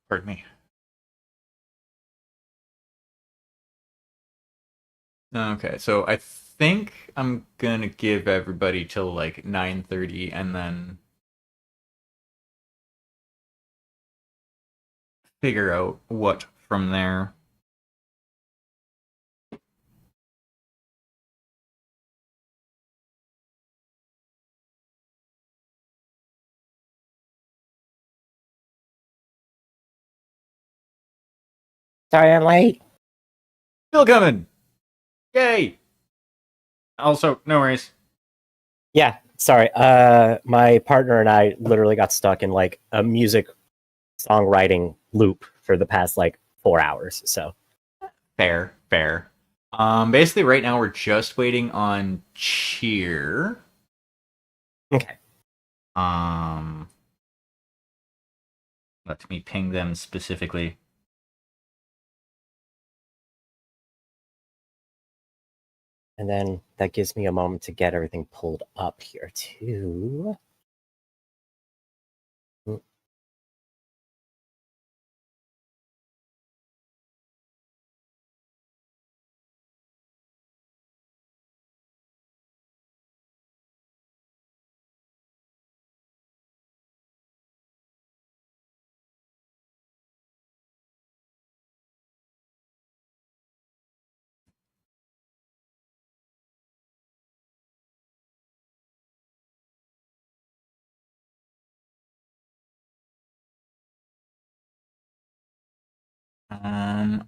Pardon me. Okay, so I think I'm gonna give everybody till like 9:30 and then figure out what from there. Sorry I'm late. Still coming! Yay! Also, no worries. Yeah, sorry. My partner and I literally got stuck in like a music songwriting loop for the past like 4 hours. So Fair, fair. Basically right now we're just waiting on cheer. okay. Um, Let me ping them specifically. And then that gives me a moment to get everything pulled up here too.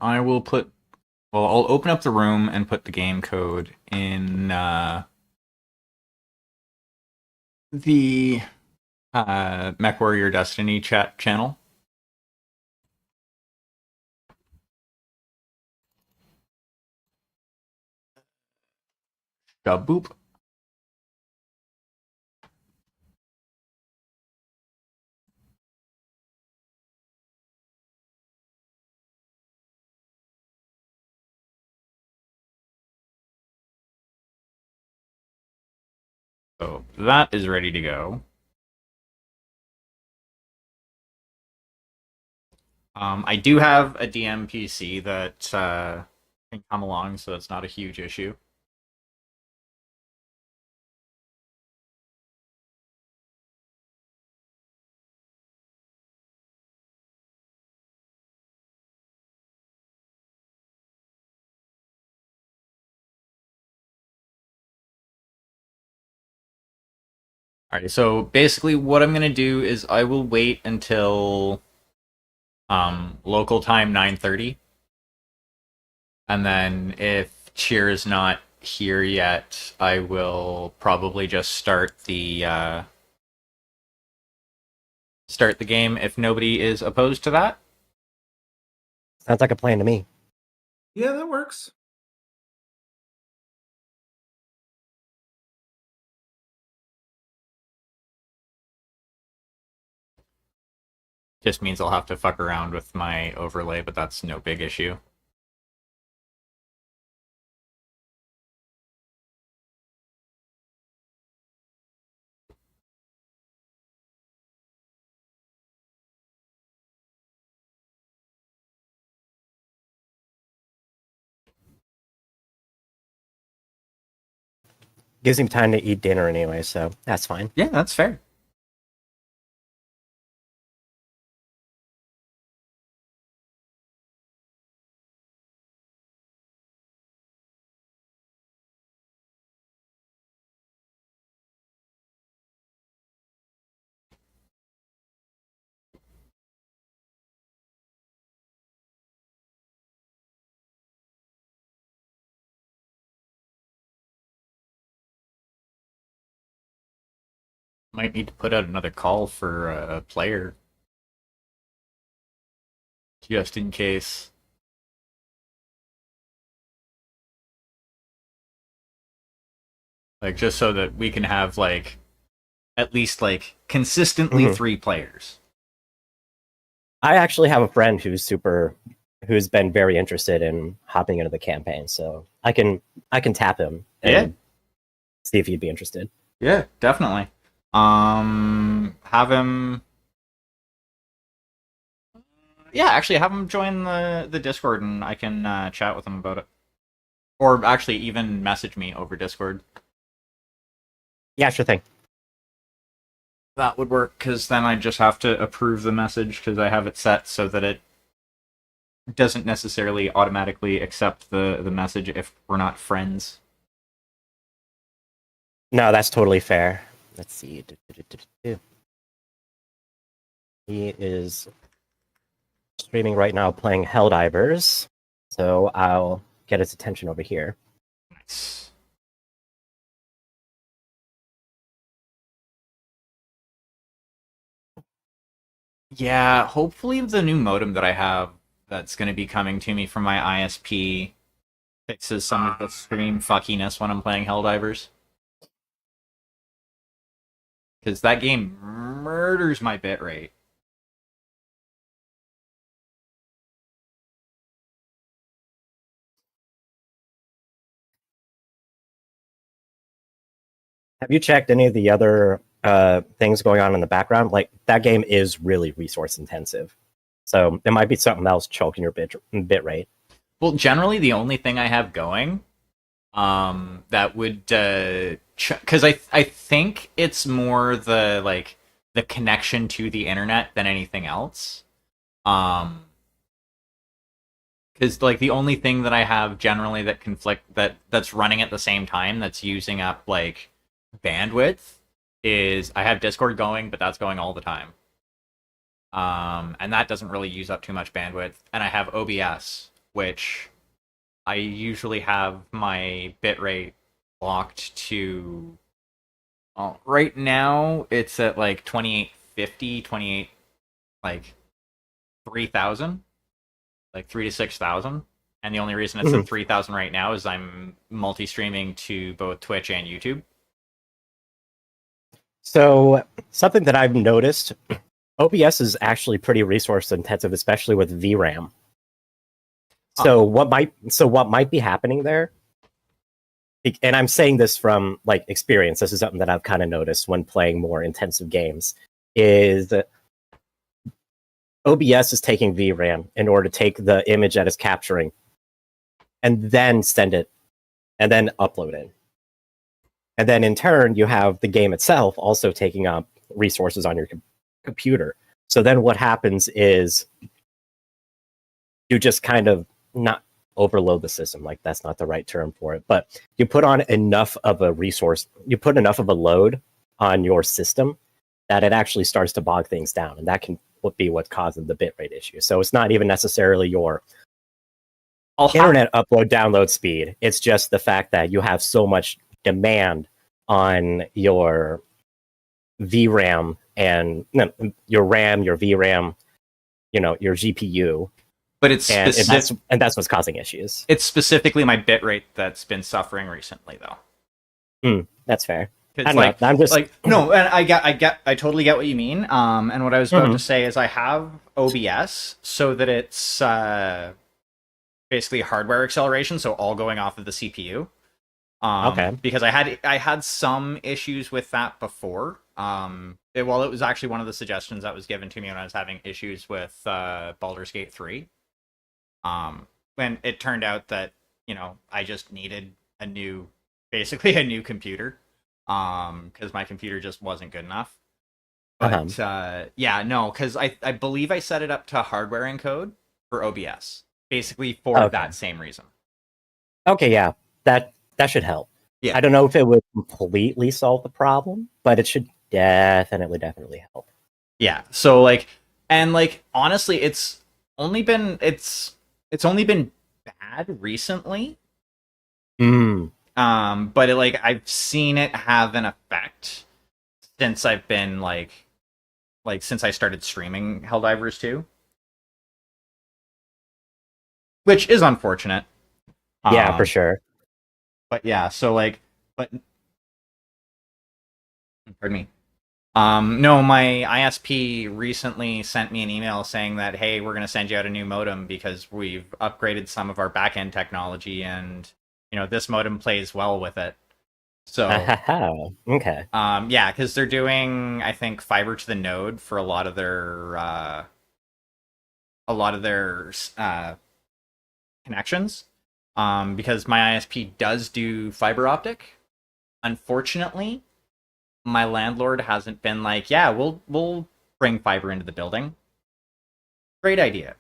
I will put. Well, I'll open up the room and put the game code in the Mechwarrior Destiny chat channel. Boop. So that is ready to go. I do have a DM PC that can come along, so it's not a huge issue. Alright, so basically what I'm gonna do is I will wait until local time 9:30, and then if Cheer is not here yet, I will probably just start the game if nobody is opposed to that. Sounds like a plan to me. Yeah, that works. Just means I'll have to fuck around with my overlay, but that's no big issue. Gives him time to eat dinner anyway, so that's fine. Yeah, that's fair. Might need to put out another call for a player, just in case. Like, just so that we can have, like, at least, like, consistently Mhm. 3 players. I actually have a friend who's been very interested in hopping into the campaign, so I can tap him and Yeah. see if he'd be interested. Yeah, definitely. Have him. Yeah, actually, have him join the Discord, and I can chat with him about it. Or actually, even message me over Discord. Yeah, sure thing. That would work, because then I just have to approve the message, because I have it set so that it doesn't necessarily automatically accept the message if we're not friends. No, that's totally fair. Let's see. He is streaming right now playing Helldivers, so I'll get his attention over here. Nice. Yeah, hopefully the new modem that I have that's going to be coming to me from my ISP fixes some of the stream fuckiness when I'm playing Helldivers. Because that game murders my bitrate. Have you checked any of the other things going on in the background? Like, that game is really resource intensive. So there might be something else choking your bit rate. Well, generally the only thing I have going that would because I think it's more the connection to the internet than anything else. Because like the only thing that I have generally that that's running at the same time that's using up like bandwidth is I have Discord going, but that's going all the time. And that doesn't really use up too much bandwidth. And I have OBS, which I usually have my bitrate locked to. Right now, it's at like 2850, 28, like 3000, like 3 to 6,000. And the only reason it's at 3,000 right now is I'm multi streaming to both Twitch and YouTube. So, something that I've noticed, OBS is actually pretty resource intensive, especially with VRAM. So what might be happening there? And I'm saying this from like experience. This is something that I've kind of noticed when playing more intensive games. Is OBS is taking VRAM in order to take the image that it's capturing, and then send it, and then upload it. And then in turn, you have the game itself also taking up resources on your computer. So then what happens is you just kind of not overload the system, like that's not the right term for it, but you put on enough of a resource, you put enough of a load on your system that it actually starts to bog things down, and that can be what causes the bitrate issue. So it's not even necessarily your internet upload download speed, it's just the fact that you have so much demand on your VRAM and your RAM, your VRAM, your GPU. But it's and that's what's causing issues. It's specifically my bitrate that's been suffering recently, though. That's fair. I'm just like no, and I totally get what you mean. And what I was about to say is I have OBS so that it's basically hardware acceleration, so all going off of the CPU. Okay. Because I had some issues with that before. It was actually one of the suggestions that was given to me when I was having issues with Baldur's Gate 3. When it turned out that I just needed basically a new computer, because my computer just wasn't good enough. But because I believe I set it up to hardware encode for OBS, basically for that same reason. Okay, yeah, that should help. Yeah, I don't know if it would completely solve the problem, but it should definitely help. Yeah. So honestly, it's only been bad recently. But I've seen it have an effect since I've been since I started streaming Helldivers 2. Which is unfortunate. Yeah, for sure. But yeah, so pardon me. No, my ISP recently sent me an email saying that, hey, we're going to send you out a new modem because we've upgraded some of our backend technology, and this modem plays well with it. So okay. Yeah, because they're doing, I think, fiber to the node for a lot of their a lot of their connections, because my ISP does do fiber optic. Unfortunately, my landlord hasn't been like, yeah, we'll bring fiber into the building. Great idea,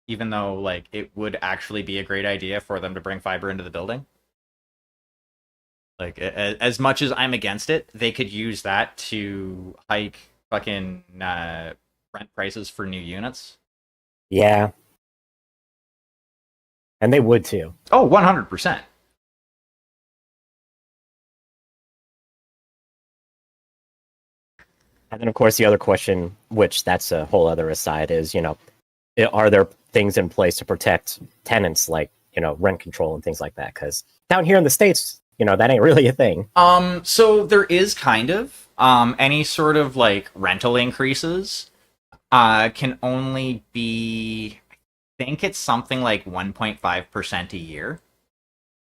even though like it would actually be a great idea for them to bring fiber into the building. Like as much as I'm against it, they could use that to hike fucking rent prices for new units. Yeah. And they would too. Oh, 100%. And then, of course, the other question, which that's a whole other aside, is, are there things in place to protect tenants like, rent control and things like that? Because down here in the States, that ain't really a thing. So there is kind of any sort of like rental increases can only be, I think it's something like 1.5% a year.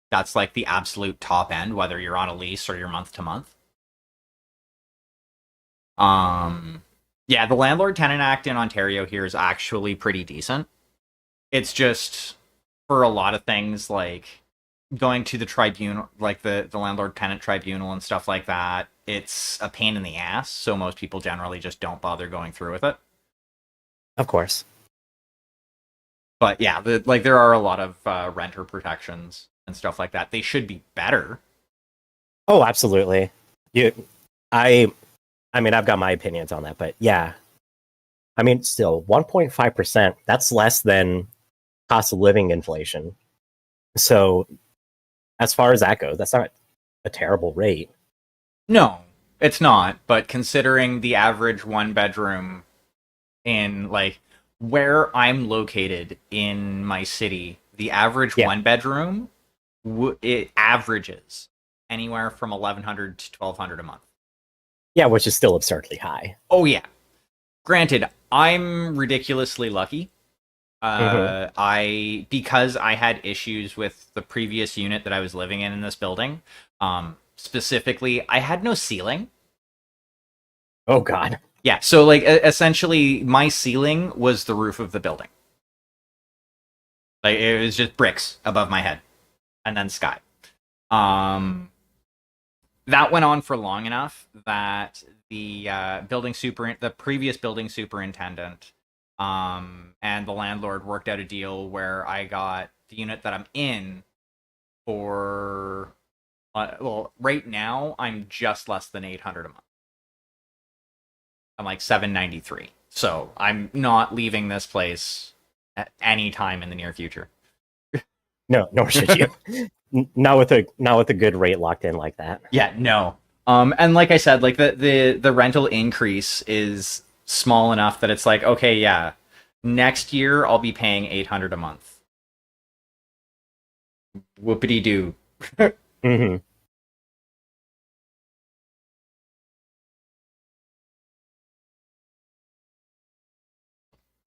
That's like the absolute top end, whether you're on a lease or you're month to month. Yeah, the Landlord Tenant Act in Ontario here is actually pretty decent. It's just for a lot of things like going to the tribunal, like the landlord tenant tribunal and stuff like that, it's a pain in the ass, so most people generally just don't bother going through with it. Of course. But yeah, like there are a lot of renter protections and stuff like that. They should be better. Oh, absolutely. You, I mean, I've got my opinions on that, but yeah. I mean, still, 1.5%, that's less than cost of living inflation. So, as far as that goes, that's not a terrible rate. No, it's not. But considering the average one bedroom in like where I'm located in my city, the average one bedroom it averages anywhere from 1,100 to 1,200 a month. Yeah, which is still absurdly high. Oh yeah. Granted, I'm ridiculously lucky. Because I had issues with the previous unit that I was living in this building. Specifically, I had no ceiling. Oh god. Yeah, so like essentially, my ceiling was the roof of the building. Like it was just bricks above my head, and then sky. That went on for long enough that the the previous building superintendent, and the landlord worked out a deal where I got the unit that I'm in for, well, right now I'm just less than 800 a month. I'm like 793, so I'm not leaving this place at any time in the near future. No, nor should you. Not with a good rate locked in like that. Yeah, no. And like I said, like the rental increase is small enough that it's like, okay, yeah, next year I'll be paying 800 a month. Whoopity doo. Mm-hmm.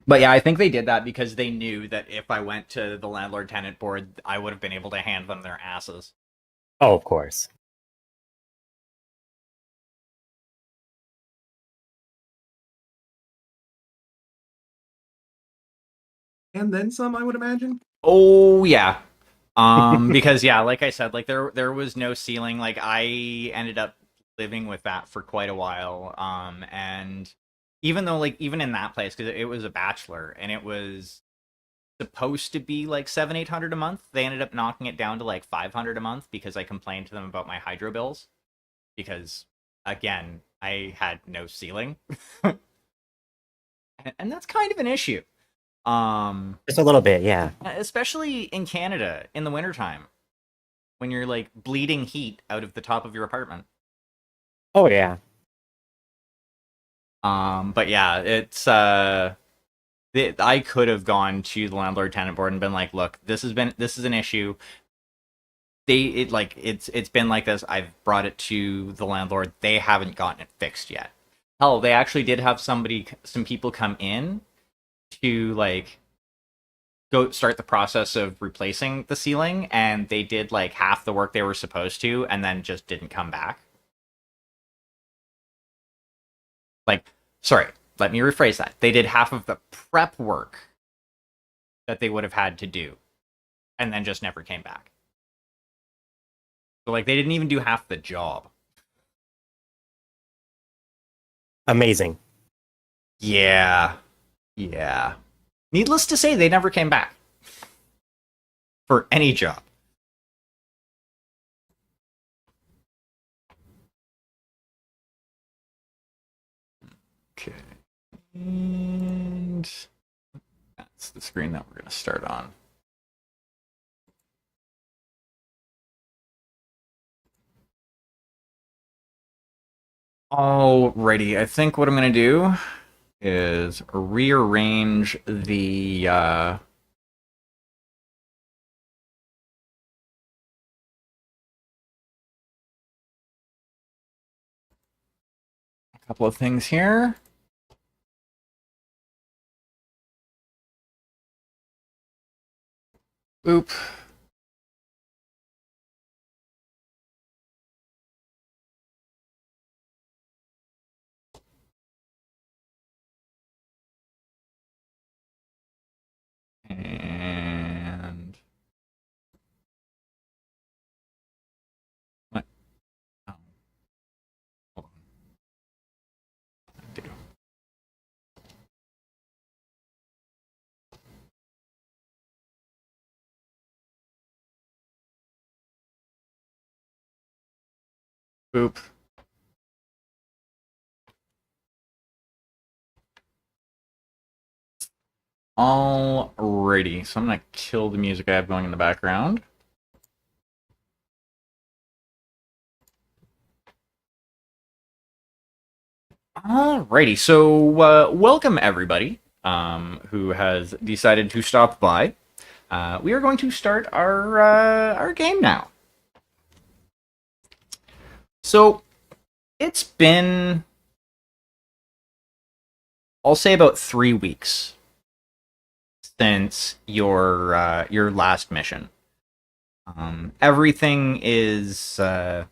But yeah, I think they did that because they knew that if I went to the landlord tenant board, I would have been able to hand them their asses. Oh, of course. And then some, I would imagine. Oh yeah. Because yeah, like I said, like there was no ceiling. Like I ended up living with that for quite a while. And even though like even in that place, because it was a bachelor and it was supposed to be like 700-800 a month, they ended up knocking it down to like 500 a month because I complained to them about my hydro bills. Because again, I had no ceiling. And that's kind of an issue. Just a little bit, yeah. Especially in Canada in the wintertime when you're like bleeding heat out of the top of your apartment. Oh yeah. But yeah, it's I could have gone to the landlord tenant board and been like, look, this is an issue. It's been like this. I've brought it to the landlord. They haven't gotten it fixed yet. Hell, they actually did have some people come in to like go start the process of replacing the ceiling, and they did like half the work they were supposed to and then just didn't come back. Like, sorry, let me rephrase that. They did half of the prep work that they would have had to do, and then just never came back. So like they didn't even do half the job. Amazing. Yeah. Yeah. Needless to say, they never came back for any job. Okay. And that's the screen that we're going to start on. Alrighty, I think what I'm going to do is rearrange the couple of things here. Oop. And what? Oh. Hold on. Boop. Alrighty, so I'm gonna kill the music I have going in the background. Alrighty, so welcome everybody who has decided to stop by. We are going to start our game now. So it's been, I'll say, about 3 weeks since your last mission. Everything is all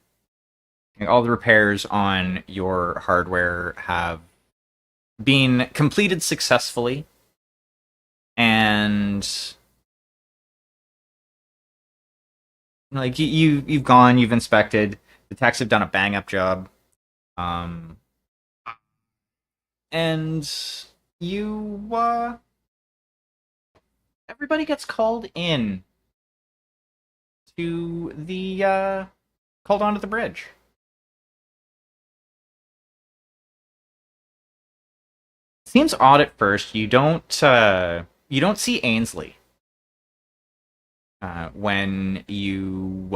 the repairs on your hardware have been completed successfully, and like you've gone, you've inspected. The techs have done a bang up job, and you everybody gets called in to the called onto the bridge. Seems odd at first. You don't see Ainsley when you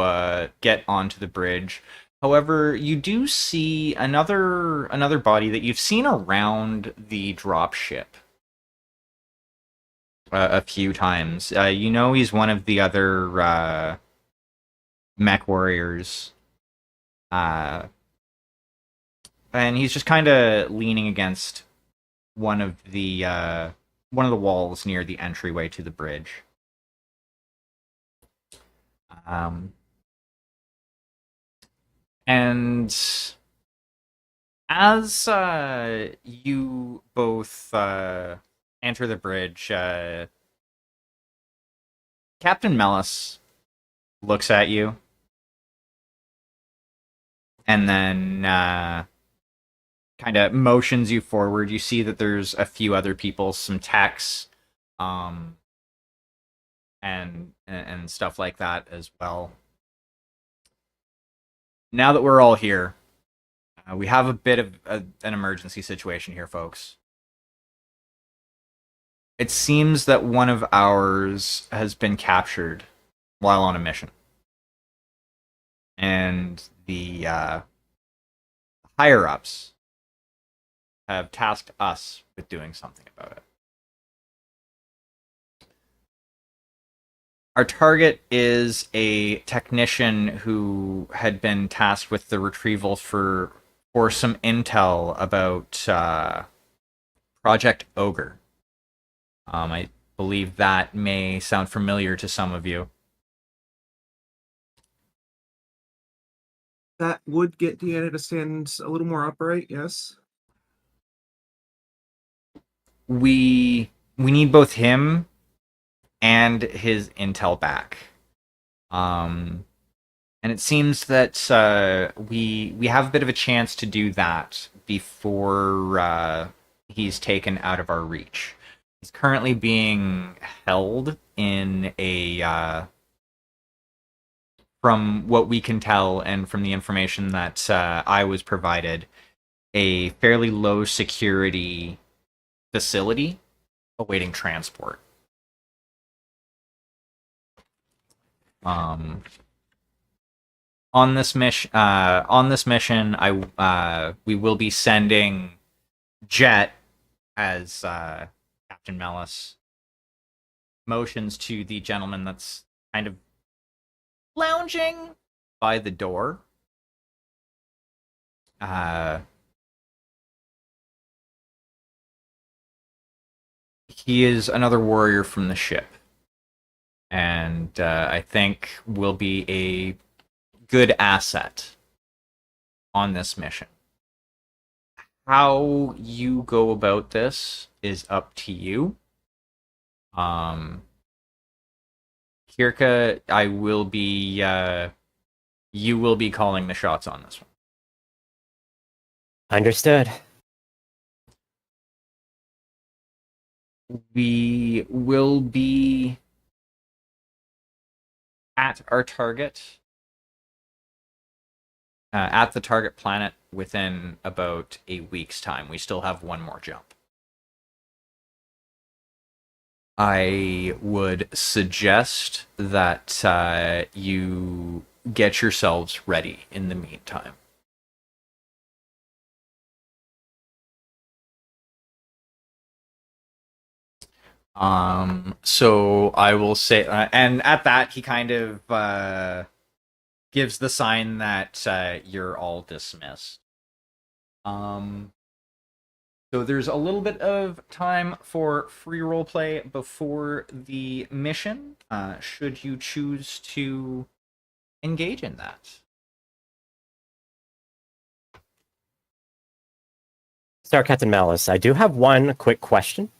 get onto the bridge. However, you do see another body that you've seen around the drop ship a few times. You know he's one of the other mech warriors, and he's just kind of leaning against one of the walls near the entryway to the bridge. And as you both enter the bridge, Captain Mellis looks at you and then kind of motions you forward. You see that there's a few other people, some techs, and stuff like that as well. Now that we're all here, we have a bit of an emergency situation here, folks. It seems that one of ours has been captured while on a mission. And the higher-ups have tasked us with doing something about it. Our target is a technician who had been tasked with the retrieval for some intel about Project Ogre. I believe that may sound familiar to some of you. That would get Deanna to stand a little more upright, yes. We need both him and his intel back. And it seems that we have a bit of a chance to do that before he's taken out of our reach. He's currently being held in a, from what we can tell and from the information that I was provided, a fairly low security facility awaiting transport. On this mission, we will be sending Jet as Captain Mellis motions to the gentleman that's kind of lounging by the door. He is another warrior from the ship, and I think will be a good asset on this mission. How you go about this is up to you. Kirka, you will be calling the shots on this one. Understood. We will be at our target, at the target planet within about a week's time. We still have one more jump. I would suggest that you get yourselves ready in the meantime. So I will say, and at that, he kind of gives the sign that you're all dismissed. So there's a little bit of time for free roleplay before the mission, should you choose to engage in that. Star Captain Malice, I do have one quick question.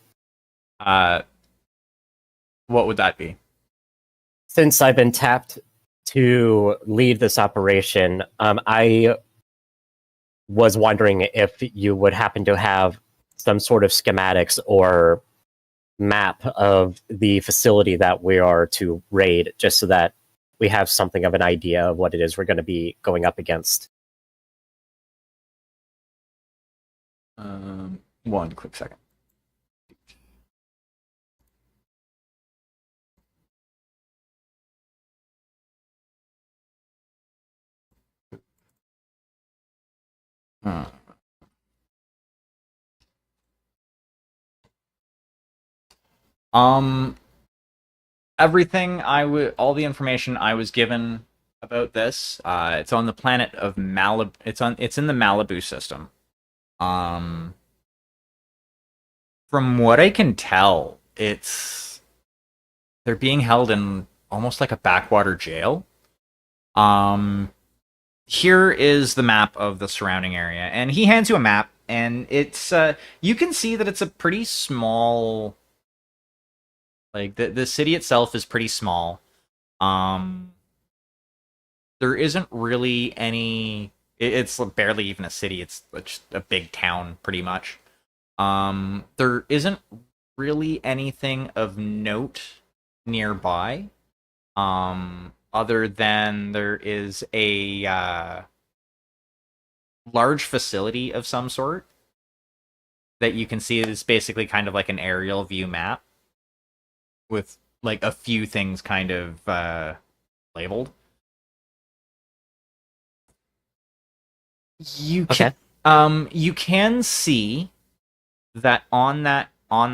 What would that be? Since I've been tapped to lead this operation, I was wondering if you would happen to have some sort of schematics or map of the facility that we are to raid, just so that we have something of an idea of what it is we're going to be going up against. One quick second. Everything all the information I was given about this, it's on the planet of Malib. It's in the Malibu system. From what I can tell, they're being held in almost like a backwater jail. Here is the map of the surrounding area, and he hands you a map, and it's you can see that it's a pretty small, like the city itself is pretty small. There isn't really any, it's barely even a city, it's just a big town pretty much. There isn't really anything of note nearby. Other than there is a large facility of some sort that you can see is basically kind of like an aerial view map with like a few things kind of labeled. You can you can see that on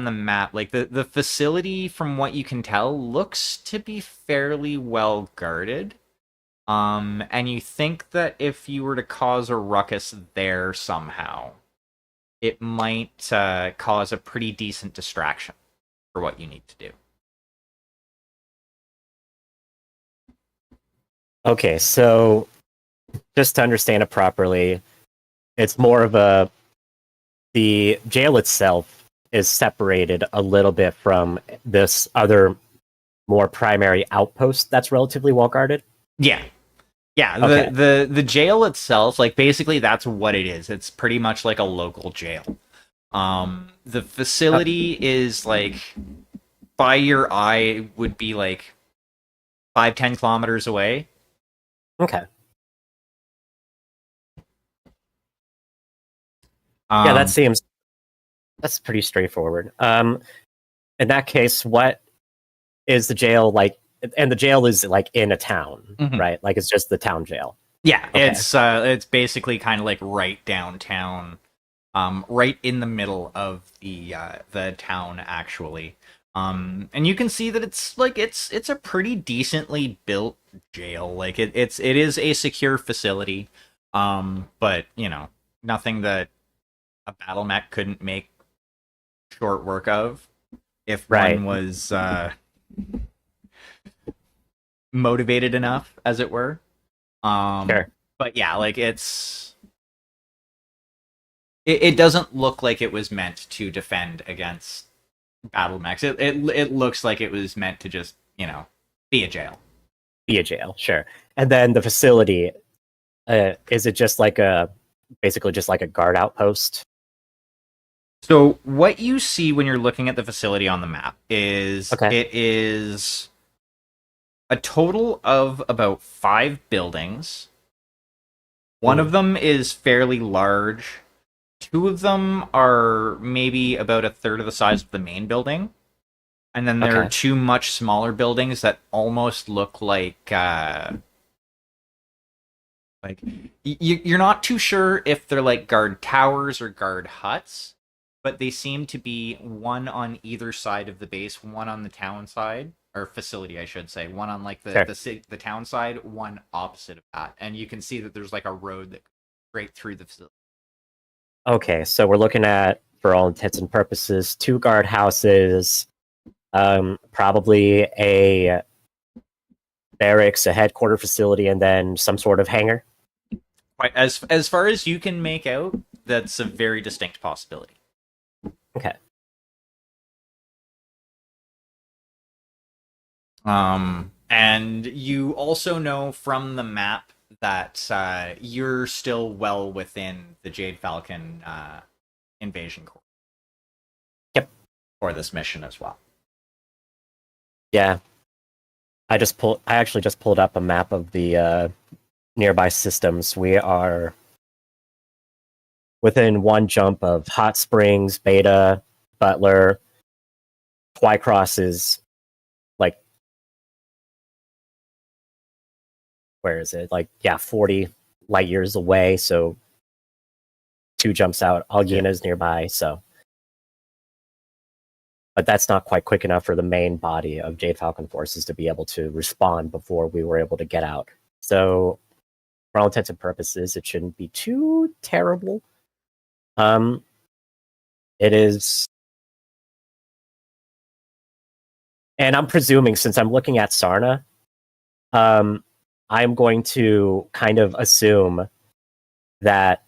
the map, like the facility, from what you can tell, looks to be fairly well guarded. And you think that if you were to cause a ruckus there somehow, it might cause a pretty decent distraction for what you need to do. Okay, so just to understand it properly, it's more of the jail itself is separated a little bit from this other more primary outpost that's relatively well guarded? Yeah. Yeah, Okay. the jail itself, like basically that's what it is. It's pretty much like a local jail. The facility is like by your eye would be like 5-10 kilometers away. Okay. Yeah, Um, that's pretty straightforward. In that case, what is the jail like? And the jail is like in a town, Mhm. right? Like it's just the town jail. Yeah, Okay. it's basically kind of like right downtown, right in the middle of the town actually. And you can see that it's a pretty decently built jail. Like it is a secure facility. But you know, nothing that a battle mech couldn't make short work of if Right. one was motivated enough, as it were. Sure. But yeah, like it doesn't look like it was meant to defend against battle mechs. It looks like it was meant to just, you know, be a jail. Be a jail, sure. And then the facility, is it just like basically just like a guard outpost? So what you see when you're looking at the facility on the map is Okay. it is a total of about 5 buildings. One of them is fairly large. 2 of them are maybe about a third of the size of the main building. And then there are Okay. 2 much smaller buildings that almost look like you're not too sure if they're like guard towers or guard huts, but they seem to be one on either side of the base, one on the town side or facility, I should say, one on like Sure. the town side, one opposite of that, and you can see that there's like a road that goes straight through the facility. Okay, so we're looking at, for all intents and purposes, 2 guard houses, probably a barracks, a headquarter facility, and then some sort of hangar. Quite as far as you can make out, that's a very distinct possibility. Okay. And you also know from the map that you're still well within the Jade Falcon invasion core. Yep. For this mission as well. Yeah. I actually just pulled up a map of the nearby systems. We are within 1 jump of Hot Springs, Beta, Butler. Twycross is like, where is it? Like, yeah, 40 light years away. So 2 jumps out. Algina is nearby. So, but that's not quite quick enough for the main body of Jade Falcon forces to be able to respond before we were able to get out. So, for all intents and purposes, it shouldn't be too terrible. It is, and I'm presuming, since I'm looking at Sarna, I'm going to kind of assume that,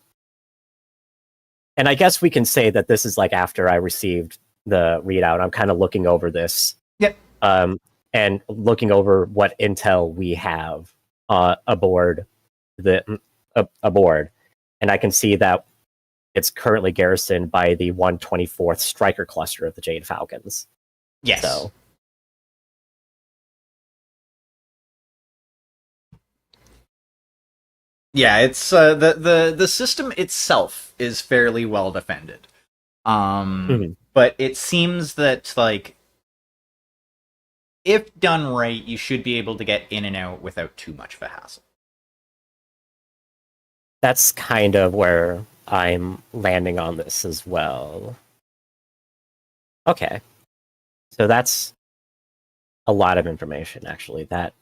and I guess we can say that this is like after I received the readout. I'm kind of looking over this. Yep. And looking over what intel we have aboard aboard, and I can see that it's currently garrisoned by the 124th Striker Cluster of the Jade Falcons. Yes. So, yeah, it's the system itself is fairly well defended. But it seems that like if done right, you should be able to get in and out without too much of a hassle. that's kind of where I'm landing on this as well. Okay. So that's a lot of information, actually. That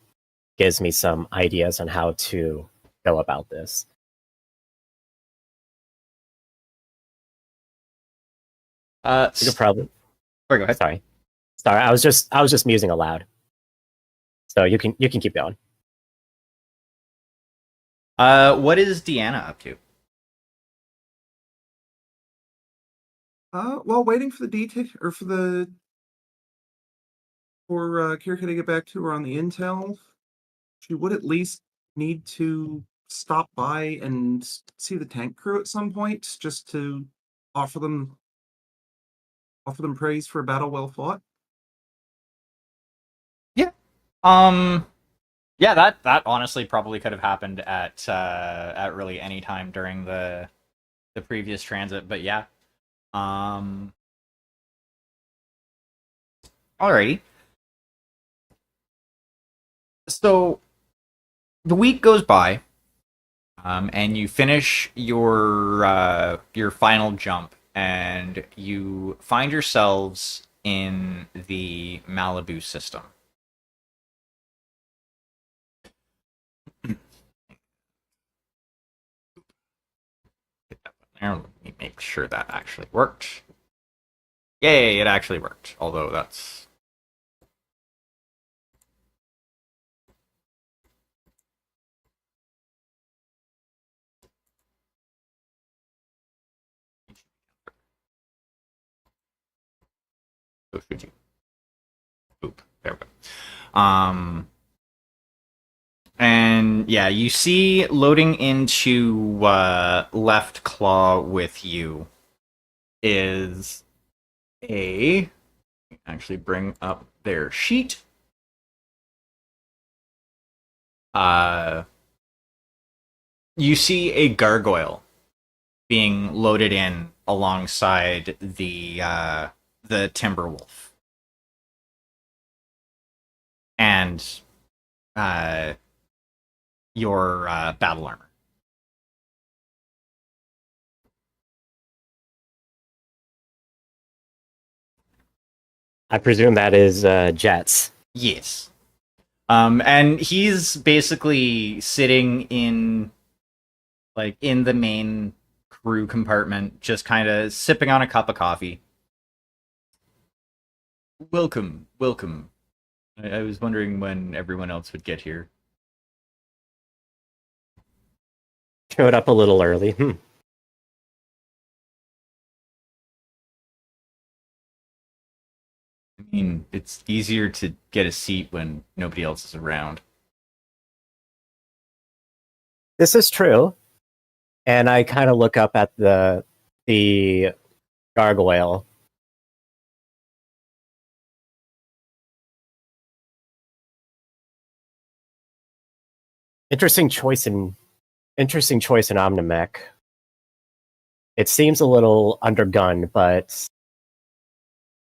gives me some ideas on how to go about this. You could probably. Sorry, go ahead. Sorry. I was just musing aloud. So you can keep going. What is Deanna up to? Well, waiting for the detail or for the for Kirka to get back to her on the intel, she would at least need to stop by and see the tank crew at some point, just to offer them praise for a battle well fought. Yeah. Yeah, that honestly probably could have happened at really any time during the previous transit, but yeah. Alrighty. So the week goes by, and you finish your final jump, and you find yourselves in the Malibu system. Let me make sure that actually worked. Yay, it actually worked. Although that's... So should you? Boop. There we go. And yeah, you see loading into left claw with you is a... actually bring up their sheet. You see a gargoyle being loaded in alongside the Timberwolf. And your battle armor. I presume that is Jets. Yes. And he's basically sitting in the main crew compartment, just kind of sipping on a cup of coffee. Welcome, welcome. I was wondering when everyone else would get here. Showed up a little early. I mean, it's easier to get a seat when nobody else is around. This is true. And I kind of look up at the gargoyle. Interesting choice in Omnimech. It seems a little undergunned, but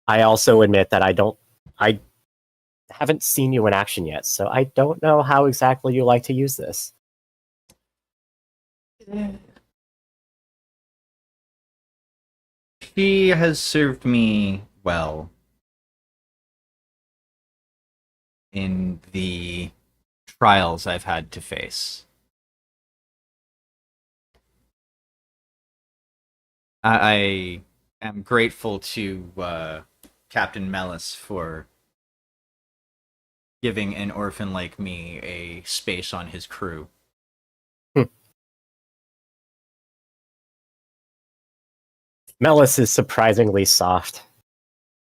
I also admit that I haven't seen you in action yet, so I don't know how exactly you like to use this. She has served me well in the trials I've had to face. I am grateful to Captain Mellis for giving an orphan like me a space on his crew. Mellis is surprisingly soft.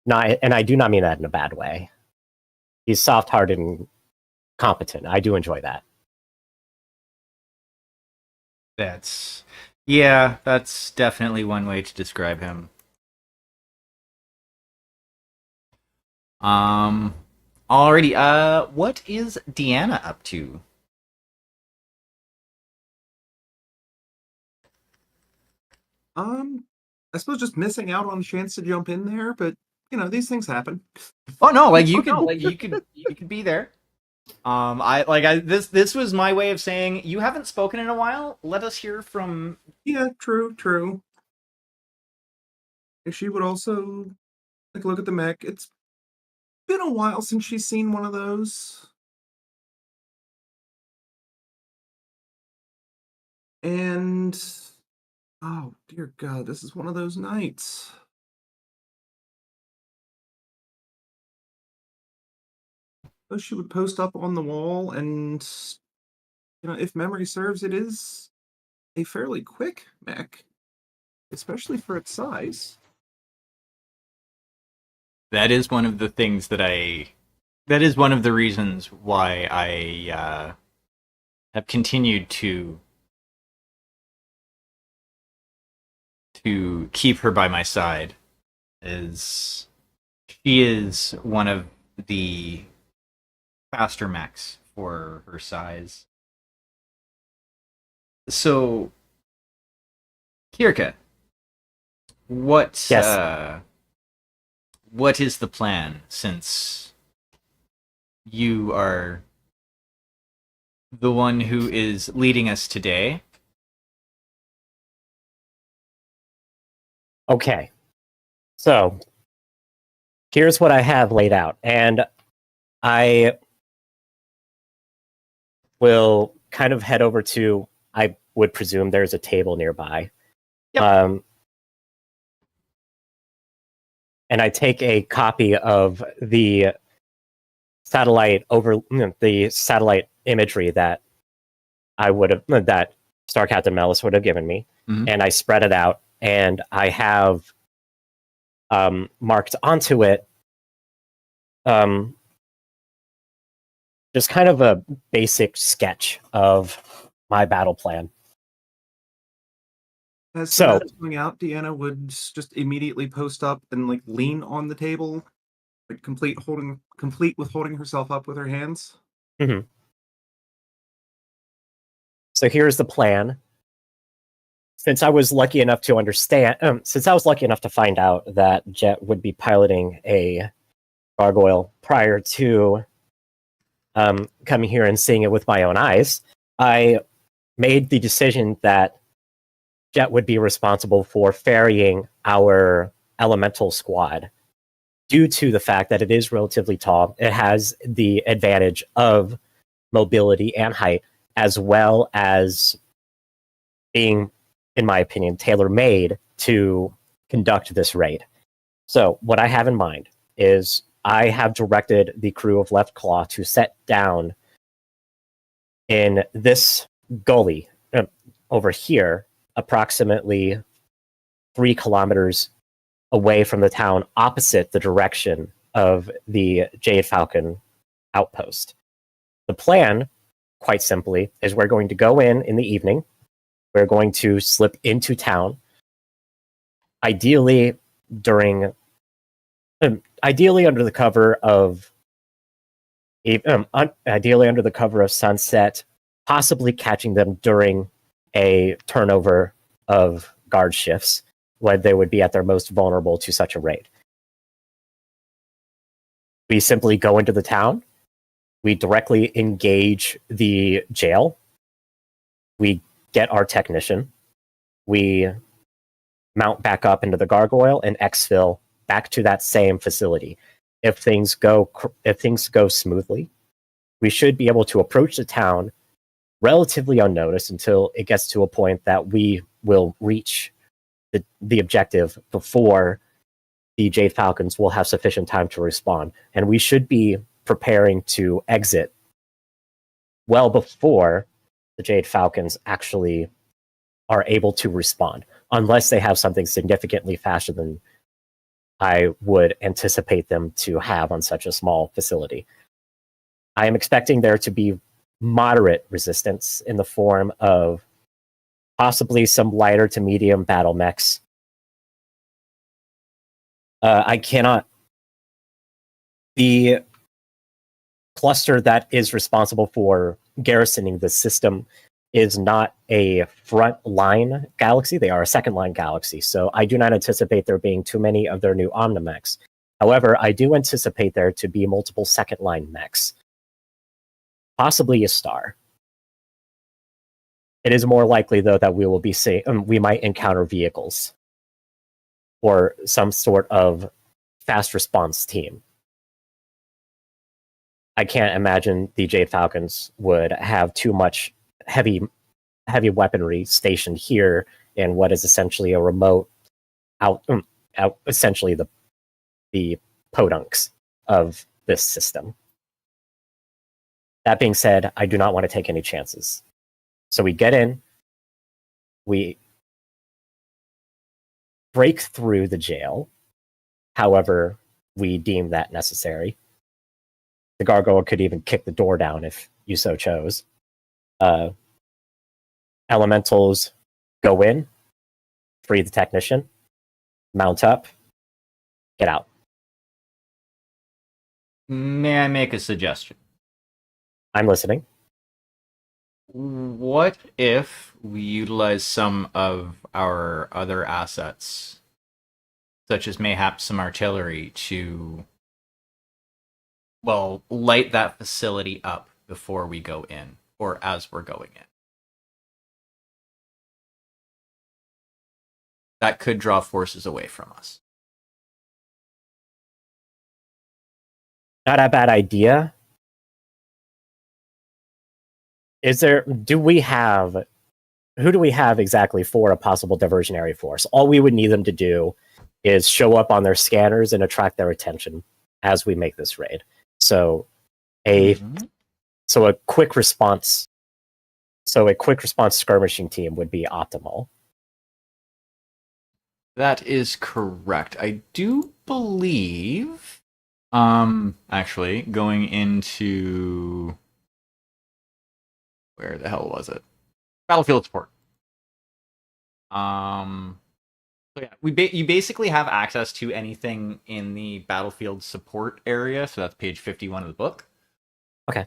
And I do not mean that in a bad way. He's soft-hearted and competent. I do enjoy that. That's definitely one way to describe him. Already, what is Deanna up to? I suppose just missing out on a chance to jump in there, but these things happen. Oh no, like you could be there. This was my way of saying you haven't spoken in a while. Let us hear from... Yeah, true. If she would also take a look at the mech. It's been a while since she's seen one of those. And oh dear God, this is one of those nights. So she would post up on the wall, and if memory serves, it is a fairly quick mech, especially for its size. That is one of the things that I that is one of the reasons why I have continued to keep her by my side. Is she is one of the faster mechs for her size. So, Kirka, what Yes. what is the plan since you are the one who is leading us today? Okay. So here's what I have laid out, and I will kind of head over to. I would presume there's a table nearby. Yep. And I take a copy of the satellite imagery that that Star Captain Melis would have given me, and I spread it out, and I have marked onto it just kind of a basic sketch of my battle plan. As So- that's going out, Deanna would just immediately post up and like lean on the table, like complete with holding herself up with her hands. So here's the plan. Since I was lucky enough to find out that Jet would be piloting a gargoyle prior to coming here and seeing it with my own eyes, I made the decision that Jet would be responsible for ferrying our elemental squad. Due to the fact that it is relatively tall, it has the advantage of mobility and height, as well as being, in my opinion, tailor-made to conduct this raid. So what I have in mind is I have directed the crew of Left Claw to set down in this gully over here, approximately 3 kilometers away from the town, opposite the direction of the Jade Falcon outpost. The plan, quite simply, is we're going to go in the evening. We're going to slip into town, ideally under the cover of sunset, possibly catching them during a turnover of guard shifts when they would be at their most vulnerable to such a raid. We simply go into the town. We directly engage the jail. We get our technician. We mount back up into the gargoyle and exfil back to that same facility. If things go smoothly, we should be able to approach the town relatively unnoticed until it gets to a point that we will reach the objective before the Jade Falcons will have sufficient time to respond. And we should be preparing to exit well before the Jade Falcons actually are able to respond, unless they have something significantly faster than I would anticipate them to have on such a small facility. I am expecting there to be moderate resistance in the form of possibly some lighter to medium battle mechs. The cluster that is responsible for garrisoning the system is not a front-line galaxy. They are a second-line galaxy, so I do not anticipate there being too many of their new Omnimechs. However, I do anticipate there to be multiple second-line mechs. Possibly a star. It is more likely, though, that we might encounter vehicles or some sort of fast response team. I can't imagine the Jade Falcons would have too much heavy weaponry stationed here in what is essentially a remote essentially the podunks of this system. That being said, I do not want to take any chances. So we get in, we break through the jail, however we deem that necessary. The gargoyle could even kick the door down if you so chose. Elementals go in, free the technician, mount up, get out. May I make a suggestion? I'm listening. What if we utilize some of our other assets, such as mayhaps some artillery, to, well, light that facility up before we go in, or as we're going in? That could draw forces away from us. Not a bad idea. Who do we have exactly for a possible diversionary force? All we would need them to do is show up on their scanners and attract their attention as we make this raid. So a quick response skirmishing team would be optimal. That is correct. I do believe, actually, going into, where the hell was it? Battlefield support. So yeah, you basically have access to anything in the battlefield support area. So that's page 51 of the book. Okay.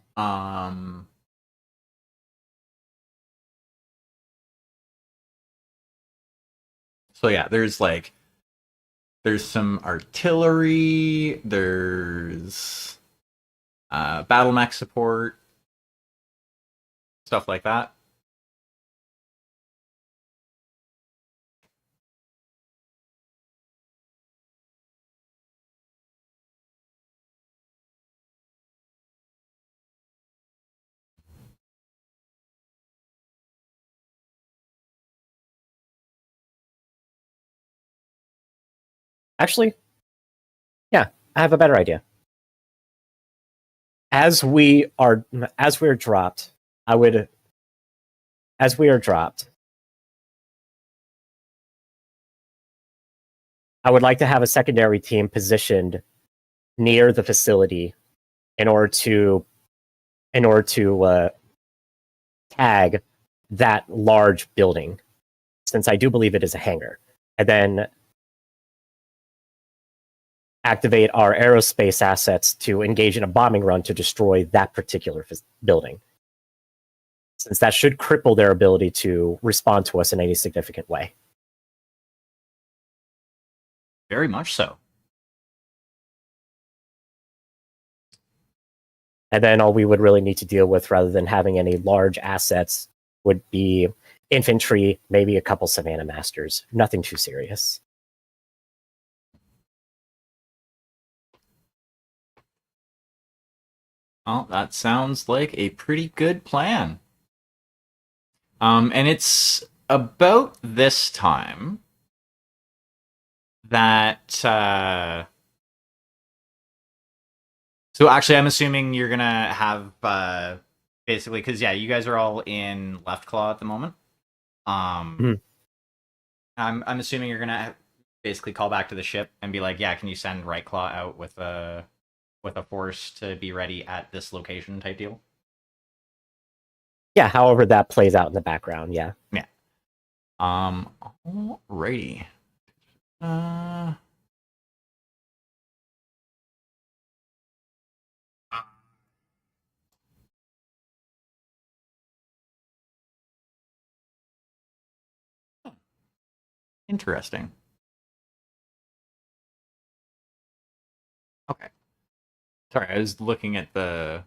So yeah, there's some artillery, there's battle mech support, stuff like that. Actually, yeah, I have a better idea. As we are dropped, I would like to have a secondary team positioned near the facility in order to tag that large building, since I do believe it is a hangar, and then activate our aerospace assets to engage in a bombing run to destroy that particular building, since that should cripple their ability to respond to us in any significant way. Very much so. And then all we would really need to deal with, rather than having any large assets, would be infantry, maybe a couple Savannah Masters. Nothing too serious. Well, that sounds like a pretty good plan. And it's about this time that so actually I'm assuming you're gonna have basically, because yeah, you guys are all in Left Claw at the moment. I'm assuming you're gonna basically call back to the ship and be like, yeah, can you send Right Claw out with a force to be ready at this location type deal? Yeah, however that plays out in the background, yeah. Yeah. Alrighty. Interesting. Okay. Sorry, I was looking at the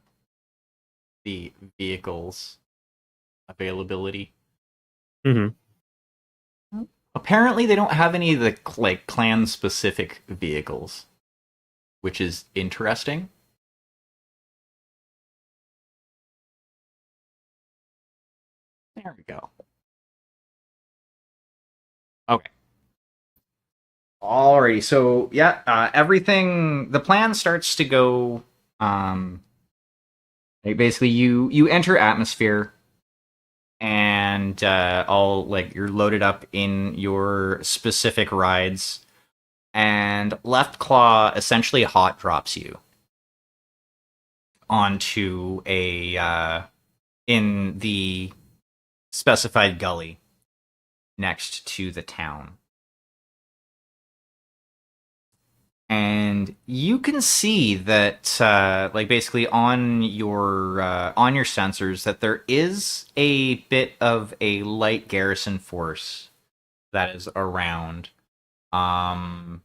vehicles availability. Apparently, they don't have any of the clan specific vehicles, which is interesting. There we go. Okay. Alrighty, so yeah, everything. The plan starts to go. Basically, you enter atmosphere, and you're loaded up in your specific rides, and Left Claw essentially hot drops you. onto a in the specified gully next to the town. And you can see that, like basically on your sensors, that there is a bit of a light garrison force that is around. From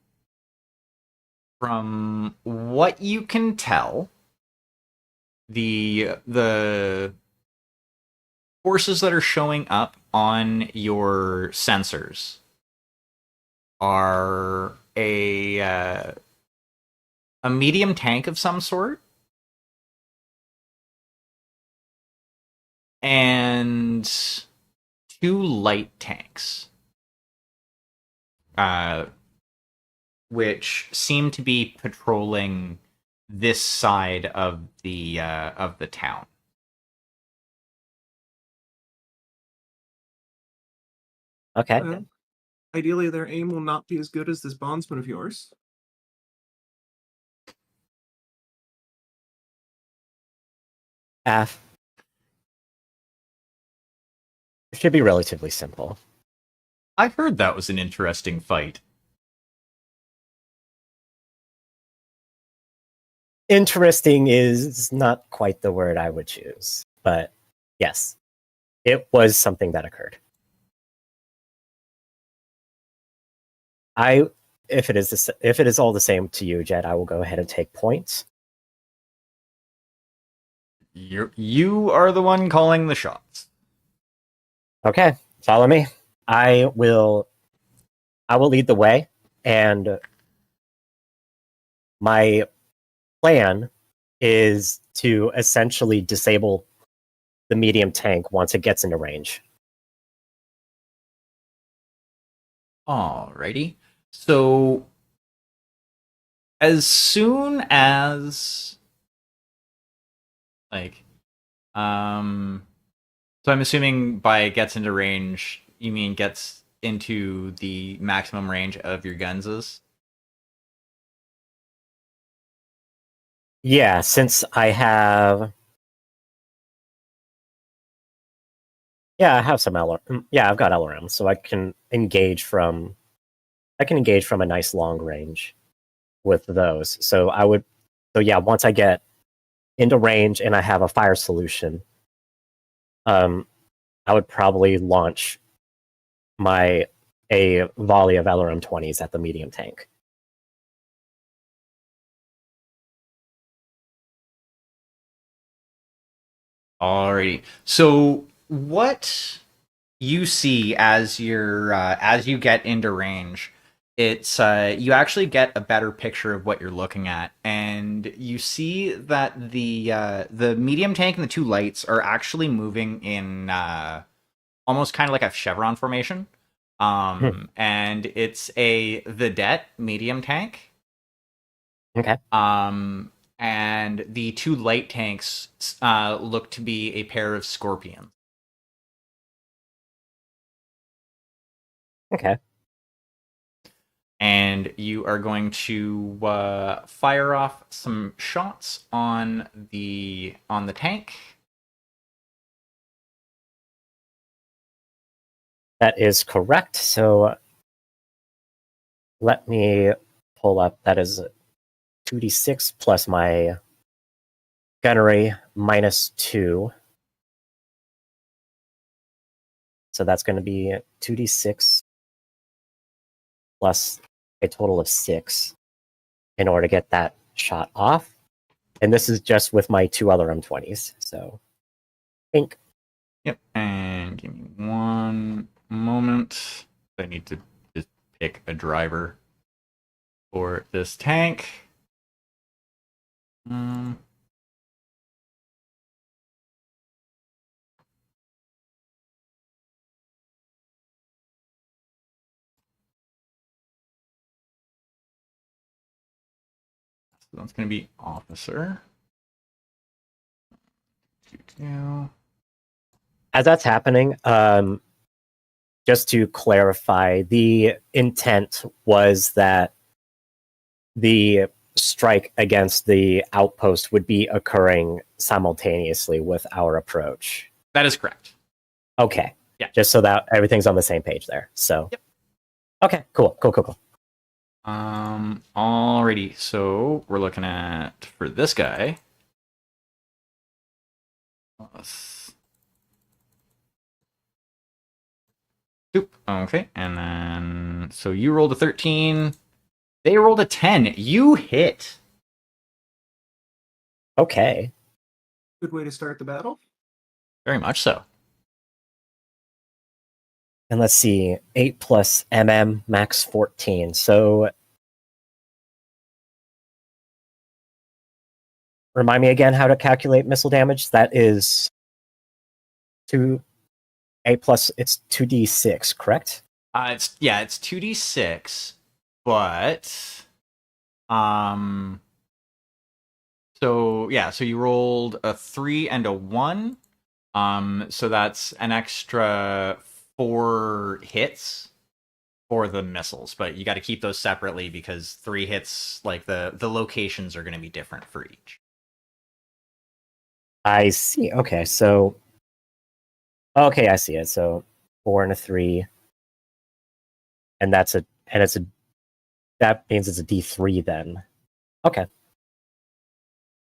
what you can tell, the forces that are showing up on your sensors are a medium tank of some sort and two light tanks, which seem to be patrolling this side of the town. Okay. Well, ideally, their aim will not be as good as this bondsman of yours. F. It should be relatively simple. I heard that was an interesting fight. Interesting is not quite the word I would choose, but yes, it was something that occurred. If it is all the same to you, Jed, I will go ahead and take points. You are the one calling the shots. Okay, follow me. I will lead the way, and my plan is to essentially disable the medium tank once it gets into range. Alrighty. So as soon as like so I'm assuming by gets into range you mean gets into the maximum range of your guns. Yeah, since I have I have some LRM. Yeah, I've got LRM, so I can engage from a nice long range with those. So once I get into range and I have a fire solution, I would probably launch a volley of LRM 20s at the medium tank. Alrighty. So what you see as you get into range, it's you actually get a better picture of what you're looking at, and you see that the medium tank and the two lights are actually moving in almost kind of like a chevron formation. And it's a vedette medium tank. Okay. And the two light tanks look to be a pair of scorpions. Okay. And you are going to fire off some shots on the tank. That is correct. So let me pull up. That is 2d6 plus my gunnery minus 2. So that's going to be 2d6 plus a total of 6 in order to get that shot off. And this is just with my two other M20s. So, think. Yep. And give me one moment. I need to just pick a driver for this tank. So that's going to be officer. As that's happening, just to clarify, the intent was that strike against the outpost would be occurring simultaneously with our approach. That is correct. Okay. Yeah. Just so that everything's on the same page there. So. Yep. Okay. Cool. Alrighty. So we're looking at for this guy. Oop. Okay, and then so you rolled a 13. They rolled a 10. You hit. Okay. Good way to start the battle. Very much so. And let's see, 8 plus MM, max 14. So, remind me again how to calculate missile damage. That is 8 plus, it's 2d6, correct? It's 2d6, but so you rolled a 3 and a 1. So that's an extra 4 hits for the missiles, but you got to keep those separately because 3 hits, like the locations are going to be different for each. I see. Okay, so I see it. So 4 and a 3, and that means it's a D3 then. Okay.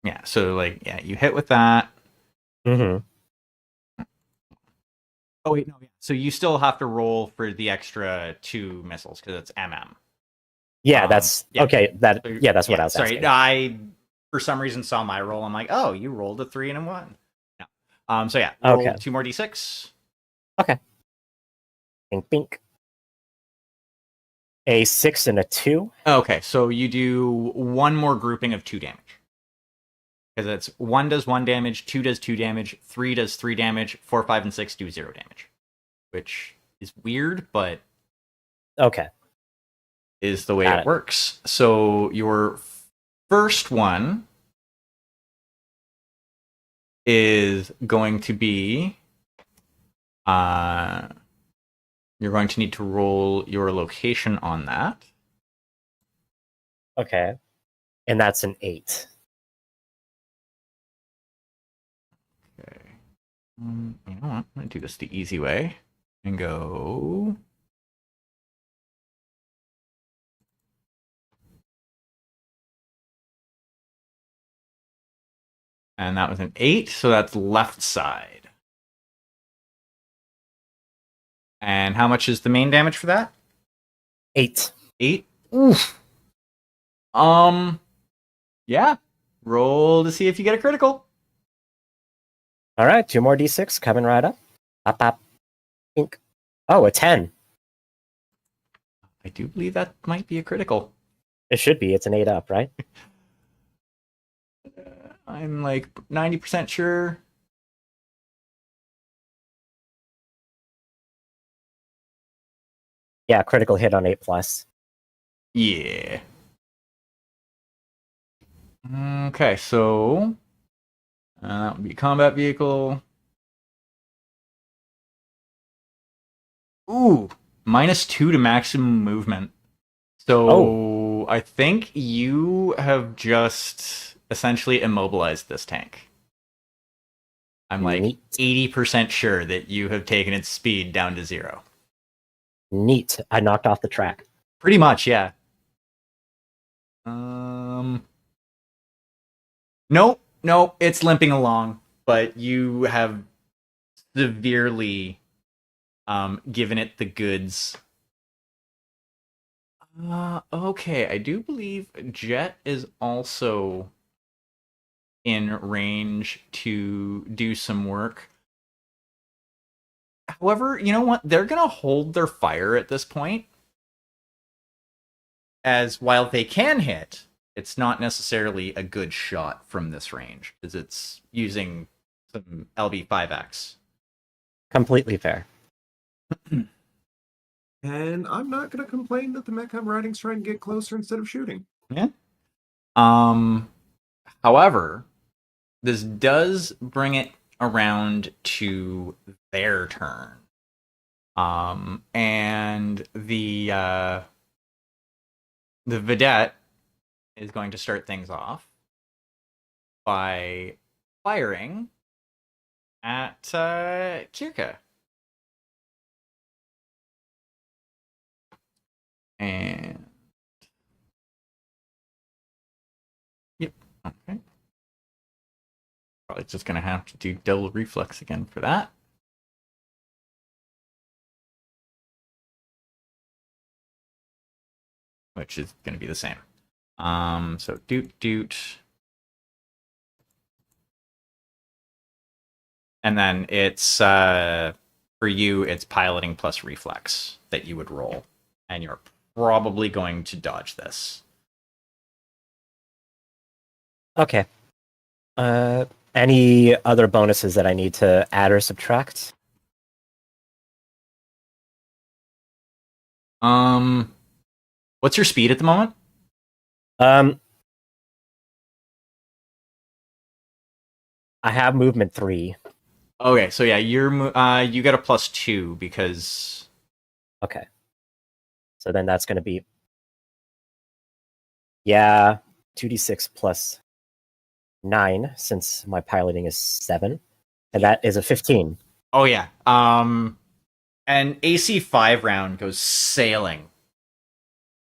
Yeah. So you hit with that. Mm-hmm. Oh wait, no. Yeah. So you still have to roll for the extra 2 missiles because it's MM. Yeah, that's okay. That's what I was sorry, asking. I for some reason saw my roll. I'm like, oh, you rolled a 3 and a 1. No. So roll 2 more d6. Okay. Bink, bink. A 6 and a 2. Okay, so you do 1 more grouping of 2 damage. Because it's 1 does 1 damage, 2 does 2 damage, 3 does 3 damage, 4, 5, and 6 do 0 damage. Which is weird, but okay, is the way it works. So your first one is going to be you're going to need to roll your location on that. Okay. And that's an 8. Okay. You know what? I'm going to do this the easy way and go. And that was an 8, so that's left side. And how much is the main damage for that? 8. 8? Oof. Yeah. Roll to see if you get a critical. All right, 2 more d6 coming right up. Pop, pop. Pink. Oh, a 10. I do believe that might be a critical. It should be. It's an 8 up, right? I'm like 90% sure. Yeah, critical hit on 8 plus. Yeah. Okay, so that would be a combat vehicle. Ooh, -2 to maximum movement. So I think you have just essentially immobilized this tank. I'm like Neat. 80% sure that you have taken its speed down to 0. Neat. I knocked off the track. Pretty much, yeah. Nope, it's limping along, but you have severely given it the goods. Okay, I do believe Jet is also in range to do some work. However, you know what? They're gonna hold their fire at this point. As while they can hit, it's not necessarily a good shot from this range, because it's using some LB5X. Completely fair. And I'm not going to complain that the mech I'm riding's trying to get closer instead of shooting. Yeah. However, this does bring it around to their turn. And the vidette is going to start things off by firing at Kirka. And yep, okay. Probably just gonna have to do double reflex again for that. Which is gonna be the same. So doot. And then it's for you, it's piloting plus reflex that you would roll. And you're probably going to dodge this. Okay. Any other bonuses that I need to add or subtract? What's your speed at the moment? I have movement 3. Okay, so yeah, you get a +2 because Okay. So then that's going to be 2d6 plus 9 since my piloting is 7, and that is a 15. oh yeah, an AC5 round goes sailing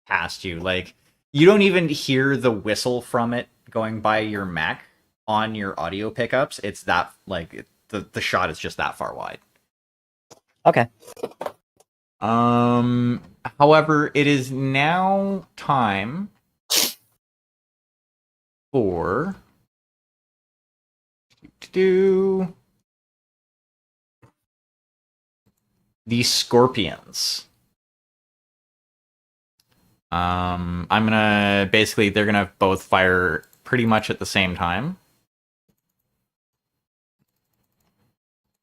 past you. Like you don't even hear the whistle from it going by your mech on your audio pickups. It's that like the shot is just that far wide. Okay. However, it is now time for do the scorpions. I'm gonna basically they're gonna both fire pretty much at the same time.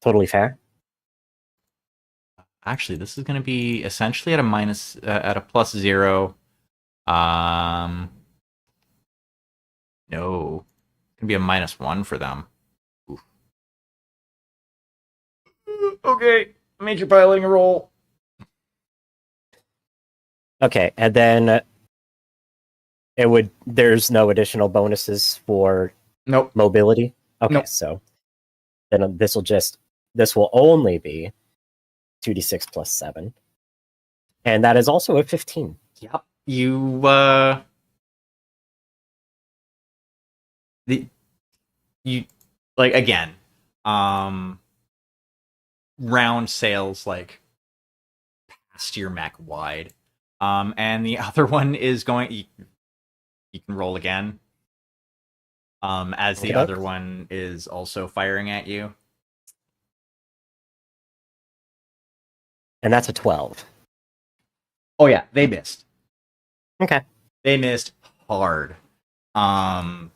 Totally fair. Actually, this is gonna be essentially at a minus at a +0. No, it's gonna be a -1 for them. Oof. Okay, major piloting a roll. Okay, and then there's no additional bonuses for Nope. mobility. Okay, Nope. so then this will only be 2d6 plus 7. And that is also a 15. Yep. You you like again. Round sails like past your mech wide. And the other one is going you can roll again. As the other one is also firing at you. And that's a 12. Oh yeah, they missed. Okay. They missed hard. And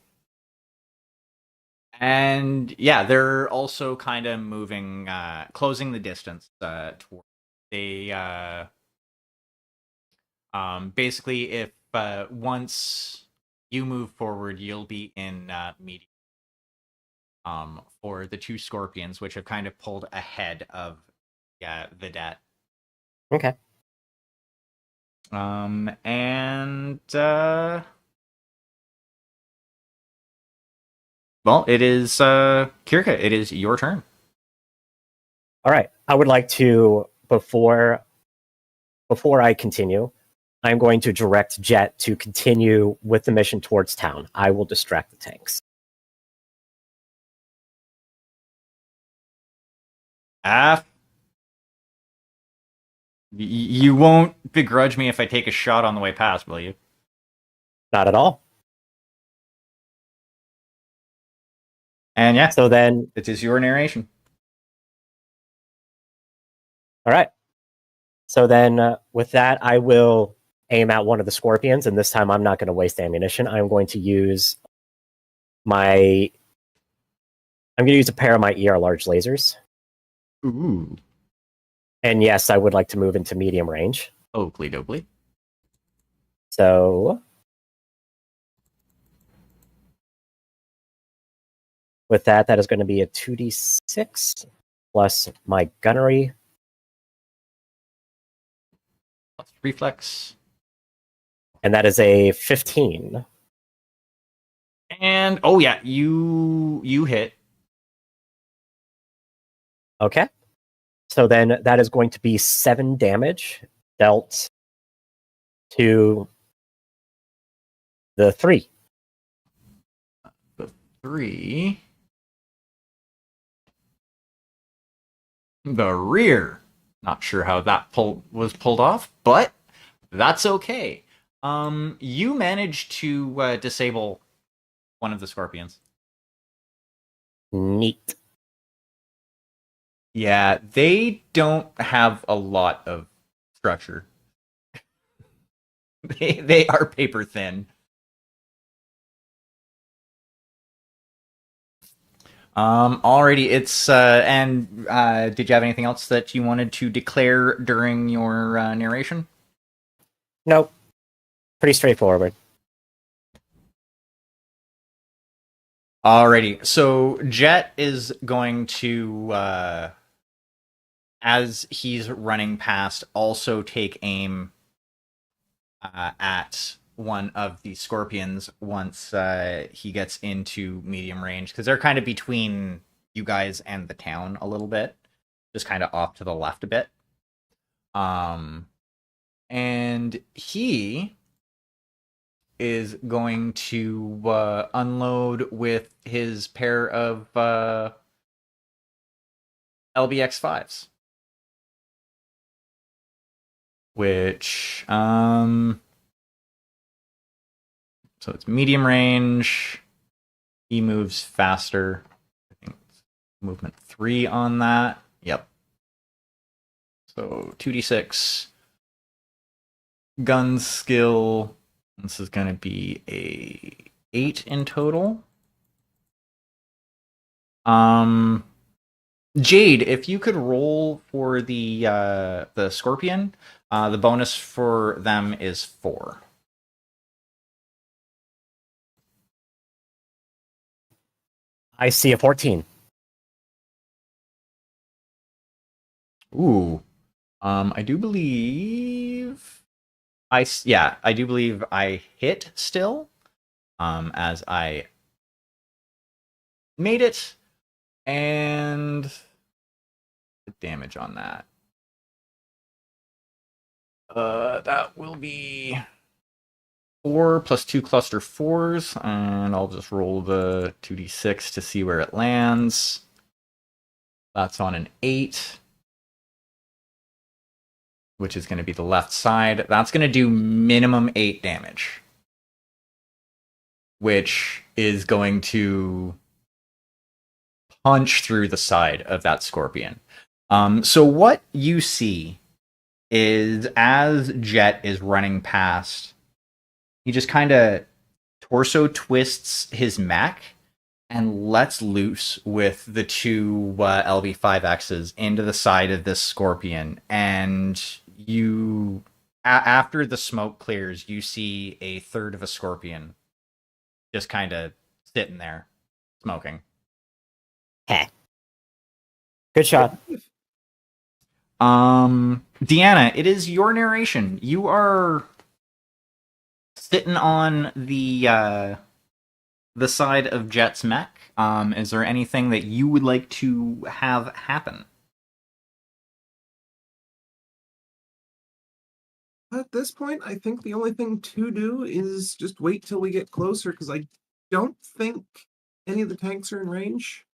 yeah, they're also kind of moving, closing the distance toward. They basically, if once you move forward, you'll be in medium. For the two scorpions, which have kind of pulled ahead of Vidette. Okay. And well, it is Kirka. It is your turn. All right. I would like to before I continue, I'm going to direct Jet to continue with the mission towards town. I will distract the tanks. You won't begrudge me if I take a shot on the way past, will you? Not at all. And yeah, so then it is your narration. All right. So then with that, I will aim at one of the scorpions, and this time I'm not going to waste ammunition. I'm going to use a pair of my ER large lasers. Ooh. And yes, I would like to move into medium range. Oakley dobley. So with that, that is going to be a 2d6 plus my gunnery. Plus reflex. And that is a 15. And oh yeah, you hit. Okay. So then that is going to be 7 damage dealt to the 3. The 3. The rear. Not sure how that was pulled off, but that's okay. You managed to disable one of the scorpions. Neat. Yeah, they don't have a lot of structure. They are paper thin. Alrighty, it's and did you have anything else that you wanted to declare during your narration? Nope. Pretty straightforward. Alrighty, so Jet is going to, as he's running past, also take aim at one of the scorpions once he gets into medium range, because they're kind of between you guys and the town a little bit, just kind of off to the left a bit. And he is going to unload with his pair of LBX5s. Which, so it's medium range. He moves faster. I think it's movement 3 on that. Yep. So 2d6. Gun skill. This is going to be a 8 in total. Jade, if you could roll for the scorpion, the bonus for them is 4. I see a 14. Ooh. I do believe I do believe I hit still. As I made it, and the damage on that. That will be 4 plus 2 cluster 4s, and I'll just roll the 2d6 to see where it lands. That's on an 8, which is going to be the left side. That's going to do minimum 8 damage, which is going to punch through the side of that scorpion. So what you see is as Jet is running past, he just kind of torso twists his mech and lets loose with the 2 LB5Xs into the side of this scorpion. And you, after the smoke clears, you see a third of a scorpion just kind of sitting there, smoking. Heh. Good shot. Deanna, it is your narration. You are sitting on the side of Jet's mech. Is there anything that you would like to have happen? At this point, I think the only thing to do is just wait till we get closer, because I don't think any of the tanks are in range.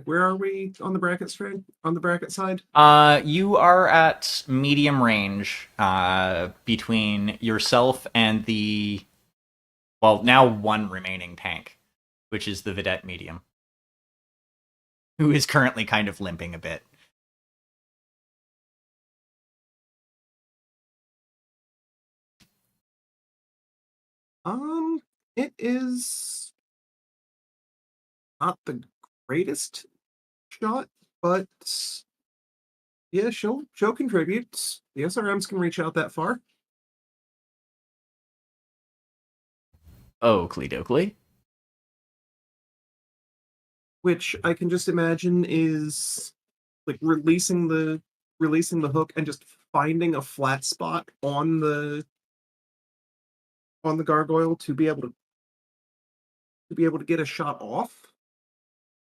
Where are we on the bracket side? You are at medium range, between yourself and the, well, now one remaining tank, which is the Vedette medium, who is currently kind of limping a bit. It is not the greatest shot, but yeah, she'll contribute. The SRMs can reach out that far. Oakley dokley. Which I can just imagine is like releasing the hook and just finding a flat spot on the gargoyle to be able to to be able to get a shot off.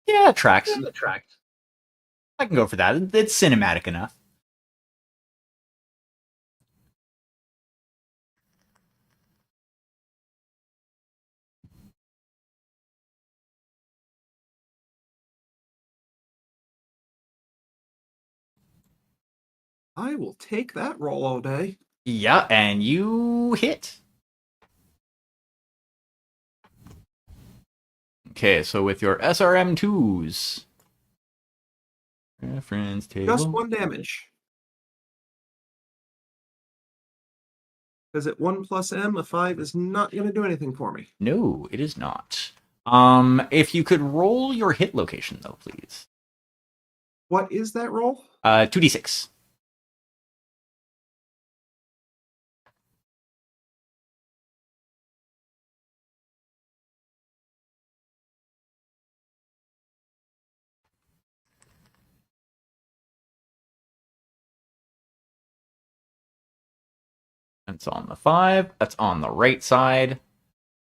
Yeah, tracks. The track. I can go for that. It's cinematic enough. I will take that roll all day. Yeah, and you hit. Okay, so with your SRM2s. Reference table. Just 1 damage. Because at 1 plus M, a 5 is not going to do anything for me. No, it is not. If you could roll your hit location, though, please. What is that roll? 2d6. That's on the 5. That's on the right side.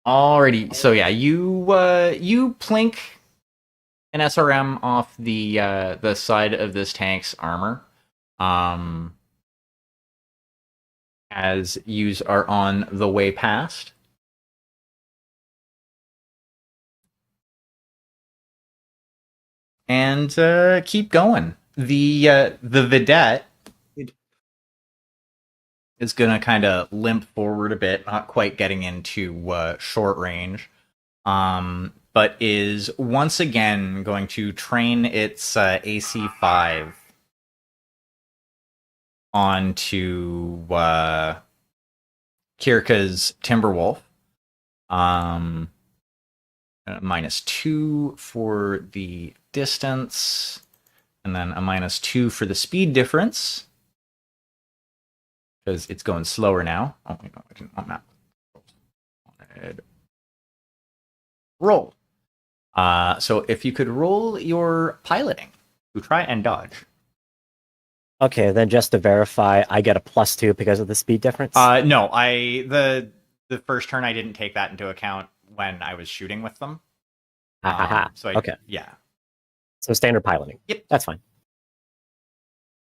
Alrighty. So yeah, you plink an SRM off the side of this tank's armor. As yous are on the way past. And keep going. The vidette is gonna kind of limp forward a bit, not quite getting into short range, but is once again going to train its AC5 onto Kirka's Timberwolf. -2 for the distance, and then a -2 for the speed difference. Because it's going slower now. Oh, wait, no, I didn't want that. Roll. So if you could roll your piloting to try and dodge. Okay, then just to verify, I get a +2 because of the speed difference. No, the first turn I didn't take that into account when I was shooting with them. Okay. Yeah. So standard piloting. Yep. That's fine.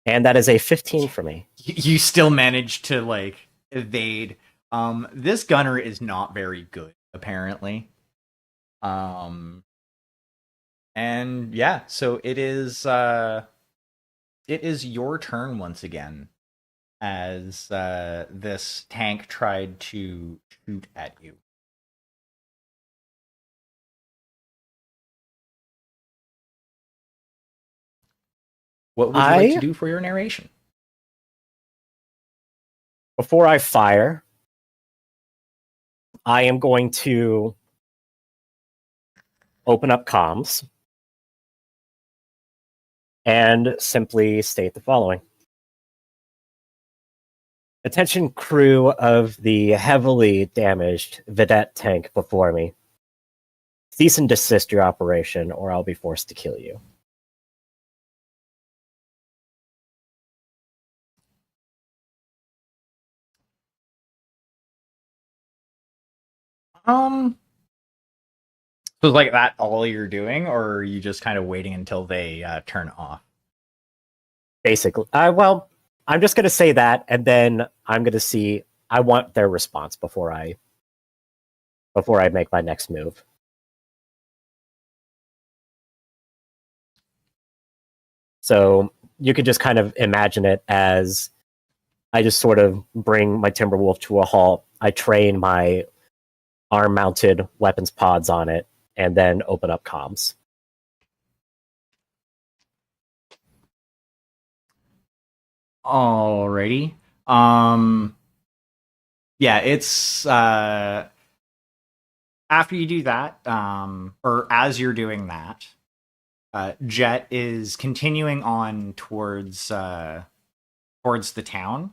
And that is a 15 for me. You still managed to like evade. This gunner is not very good, apparently. And yeah, so it is your turn once again as this tank tried to shoot at you. What would you like to do for your narration? Before I fire, I am going to open up comms and simply state the following. Attention crew of the heavily damaged Vedette tank before me. Cease and desist your operation, or I'll be forced to kill you. So is like that all you're doing, or are you just kind of waiting until they turn off? Basically, well, I'm just going to say that, and then I'm going to see. I want their response before I make my next move. So you could just kind of imagine it as I just sort of bring my Timberwolf to a halt. I train my arm-mounted weapons pods on it, and then open up comms. Alrighty. Yeah, it's after you do that, or as you're doing that, Jet is continuing on towards the town.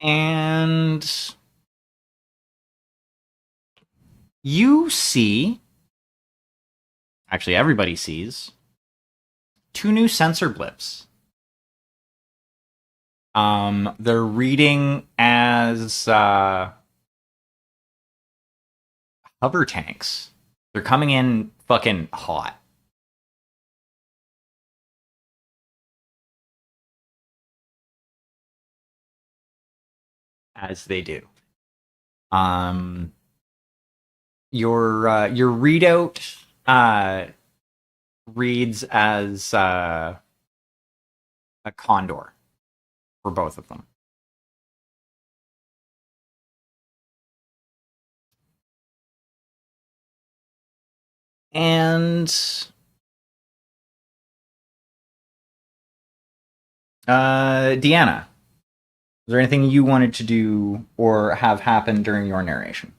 And you see, actually everybody sees, 2 new sensor blips. They're reading as Hover tanks. They're coming in fucking hot. As they do. Your readout reads as a condor for both of them. And Deanna, is there anything you wanted to do or have happen during your narration?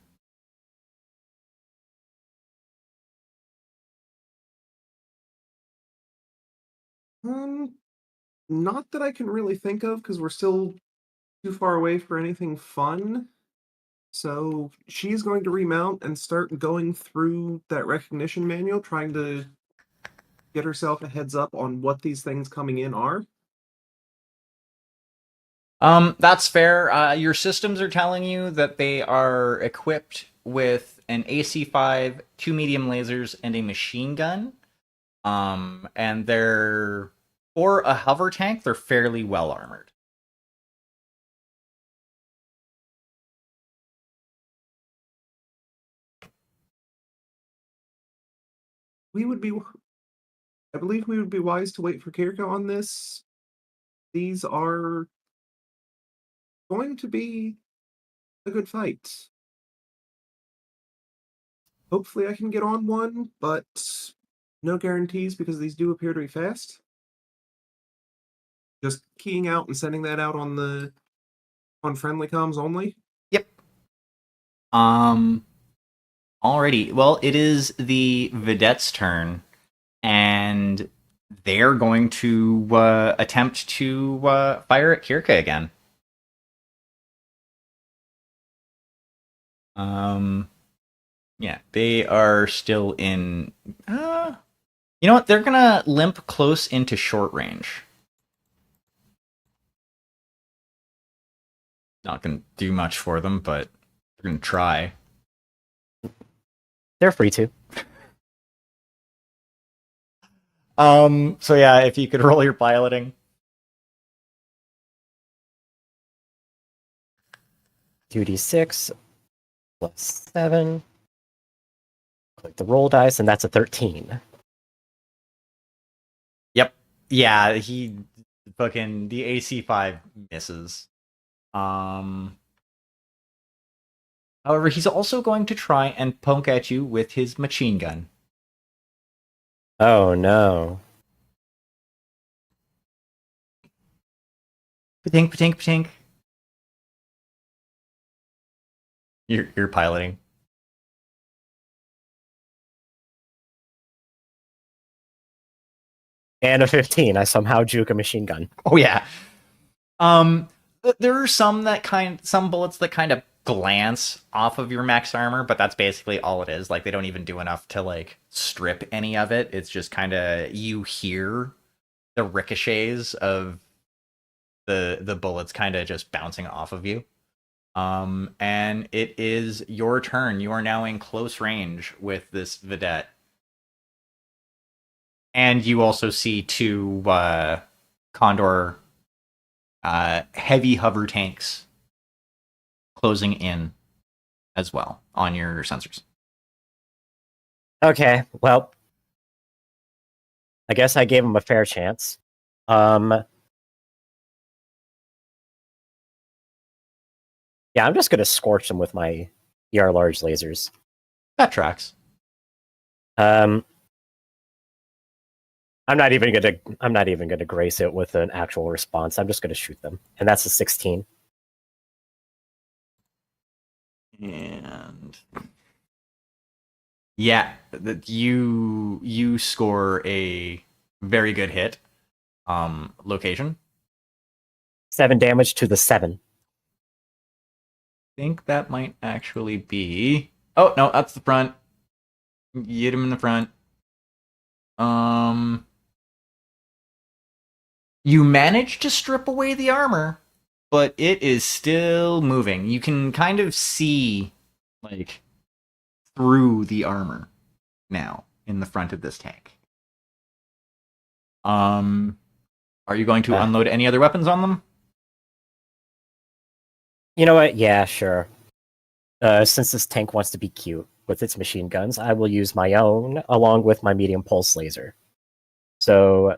Not that I can really think of, because we're still too far away for anything fun. So she's going to remount and start going through that recognition manual, trying to get herself a heads up on what these things coming in are. That's fair. Your systems are telling you that they are equipped with an AC-5, 2 medium lasers, and a machine gun. And they're, for a hover tank, they're fairly well armored. I believe we would be wise to wait for Kiriko on this. These are going to be a good fight. Hopefully I can get on one, but no guarantees because these do appear to be fast. Just keying out and sending that out on friendly comms only. Yep. Alrighty. Well, it is the Vedette's turn, and they're going to attempt to fire at Kirka again. Yeah, they are still in. You know what? They're gonna limp close into short range. Not gonna do much for them, but they're gonna try. They're free to. So yeah, if you could roll your piloting. 2d6 plus 7. Click the roll dice, and that's a 13. Yep. Yeah, he fucking the AC-5 misses. However, he's also going to try and poke at you with his machine gun. Oh no. Patink, patink, patink. You're piloting. And a 15. I somehow juke a machine gun. Oh yeah. There are some bullets that kind of glance off of your max armor, but that's basically all it is. Like, they don't even do enough to like strip any of it. It's just kind of, you hear the ricochets of the bullets kind of just bouncing off of you. And it is your turn. You are now in close range with this Vedette. And you also see two Condor heavy hover tanks closing in as well on your sensors. Okay, well, I guess I gave him a fair chance. Yeah, I'm just gonna scorch them with my ER large lasers. That tracks. I'm not even gonna grace it with an actual response. I'm just gonna shoot them, and that's a 16. And yeah, you score a very good hit. Location. 7 damage to the 7. I think that might actually be. Oh no, that's the front. You hit him in the front. You manage to strip away the armor, but it is still moving. You can kind of see, like, through the armor now in the front of this tank. Are you going to unload any other weapons on them? You know what? Yeah, sure. Since this tank wants to be cute with its machine guns, I will use my own along with my medium pulse laser. So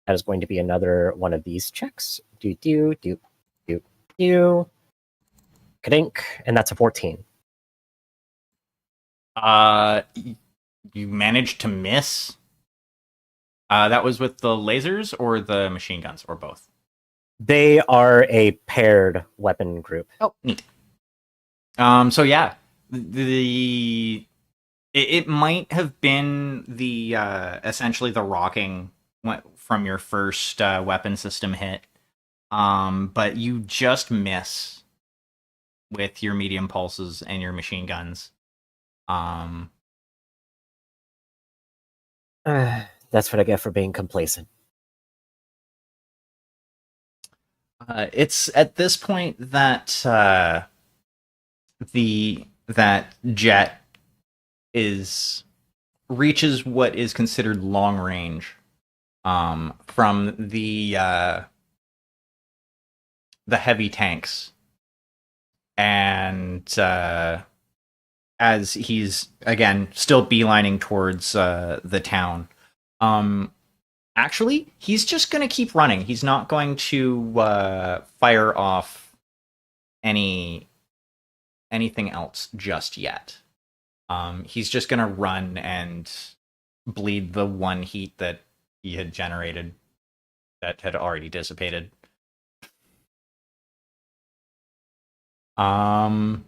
that is going to be another one of these checks. Do do do do do. Kadink, and that's a 14. You managed to miss. That was with the lasers or the machine guns, or both? They are a paired weapon group. Oh, neat. So yeah, it might have been the essentially the rocking from your first weapon system hit, but you just miss with your medium pulses and your machine guns. That's what I get for being complacent. It's at this point that that jet reaches what is considered long range from the heavy tanks, and as he's again still beelining towards the town. Actually, he's just going to keep running. He's not going to fire off anything else just yet. He's just going to run and bleed the one heat that he had generated that had already dissipated. Deanna,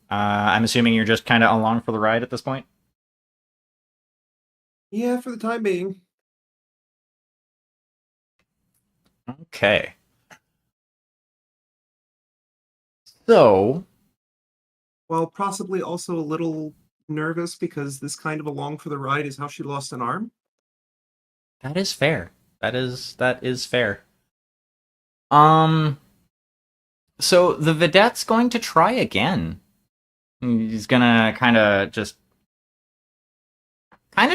I'm assuming you're just kind of along for the ride at this point? Yeah, for the time being. Okay. So, Well, possibly also a little nervous because this kind of along for the ride is how she lost an arm. that is fair. That is fair. So the vedette's going to try again. He's gonna kind of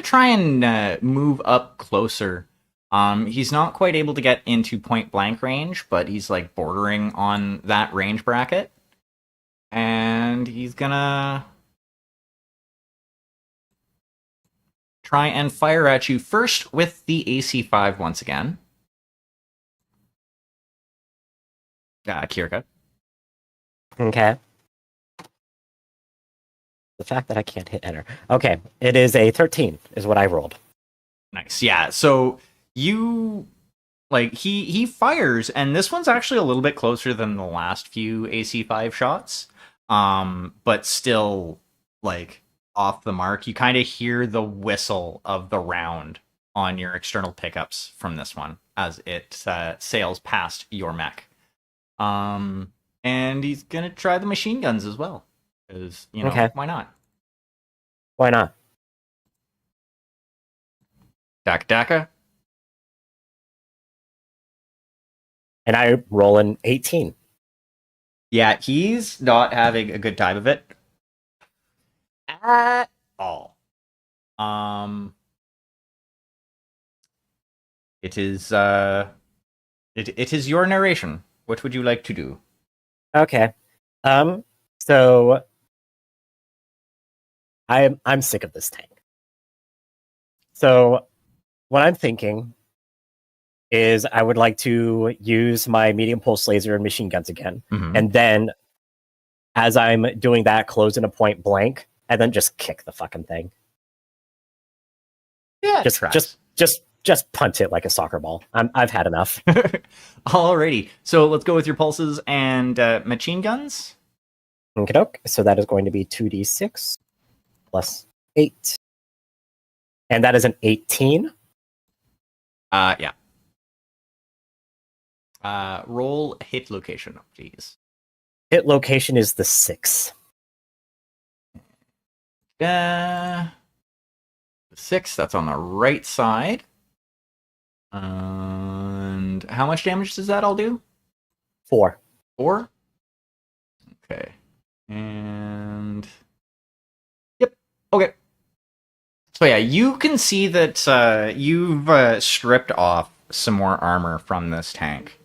try and move up closer. He's not quite able to get into point blank range, but he's like bordering on that range bracket. And he's gonna try and fire at you first with the AC5 once again. Kirka. Okay. The fact that I can't hit enter. Okay, it is a 13 is what I rolled. Nice. Yeah. So you he fires, and this one's actually a little bit closer than the last few AC5 shots. But still like off the mark. You kind of hear the whistle of the round on your external pickups from this one as it sails past your mech. And he's gonna try the machine guns as well. Because, Okay. why not? Why not? Daka. And I roll an 18. Yeah, he's not having a good time of it at all. It is it is your narration. What would you like to do? Okay. So I'm sick of this tank. So what I'm thinking is I would like to use my medium pulse laser and machine guns again. Mhm. And then as I'm doing that, close in a point blank, and then just kick the fucking thing. Yeah, Just punt it like a soccer ball. I've had enough. Alrighty. So let's go with your pulses and machine guns. Okay, so that is going to be 2d6 plus 8. And that is an 18. Yeah. Roll hit location, please. Hit location is the 6. 6, that's on the right side. And how much damage does that all do? 4. 4? Okay. And Okay. So yeah, you can see that you've stripped off some more armor from this tank.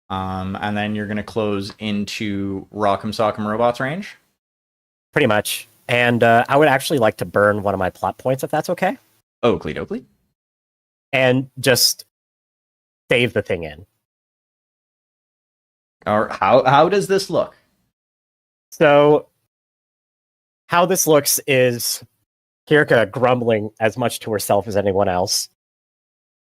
And then you're going to close into Rock'em Sock'em Robots range. Pretty much. And I would actually like to burn one of my plot points if that's okay. Oakley dokley. And just save the thing in. Or how does this look? So, how this looks is Kirka grumbling as much to herself as anyone else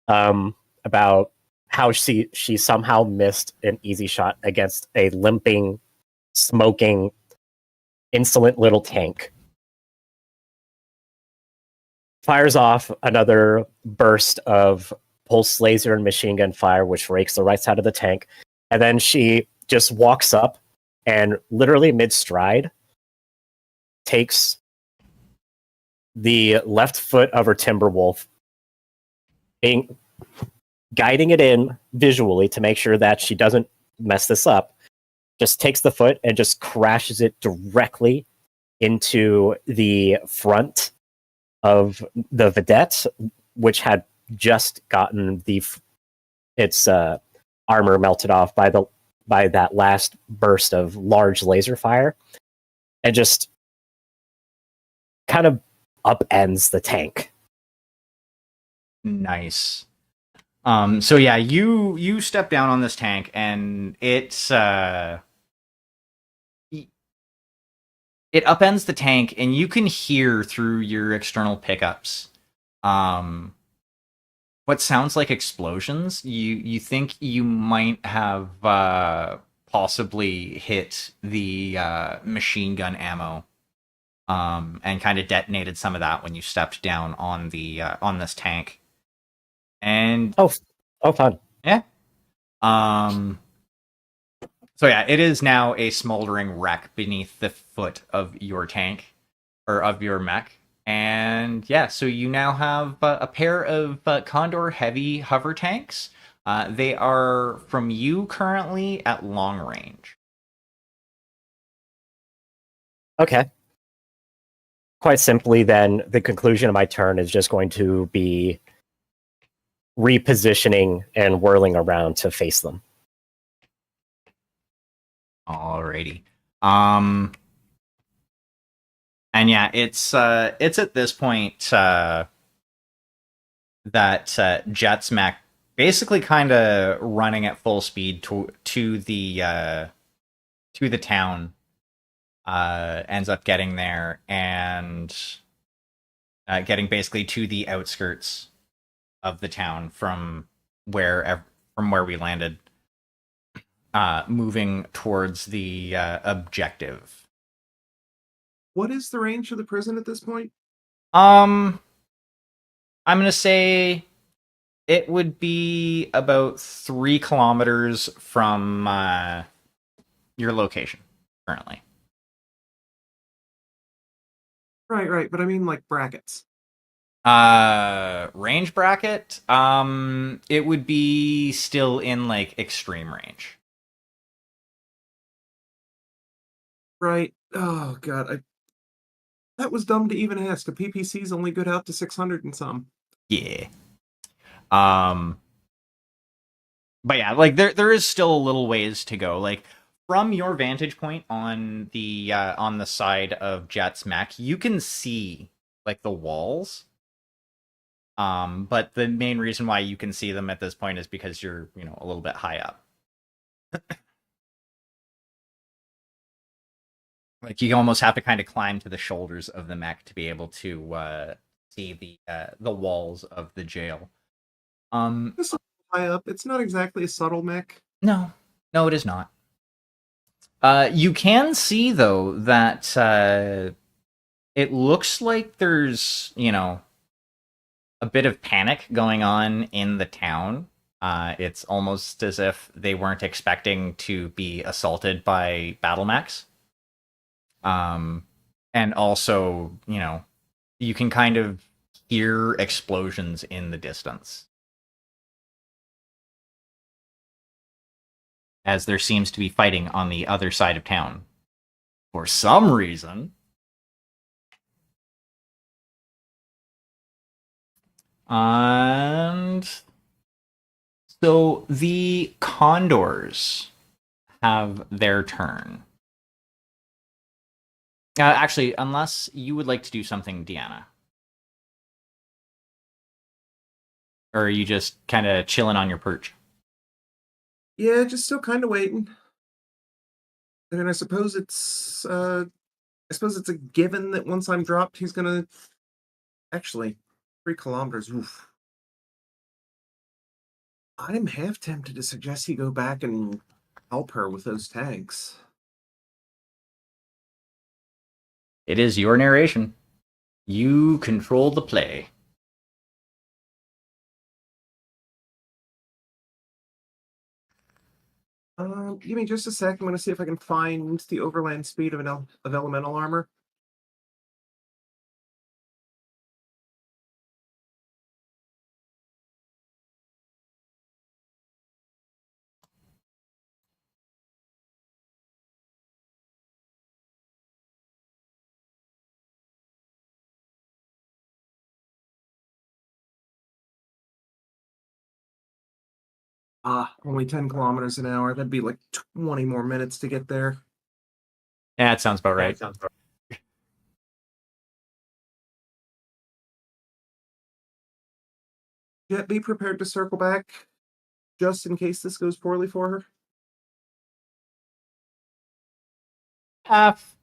about how she somehow missed an easy shot against a limping, smoking, insolent little tank. Fires off another burst of pulse laser and machine gun fire, which rakes the right side of the tank. And then she just walks up and literally mid-stride takes the left foot of her Timberwolf, guiding it in visually to make sure that she doesn't mess this up, just takes the foot and just crashes it directly into the front of the Vedette, which had just gotten its armor melted off by that last burst of large laser fire, and just kind of upends the tank. Nice. So yeah, you step down on this tank, and it upends the tank, and you can hear through your external pickups what sounds like explosions. You think you might have possibly hit the machine gun ammo, and kind of detonated some of that when you stepped down on the on this tank. And oh fun. Yeah. So yeah, it is now a smoldering wreck beneath the foot of your tank, or of your mech. And yeah, so you now have a pair of Condor heavy hover tanks. They are from you currently at long range. Okay. Quite simply, then, the conclusion of my turn is just going to be repositioning and whirling around to face them. Alrighty. And yeah, it's at this point that Jet's mech basically kind of running at full speed to the town, ends up getting there and getting basically to the outskirts of the town from where we landed, moving towards the objective. What is the range of the prison at this point? I'm gonna say it would be about 3 kilometers from your location currently. Right, but I mean like brackets. Range bracket, it would be still in like extreme range. Right. Oh god, that was dumb to even ask. A PPC's only good out to 600 and some. Yeah. But yeah, like there is still a little ways to go. Like from your vantage point on the side of Jet's mech, you can see like the walls. But the main reason why you can see them at this point is because you're, a little bit high up. Like you almost have to kind of climb to the shoulders of the mech to be able to see the walls of the jail. This high up, it's not exactly a subtle mech. No, it is not. You can see though that it looks like there's, a bit of panic going on in the town. It's almost as if they weren't expecting to be assaulted by battle mechs. And also, you can kind of hear explosions in the distance, as there seems to be fighting on the other side of town for some reason. And so the condors have their turn. Actually, unless you would like to do something, Deanna. Or are you just kind of chilling on your perch? Yeah, just still kind of waiting. And I suppose it's a given that once I'm dropped, he's gonna actually 3 kilometers. Oof. I'm half tempted to suggest he go back and help her with those tanks. It is your narration. You control the play. Give me just a sec. I'm gonna see if I can find the overland speed of of elemental armor. Only 10 kilometers an hour. That'd be like 20 more minutes to get there. Yeah, that sounds about right. Yet be prepared to circle back just in case this goes poorly for her. Half.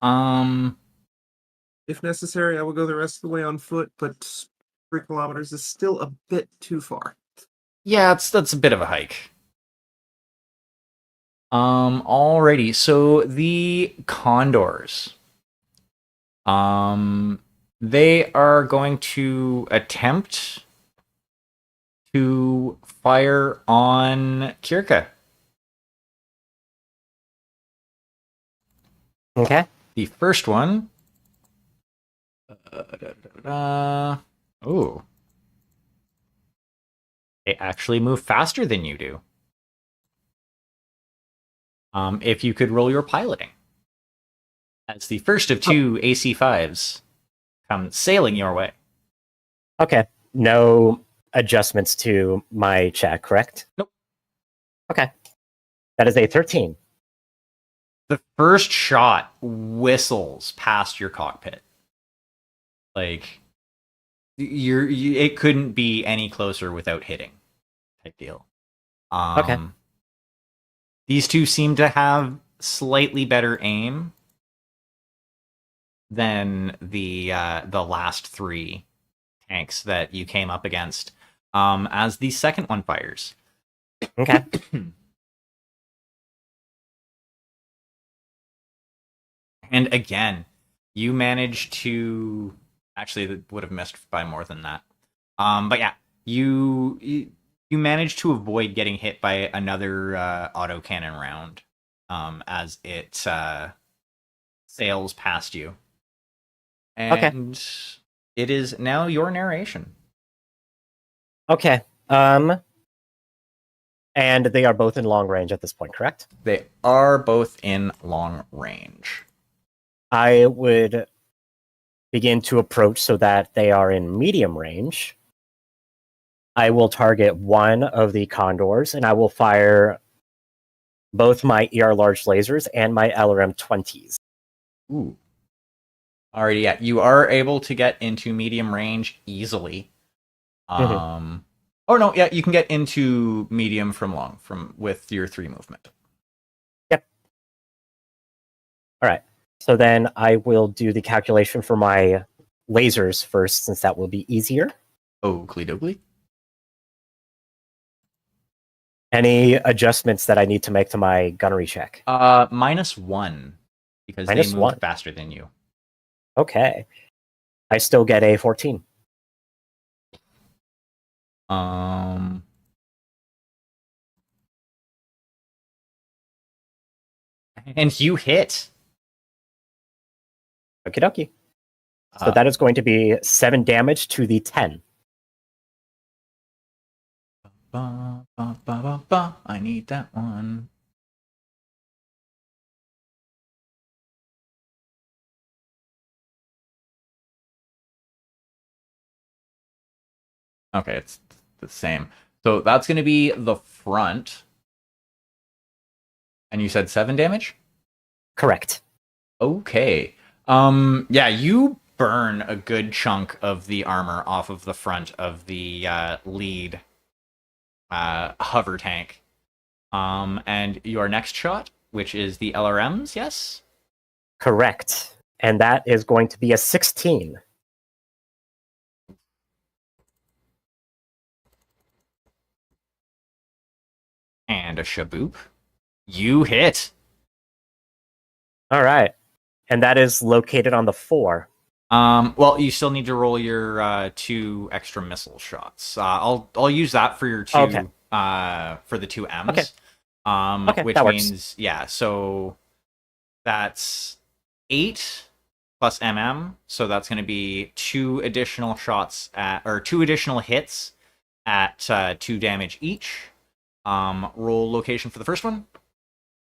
Um, If necessary, I will go the rest of the way on foot, but 3 kilometers is still a bit too far. yeah, that's a bit of a hike. Alrighty. So the condors. They are going to attempt to fire on Kirka. Okay. The first one. Oh. They actually move faster than you do. If you could roll your piloting. As the first of two AC5s come sailing your way. Okay. No adjustments to my check, correct? Nope. Okay. That is a 13. The first shot whistles past your cockpit. Like it couldn't be any closer without hitting. Type deal. Okay. These two seem to have slightly better aim than the last three tanks that you came up against. As the second one fires. Okay. And again, you manage to actually that would have missed by more than that. But yeah, you manage to avoid getting hit by another autocannon round as it sails past you. And it is now your narration. Okay. And they are both in long range at this point, correct? They are both in long range. I would begin to approach so that they are in medium range. I will target one of the condors and I will fire both my ER large lasers and my LRM 20s. Ooh. Alrighty, yeah. You are able to get into medium range easily. Oh no, yeah, you can get into medium from long with your 3 movement. Yep. All right. So then I will do the calculation for my lasers first, since that will be easier. Oakley dokley. Any adjustments that I need to make to my gunnery check? -1 because they move -1. faster than you. Okay. I still get a 14. And you hit. Okie dokie. So that is going to be 7 damage to the 10. I need that one. Okay, it's the same. So that's going to be the front. And you said 7 damage? Correct. Okay. Yeah, you burn a good chunk of the armor off of the front of the lead hover tank. And your next shot, which is the LRMs, yes? Correct. And that is going to be a 16. And a shaboop. You hit. All right. And that is located on the 4. Well, you still need to roll your 2 extra missile shots. I'll use that for your 2 Okay. For the 2 M's. Okay. Okay, Which that works. means yeah, so that's 8 plus so that's going to be 2 additional shots or 2 additional hits at 2 damage each. Roll location for the first one.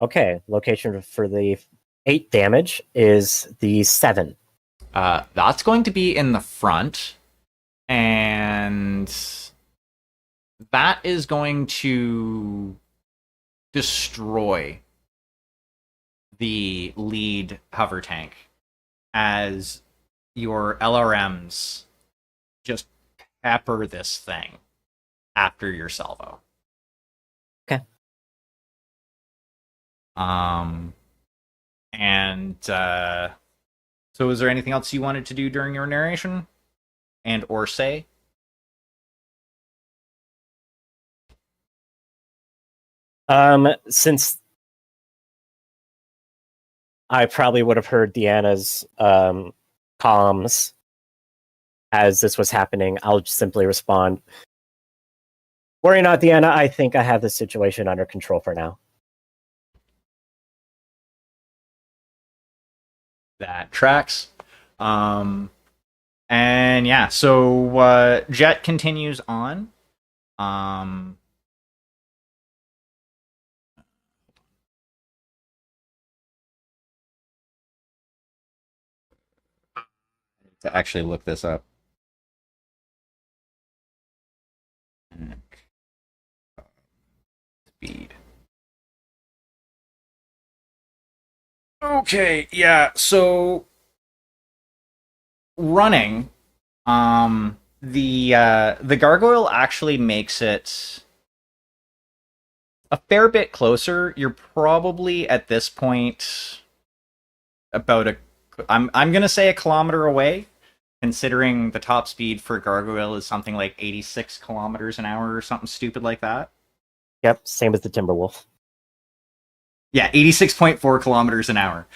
Okay, location for the 8 damage is the 7. That's going to be in the front, and that is going to destroy the lead hover tank as your LRMs just pepper this thing after your salvo. Okay. And so is there anything else you wanted to do during your narration and or say? Since I probably would have heard Deanna's comms as this was happening, I'll simply respond, "Worry not, Deanna. I think I have this situation under control for now." That tracks. And yeah, so Jet continues on. To actually look this up. Speed. Okay, yeah, so running, the gargoyle actually makes it a fair bit closer. You're probably at this point about I'm gonna say a kilometer away, considering the top speed for gargoyle is something like 86 kilometers an hour or something stupid like that. Yep, same as the Timberwolf. Yeah, 86.4 kilometers an hour.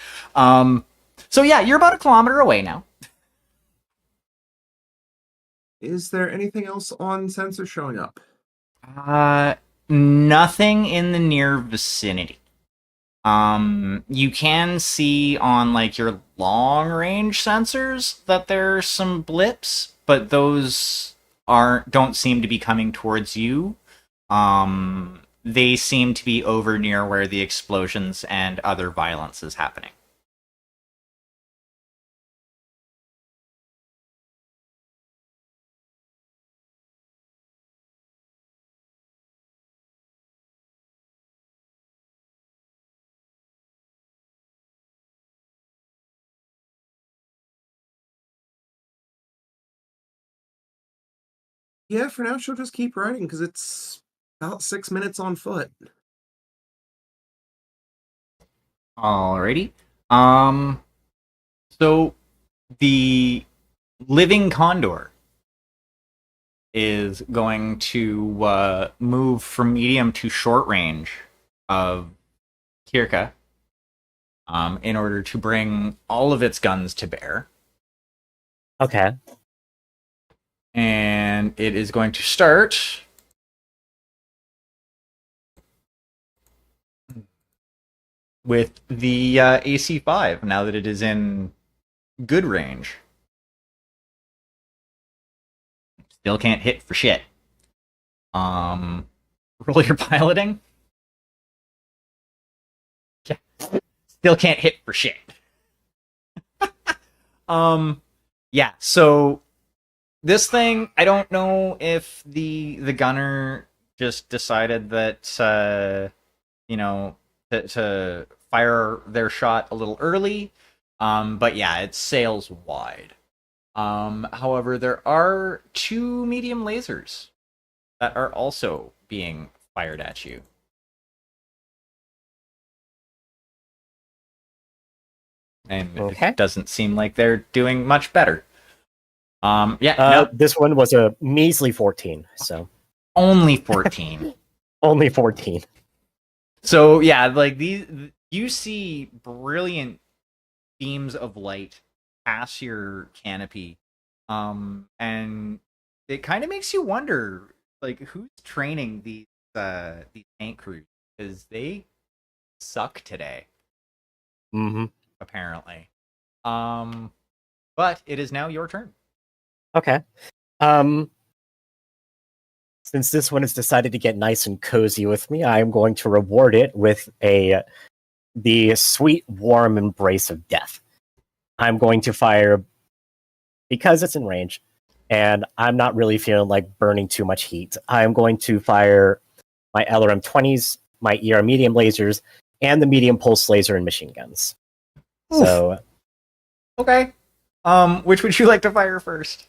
So yeah, you're about a kilometer away now. Is there anything else on sensor showing up? Nothing in the near vicinity. You can see on like your long range sensors that there's some blips, but those don't seem to be coming towards you. They seem to be over near where the explosions and other violence is happening. Yeah, for now she'll just keep riding because it's about 6 minutes on foot. Alrighty. So the living condor is going to move from medium to short range of Kirka in order to bring all of its guns to bear. Okay. And it is going to start with the AC-5 now that it is in good range. Still can't hit for shit. Roll your piloting. Yeah. Still can't hit for shit. Yeah, so This thing, I don't know if the gunner just decided that to fire their shot a little early. But yeah, it sails wide. However, there are two medium lasers that are also being fired at you. And Okay. it doesn't seem like they're doing much better. Yeah, no, This one was a measly 14, so only 14. only 14. So yeah, like you see brilliant beams of light pass your canopy, and it kind of makes you wonder, like, who's training these tank crews, because they suck today, Mm-hmm. apparently. But it is now your turn. Okay. Since this one has decided to get nice and cozy with me, I am going to reward it with the sweet, warm embrace of death. I'm going to fire because it's in range, and I'm not really feeling like burning too much heat. I'm going to fire my LRM 20s, my ER medium lasers, and the medium pulse laser and machine guns. Oof. So, Okay. Which would you like to fire first?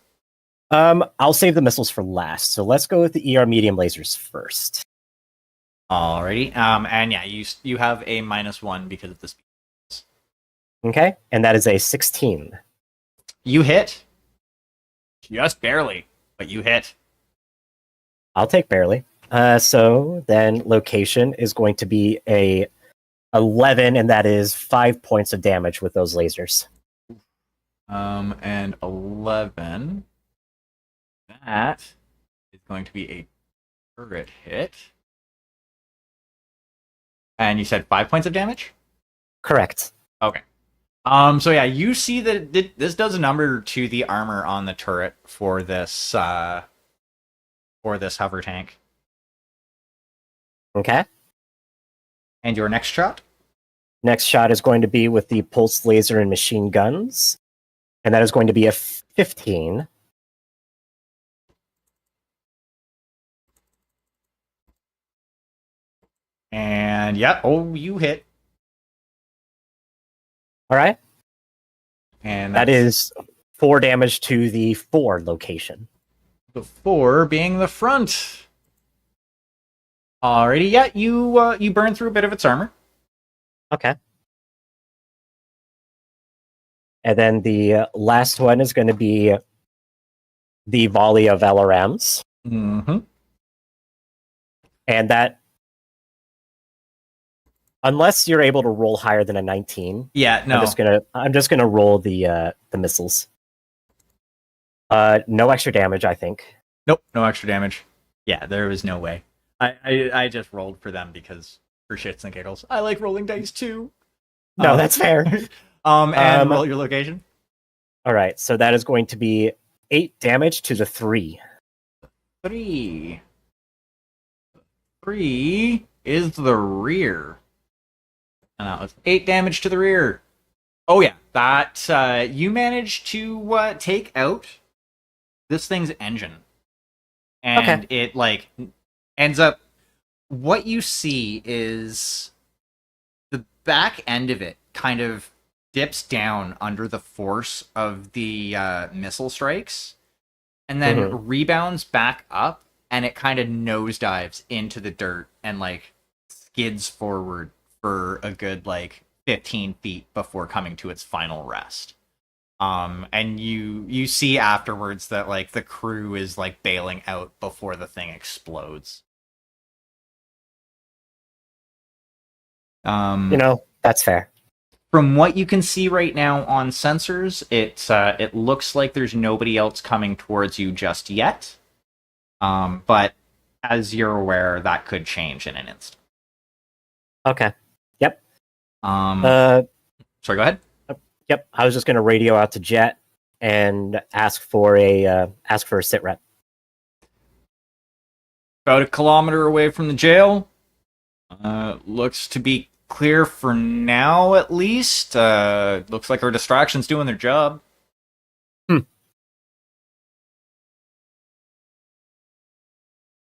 I'll save the missiles for last. So let's go with the ER medium lasers first. Alrighty. And yeah, you have a -1 because of the speed. Okay, and that is a 16. You hit. Just barely, but you hit. I'll take barely. So then location is going to be a 11, and that is 5 points of damage with those lasers. And 11. That is going to be a turret hit. And you said 5 points of damage? Correct. Okay. So yeah, you see that this does a number to the armor on the turret for this hover tank. Okay. And your next shot? Next shot is going to be with the pulse laser and machine guns, and that is going to be a 15. And yeah, you hit. All right. And That is 4 damage to the 4 location. the 4 being the front. Alrighty, yeah, you burn through a bit of its armor. Okay. And then the last one is going to be the volley of LRMs. Mm-hmm. And that, unless you're able to roll higher than a 19, Yeah, no. I'm just gonna roll the missiles. No extra damage, I think. Nope, no extra damage. Yeah, there was no way. I just rolled for them because for shits and giggles. I like rolling dice too. No, that's fair. And roll your location. All right, so that is going to be 8 damage to the 3. 3. 3 is the rear. And that was 8 damage to the rear. Oh yeah, that you managed to take out this thing's engine. And it like ends up, what you see is the back end of it kind of dips down under the force of the missile strikes, and then rebounds back up, and it kind of nosedives into the dirt and like skids forward for a good like 15 feet before coming to its final rest. And you see afterwards that like the crew is like bailing out before the thing explodes. That's fair. From what you can see right now on sensors, it looks like there's nobody else coming towards you just yet. But as you're aware, that could change in an instant. Okay. Yep. Sorry, go ahead. Yep. I was just gonna radio out to Jet and ask for a sit rep. About 1 kilometer away from the jail. Looks to be clear for now, at least. Looks like our distraction's doing their job.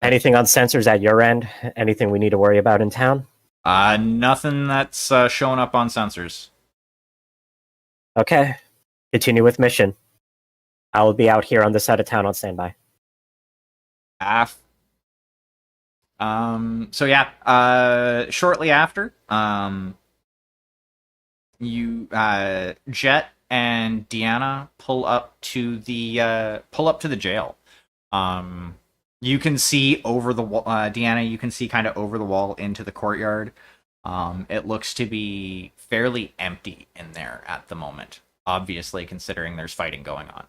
Anything on sensors at your end? Anything we need to worry about in town? Nothing that's showing up on sensors. Okay. Continue with mission. I will be out here on this side of town on standby. So yeah, shortly after, you Jet and Deanna pull up to the jail. You can see over the wall, Deanna. You can see kind of over the wall into the courtyard. It looks to be fairly empty in there at the moment. Obviously, considering there's fighting going on.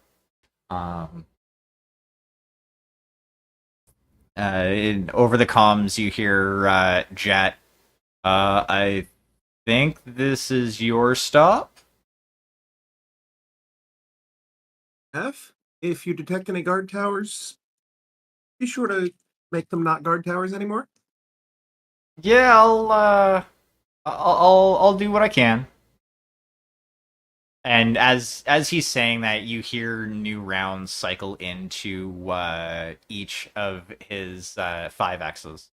Over the comms, you hear Jet. I think this is your stop. F, if you detect any guard towers, be sure to make them not guard towers anymore. Yeah, I'll do what I can. And as he's saying that, you hear new rounds cycle into each of his 5Xs.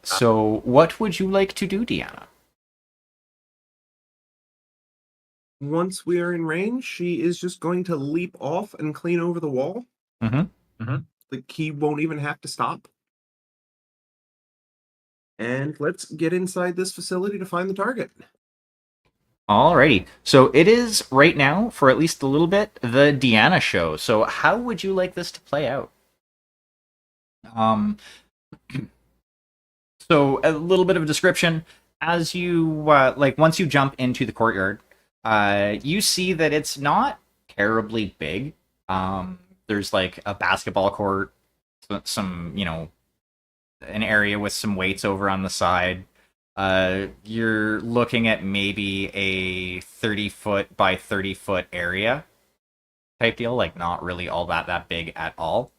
So what would you like to do, Deanna? Once we are in range, she is just going to leap off and clean over the wall. Mm-hmm. The key won't even have to stop. And let's get inside this facility to find the target. Alrighty. So it is right now, for at least a little bit, the Deanna show. So how would you like this to play out? So a little bit of a description. As you once you jump into the courtyard, you see that it's not terribly big. There's like a basketball court, some an area with some weights over on the side. You're looking at maybe a 30-foot by 30-foot area type deal, like not really all that big at all.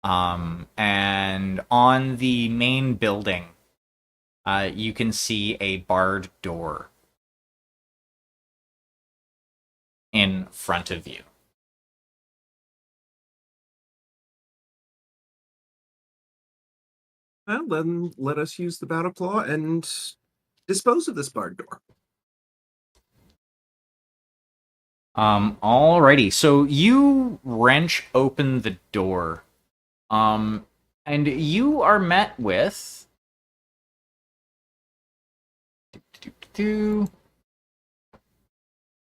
And on the main building, you can see a barred door in front of you. Well, then let us use the battle claw and dispose of this barred door. Alrighty. So you wrench open the door. And you are met with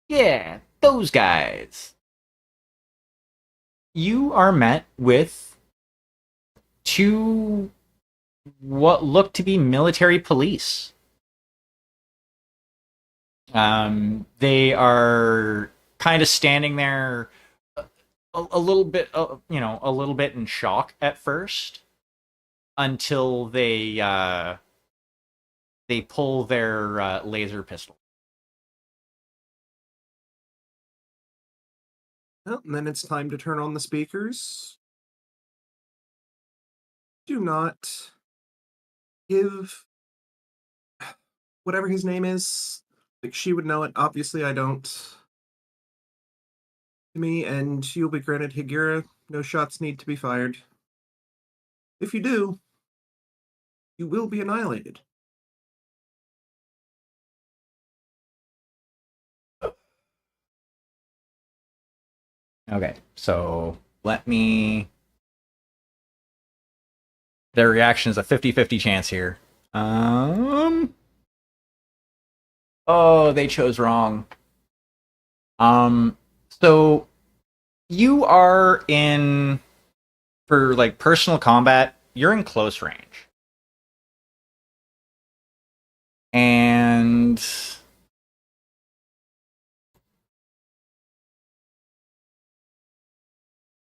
yeah, those guys. You are met with two what look to be military police. They are kind of standing there a little bit, a little bit in shock at first until they pull their laser pistol. Well, and then it's time to turn on the speakers. Do not give whatever his name is. Like, she would know it. Obviously, I don't. To me, and you'll be granted Higura. No shots need to be fired. If you do, you will be annihilated. Okay, so let me. Their reaction is a 50-50 chance here. Oh, they chose wrong. So you are in for like personal combat, you're in close range. And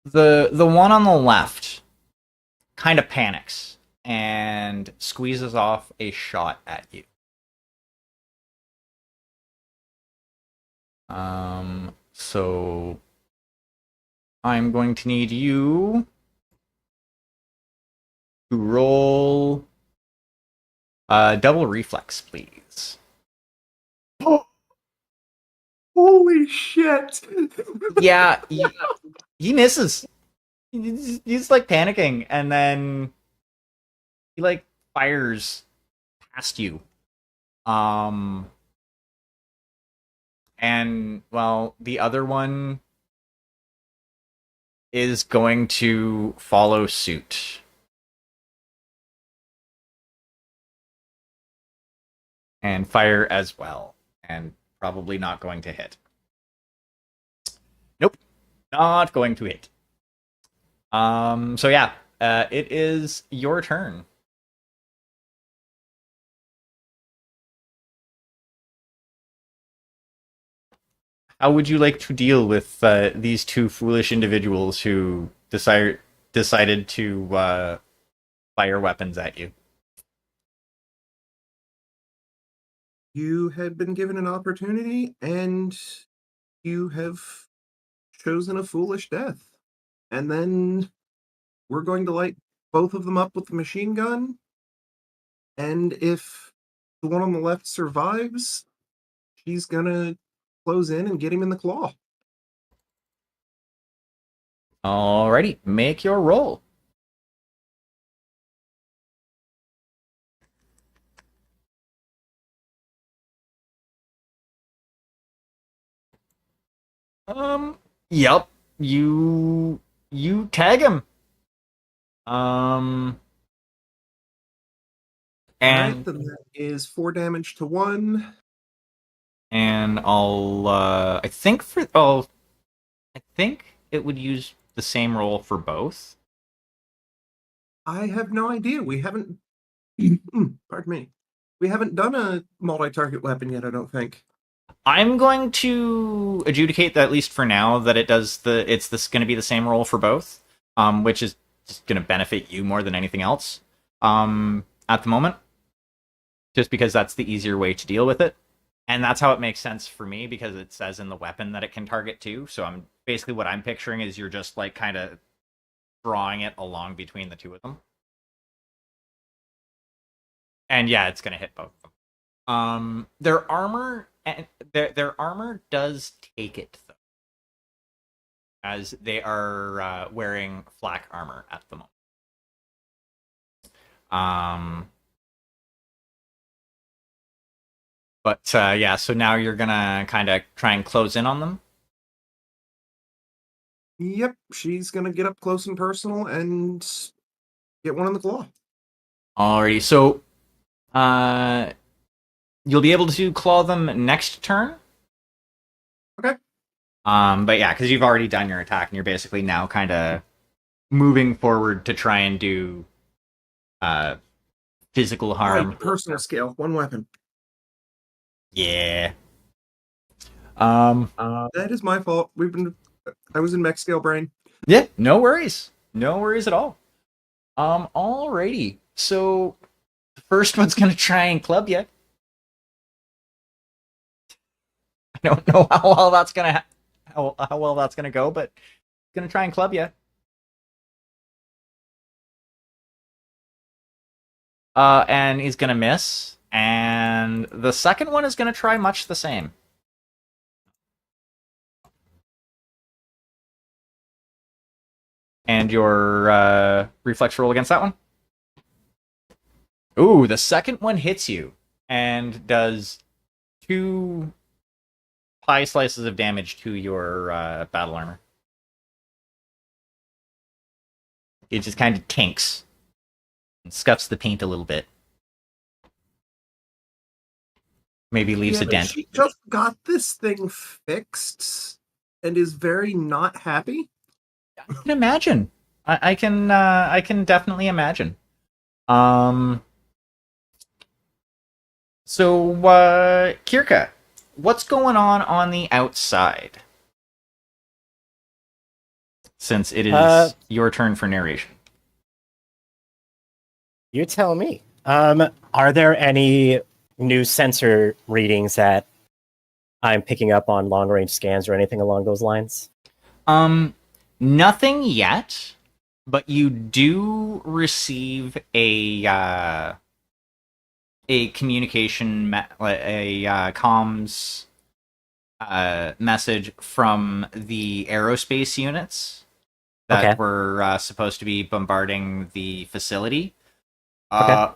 the one on the left kind of panics and squeezes off a shot at you. So I'm going to need you to roll double reflex, please. Holy shit! Yeah, he misses. He's like panicking, and then he like fires past you. Um, and well, the other one is going to follow suit and fire as well, and probably not going to hit. Nope, not going to hit. So yeah, it is your turn. How would you like to deal with these two foolish individuals who decided to fire weapons at you? You had been given an opportunity, and you have chosen a foolish death. And then we're going to light both of them up with the machine gun. And if the one on the left survives, she's gonna close in and get him in the claw. Alrighty, make your roll. Yep, you tag him. Um, All right, and then that is 4 damage to one. and I'll I think it would use the same roll for both. I have no idea. We haven't. Pardon me. We haven't done a multi-target weapon yet. I don't think. I'm going to adjudicate that, at least for now, that it's this going to be the same roll for both, which is just going to benefit you more than anything else at the moment, just because that's the easier way to deal with it. And that's how it makes sense for me, because it says in the weapon that it can target too. So I'm basically, what I'm picturing is you're just like kind of drawing it along between the two of them. And yeah, it's going to hit both of them. Their armor and their armor does take it though, as they are wearing flak armor at the moment. But yeah, so now you're gonna kind of try and close in on them. Yep, she's gonna get up close and personal and get one in the claw. Alrighty, so you'll be able to claw them next turn. Okay. But yeah, because you've already done your attack, and you're basically now kind of moving forward to try and do physical harm. Right, personal scale, one weapon. Yeah. That is my fault. I was in mech scale brain. Yeah, no worries. No worries at all. Alrighty. So the first one's gonna try and club you. I don't know how well that's gonna how well that's gonna go, but it's gonna try and club you. And he's gonna miss. And the second one is gonna try much the same. And your reflex roll against that one. Ooh, the second one hits you and does 2 pie slices of damage to your battle armor. It just kind of tinks and scuffs the paint a little bit. Maybe leaves a dent. She just got this thing fixed and is very not happy. I can imagine. I can definitely imagine. So, Kirka, what's going on the outside? Since it is your turn for narration. You tell me. Are there any new sensor readings that I'm picking up on long range scans or anything along those lines? Nothing yet, but you do receive a communication, comms message from the aerospace units that Okay. were supposed to be bombarding the facility. Okay.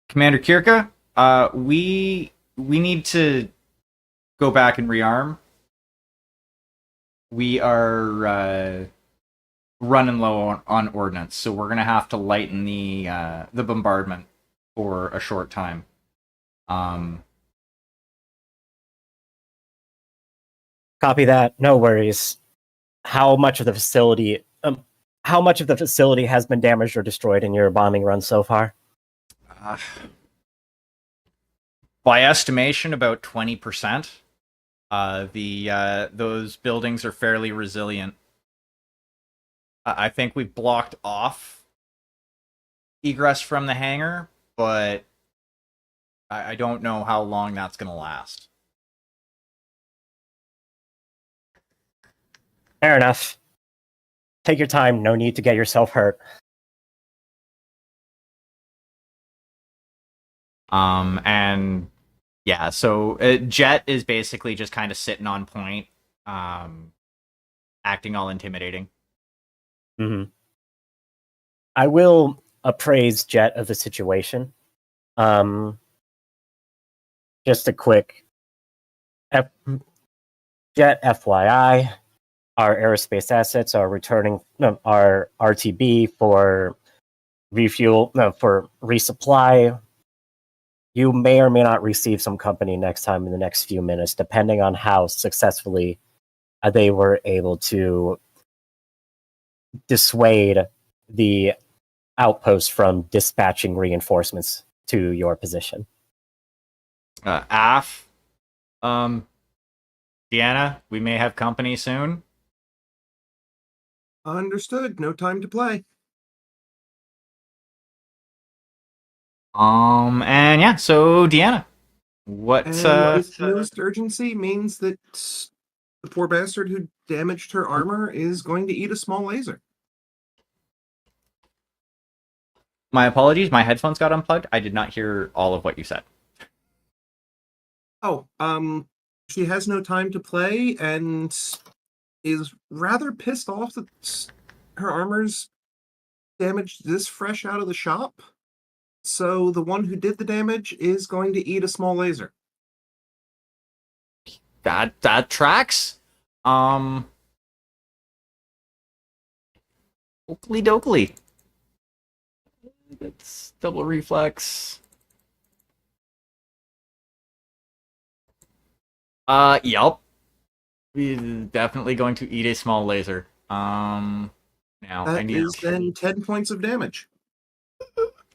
Commander Kirka, we need to go back and rearm. We are running low on ordnance, so we're gonna have to lighten the bombardment for a short time. Um, Copy that. No worries. How much of the facility? How much of the facility has been damaged or destroyed in your bombing run so far? uh, by estimation, about 20%. The those buildings are fairly resilient. I think we blocked off egress from the hangar, but I don't know how long that's going to last. Fair enough. Take your time. No need to get yourself hurt. And yeah, so Jet is basically just kind of sitting on point, acting all intimidating. Mm-hmm. I will appraise Jet of the situation. Just a quick Jet FYI, our aerospace assets are returning our RTB for refuel, no, for resupply. You may or may not receive some company next time in the next few minutes, depending on how successfully they were able to dissuade the outpost from dispatching reinforcements to your position. Af, um, Deanna, we may have company soon. Understood. No time to play. And yeah, so Deanna, what, And this newest urgency means that the poor bastard who damaged her armor is going to eat a small laser. my apologies, my headphones got unplugged. I did not hear all of what you said. Oh, she has no time to play and is rather pissed off that her armor's damaged this fresh out of the shop. So the one who did the damage is going to eat a small laser. That tracks. Oakley dokley. It's double reflex. Yep. He's definitely going to eat a small laser. Now I That need. is then 10 points of damage.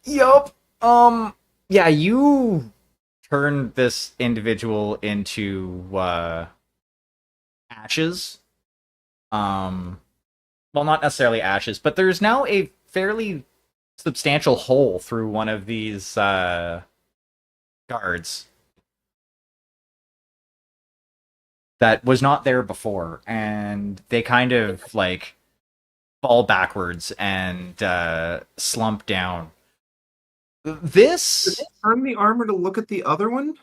Yup. Yeah, you turned this individual into ashes. Well, not necessarily ashes, but there's now a fairly substantial hole through one of these guards that was not there before, and they kind of like fall backwards and slump down. This Turn the armor to look at the other one.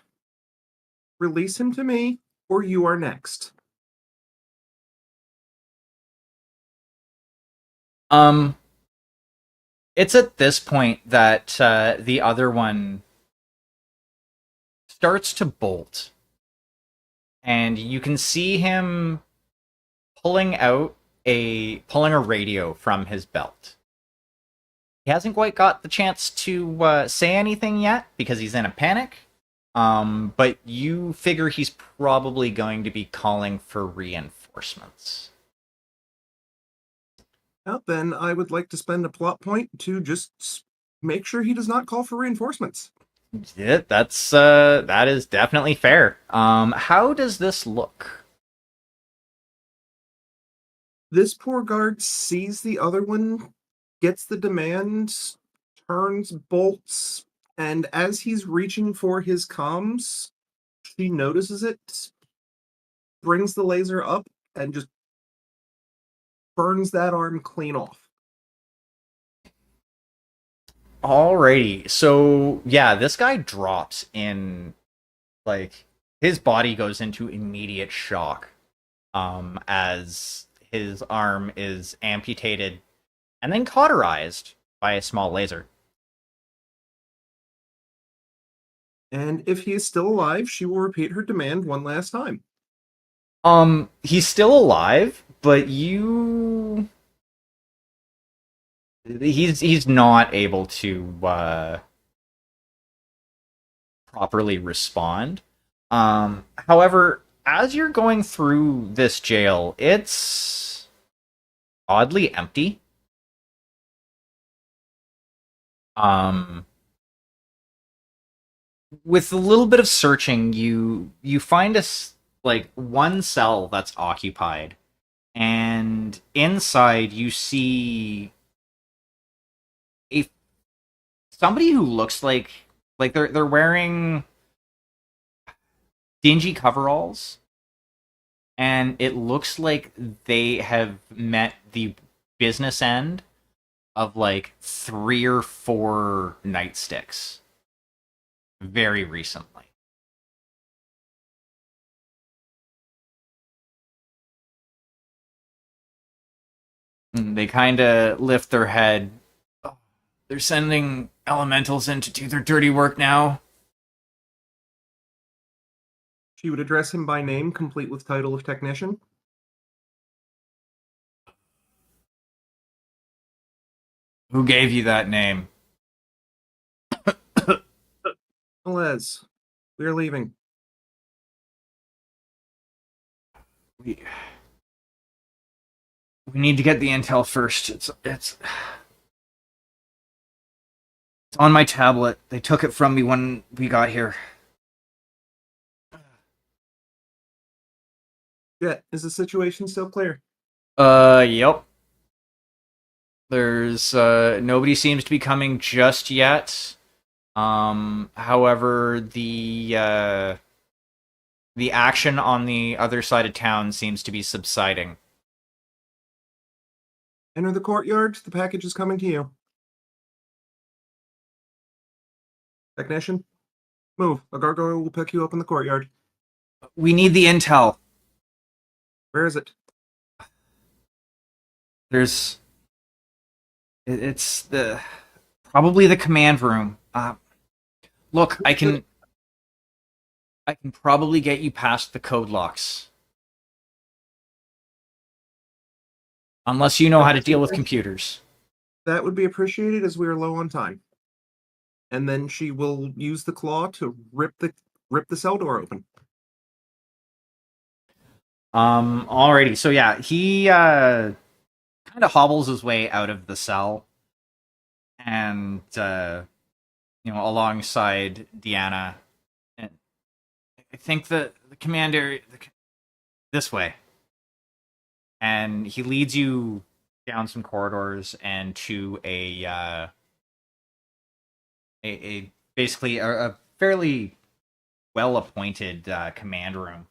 Release him to me, or you are next. it's at this point that the other one starts to bolt, and you can see him pulling a radio from his belt. He hasn't quite got the chance to say anything yet because he's in a panic. But you figure he's probably going to be calling for reinforcements. Well, then I would like to spend a plot point to just make sure he does not call for reinforcements. Yeah, that is definitely fair. How does this look? This poor guard sees the other one, gets the demand, turns, bolts, and as he's reaching for his comms, she notices it, brings the laser up, and just burns that arm clean off. Alrighty. So yeah, this guy drops in, like, his body goes into immediate shock as his arm is amputated and then cauterized by a small laser. And if he is still alive, she will repeat her demand one last time. He's still alive, but he's not able to properly respond. However, as you're going through this jail, it's oddly empty. Um, with a little bit of searching, you find like one cell that's occupied, and inside you see a somebody who looks like they're wearing dingy coveralls, and it looks like they have met the business end of like 3 or 4 nightsticks very recently. And they kind of lift their head. Oh, they're sending elementals in to do their dirty work now. She would address him by name, complete with title of technician. Who gave you that name? Les, we are leaving. We need to get the intel first. It's on my tablet. They took it from me when we got here. Jet, is the situation still clear? Yep. There's nobody seems to be coming just yet. However, the action on the other side of town seems to be subsiding. Enter the courtyard. The package is coming to you. Technician, move. A gargoyle will pick you up in the courtyard. We need the intel. Where is it? It's the probably the command room. Look, I can probably get you past the code locks. Unless you know how to deal with computers. That would be appreciated as we are low on time. And then she will use the claw to rip the cell door open. Alrighty. So yeah, he kind of hobbles his way out of the cell, and alongside Deanna, and I think the commander this way, and he leads you down some corridors and to a basically a fairly well appointed command room,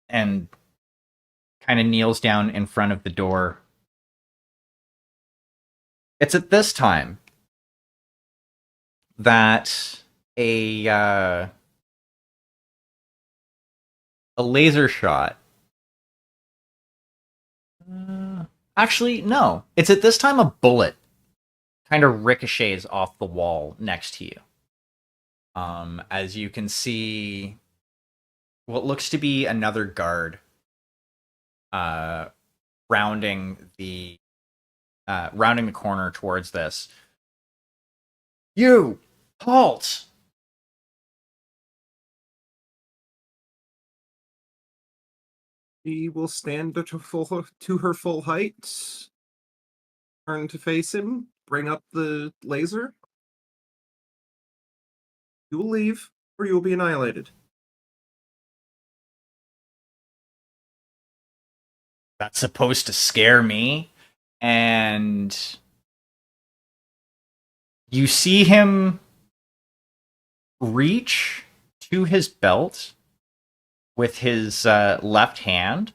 and kind of kneels down in front of the door. It's at this time that a laser shot. Actually, no. It's at this time a bullet kind of ricochets off the wall next to you. As you can see, what looks to be another guard rounding the corner towards this. You halt! She will stand to her full height, turn to face him, bring up the laser. You will leave, or you will be annihilated. That's supposed to scare me. And you see him reach to his belt with his left hand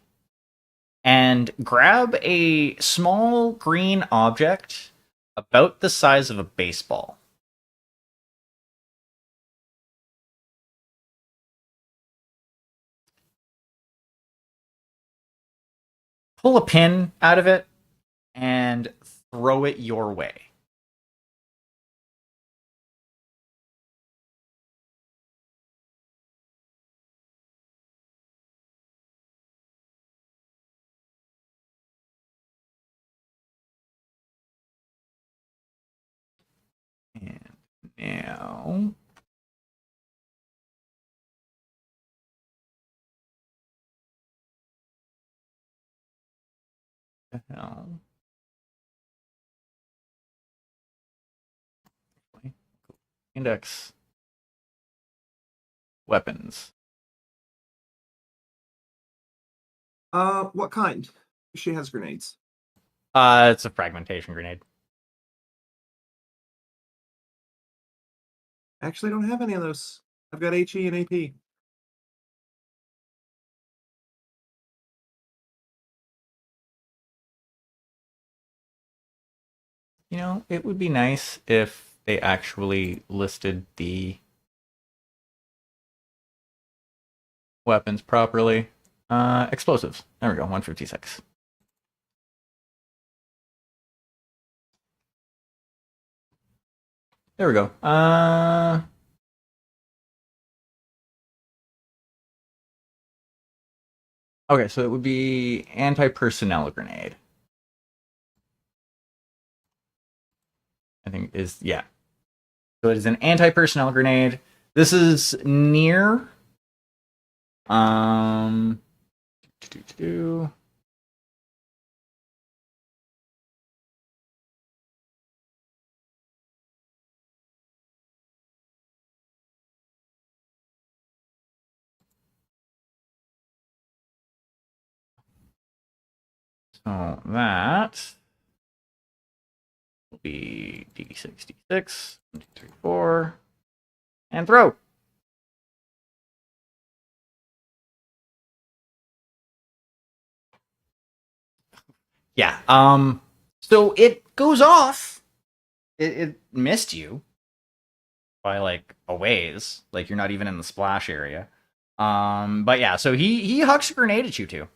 and grab a small green object about the size of a baseball. Pull a pin out of it and throw it your way. And now the hell? Index weapons. What kind? She has grenades. It's a fragmentation grenade. Actually, don't have any of those. I've got HE and AP. You know, it would be nice if they actually listed the weapons properly. Explosives. There we go, 156. There we go. Okay, so it would be anti-personnel grenade. I think yeah. So it is an anti-personnel grenade. This is near. Um. So that will be D66. 1, 2, 3, 4. And throw. Yeah. So it goes off. It missed you by like a ways. Like you're not even in the splash area. But yeah, so he hucks a grenade at you too.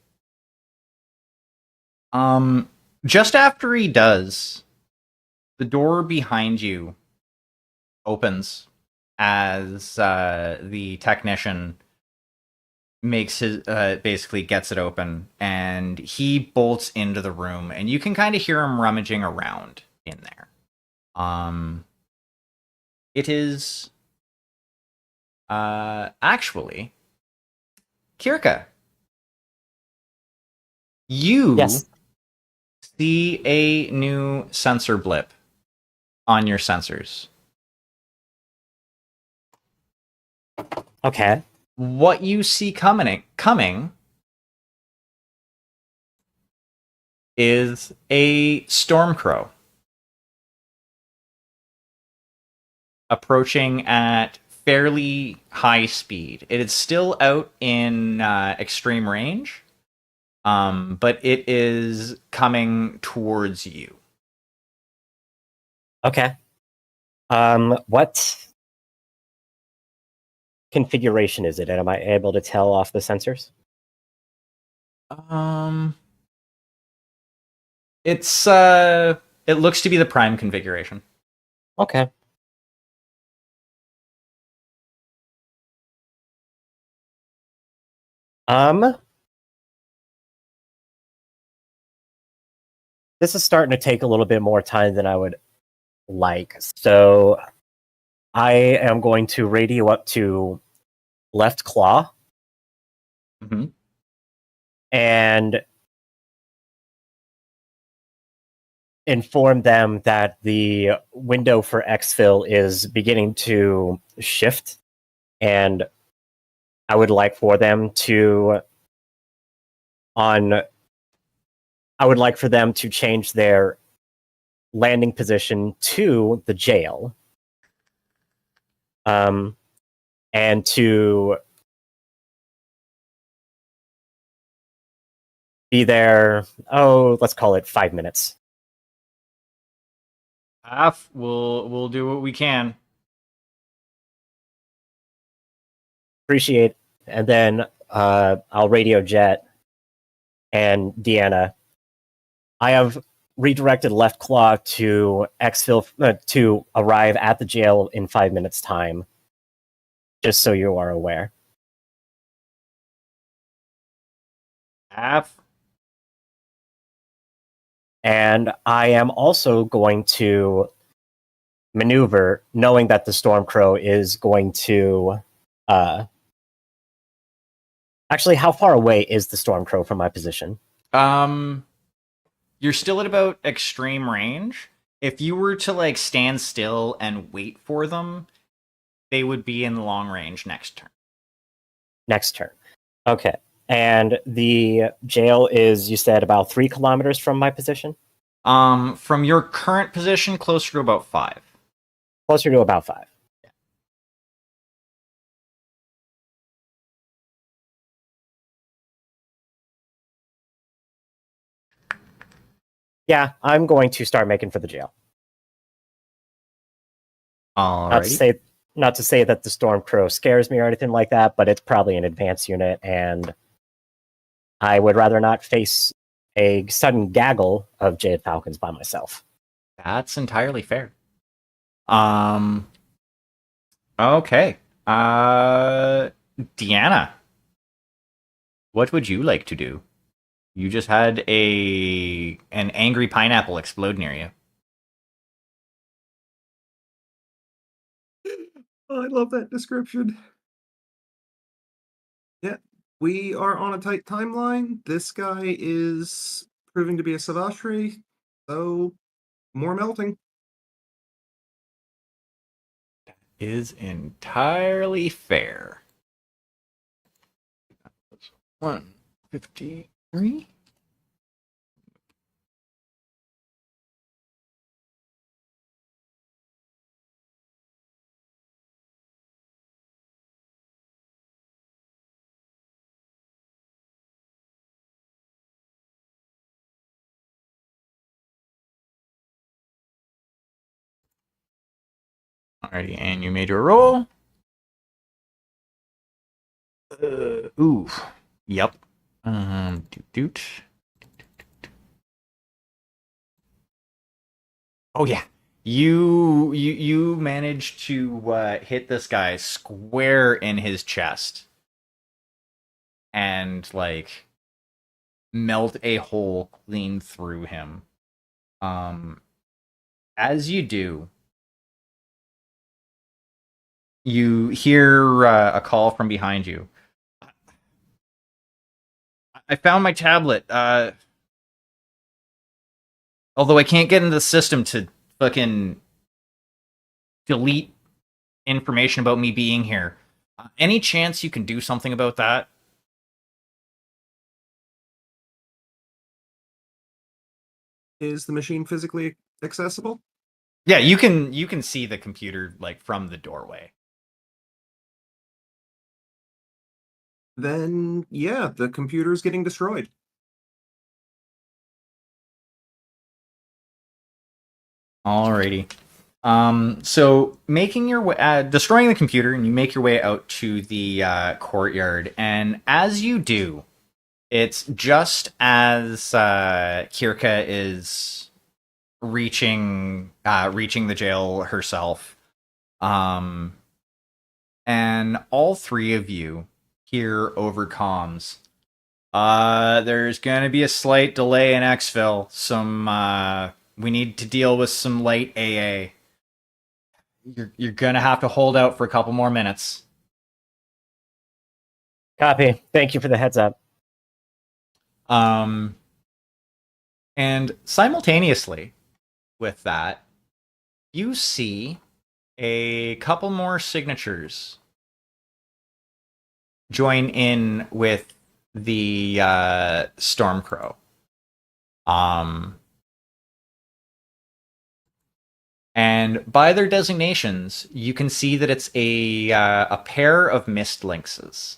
Just after he does, the door behind you opens as the technician makes his basically gets it open, and he bolts into the room, and you can kind of hear him rummaging around in there. It is actually Kirka. You Yes. see a new sensor blip on your sensors. Okay. What you see coming is a Stormcrow approaching at fairly high speed. It is still out in extreme range, but it is coming towards you. Okay. What configuration is it? And am I able to tell off the sensors? It's it looks to be the prime configuration. Okay. This is starting to take a little bit more time than I would like. So I am going to radio up to left claw Mm-hmm. and inform them that the window for exfil is beginning to shift, and I would like for them to change their landing position to the jail, and to Be there, oh, let's call it 5 minutes. Half. We'll do what we can. Appreciate. And then I'll radio Jet and Deanna. I have redirected Left Claw to exfil to arrive at the jail in 5 minutes' time. Just so you are aware. Half. And I am also going to maneuver, knowing that the Stormcrow is going to. Actually, how far away is the Stormcrow from my position? You're still at about extreme range. If you were to like stand still and wait for them, they would be in long range next turn. Next turn. Okay. And the jail is, you said, about 3 kilometers from my position? From your current position, closer to about 5. Closer to about 5. Yeah, I'm going to start making for the jail. Alrighty. Not to say that the Stormcrow scares me or anything like that, but it's probably an advanced unit, and I would rather not face a sudden gaggle of Jade Falcons by myself. That's entirely fair. Okay. Deanna, what would you like to do? You just had an angry pineapple explode near you. Oh, I love that description. Yeah, we are on a tight timeline. This guy is proving to be a Savashri, so more melting. Is entirely fair. 153. Alrighty, and you made your roll. Ooh. Yep. Doot. Oh yeah. You managed to hit this guy square in his chest and like melt a hole clean through him. As you do, you hear a call from behind you. I found my tablet. Although I can't get into the system to fucking delete information about me being here. Any chance you can do something about that? Is the machine physically accessible? Yeah, you can see the computer like from the doorway. Then, yeah, the computer's getting destroyed. Alrighty. So making your way, destroying the computer, and you make your way out to the courtyard. And as you do, it's just as Kirka is reaching the jail herself. And all three of you hear over comms. There's gonna be a slight delay in exfil. We need to deal with some late AA. You're gonna have to hold out for a couple more minutes. Copy. Thank you for the heads up. And simultaneously with that, you see a couple more signatures join in with the Stormcrow. And by their designations, you can see that it's a pair of mist lynxes.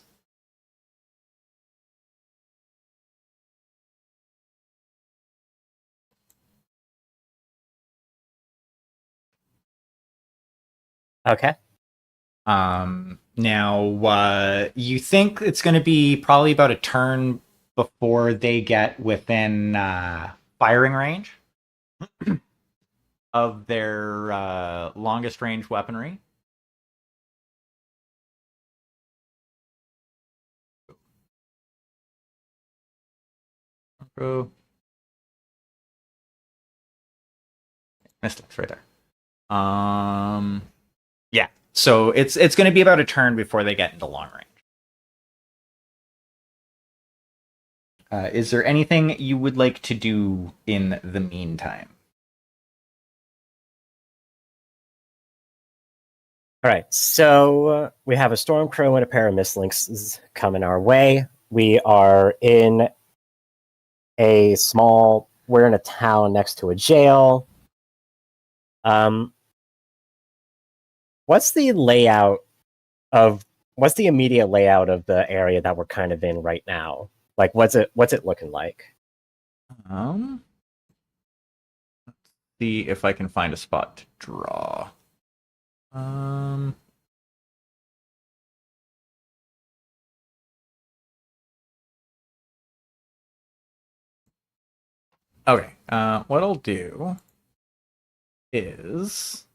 Okay. Now, you think it's going to be probably about a turn before they get within firing range of their longest range weaponry. Oh, missed it. It's right there. Yeah. So it's going to be about a turn before they get into long range. Is there anything you would like to do in the meantime? All right. So we have a Stormcrow and a pair of Mistlynxes coming our way. We are in we're in a town next to a jail. What's the immediate layout of the area that we're kind of in right now? Like, what's it looking like? Let's see if I can find a spot to draw. Okay. What I'll do is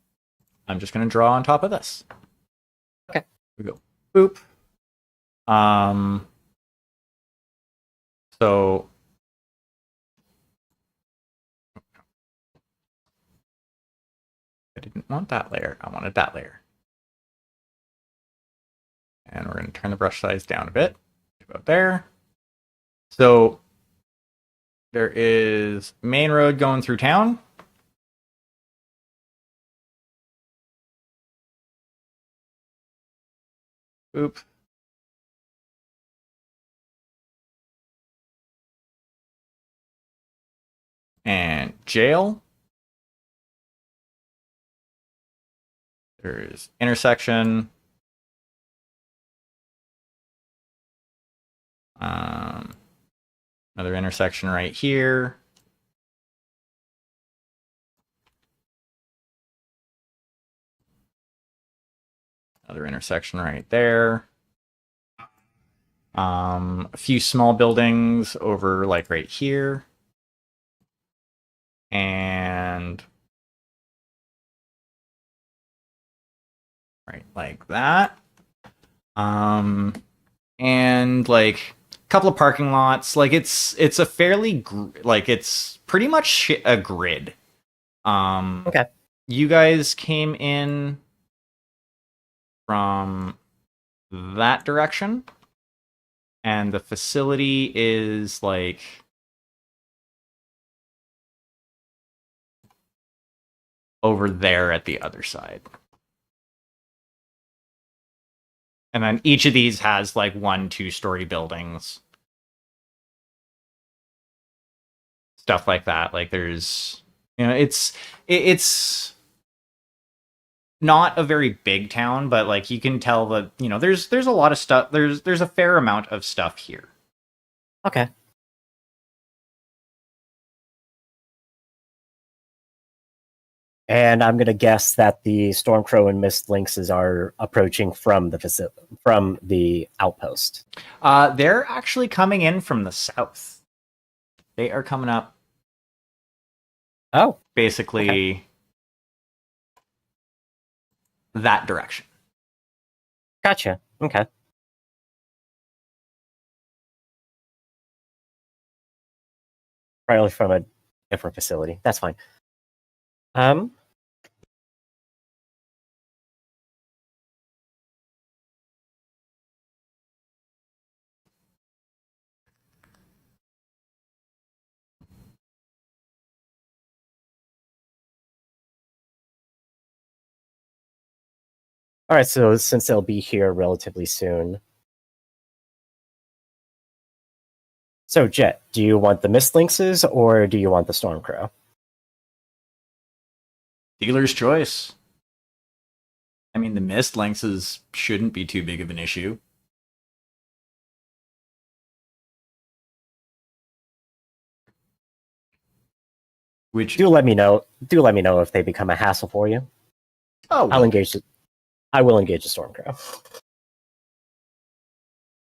I'm just going to draw on top of this. Okay. We go boop. So I didn't want that layer. I wanted that layer. And we're going to turn the brush size down a bit. About there. So there is main road going through town. Boop. And jail. There's intersection. Another intersection right here. Another intersection right there. A few small buildings over like right here. And right like that. And like a couple of parking lots. Like it's a fairly like it's pretty much a grid. Okay. You guys came in from that direction, and the facility is like over there at the other side. And then each of these has like 1-2-story buildings. Stuff like that. Like there's, it's not a very big town, but like you can tell that, there's a lot of stuff. There's a fair amount of stuff here. Okay. And I'm going to guess that the Stormcrow and Mistlynxes are approaching from the outpost. They're actually coming in from the south. They are coming up. Oh, basically that direction. Gotcha. Okay. Probably from a different facility. That's fine. All right, so since they'll be here relatively soon. So, Jet, do you want the Mistlynxes or do you want the Stormcrow? Dealer's choice. I mean, the Mistlynxes shouldn't be too big of an issue. Which Do let me know. Do let me know if they become a hassle for you. Oh, I'll engage. I will engage the Stormcrow.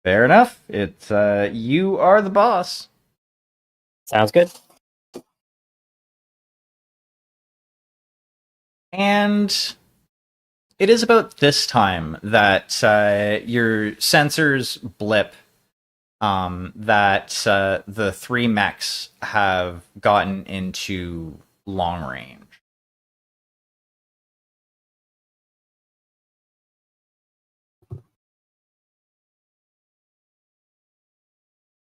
Fair enough. It's you are the boss. Sounds good. And it is about this time that your sensors blip that the three mechs have gotten into long range.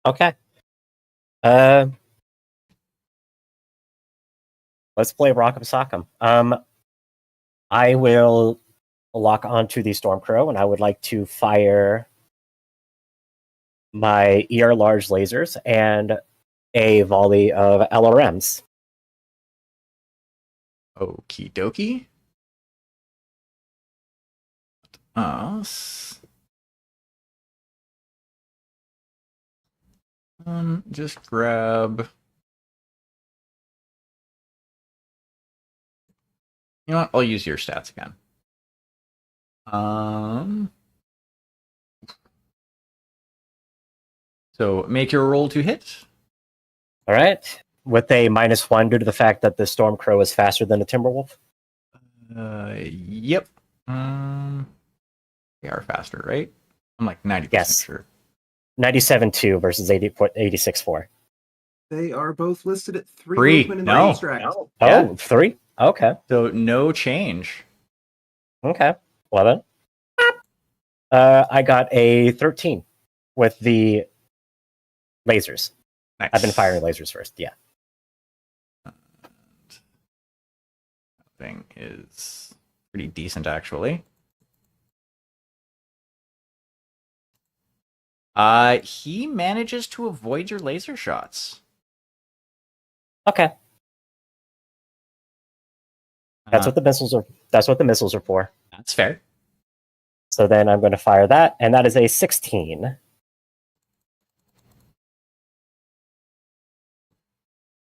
Okay. Let's play Rock'em Sock'em. I will lock onto the Stormcrow, and I would like to fire my ER large lasers and a volley of LRMs. Okie dokie. Us. Just grab. You know what? I'll use your stats again. So make your roll to hit. All right. With a -1 due to the fact that the Stormcrow is faster than the Timberwolf. Yep. They are faster, right? I'm like 90% Yes. sure. 97.2 versus 86.4. They are both listed at 3 Three. movement in the No. abstract. Oh, Yeah. 3? Okay. So no change. Okay. Well then. I got a 13 with the lasers. Nice. I've been firing lasers first, yeah. Thing is pretty decent, actually. He manages to avoid your laser shots. Okay. That's what the missiles are. That's what the missiles are for. That's fair. So then I'm going to fire that, and that is a 16.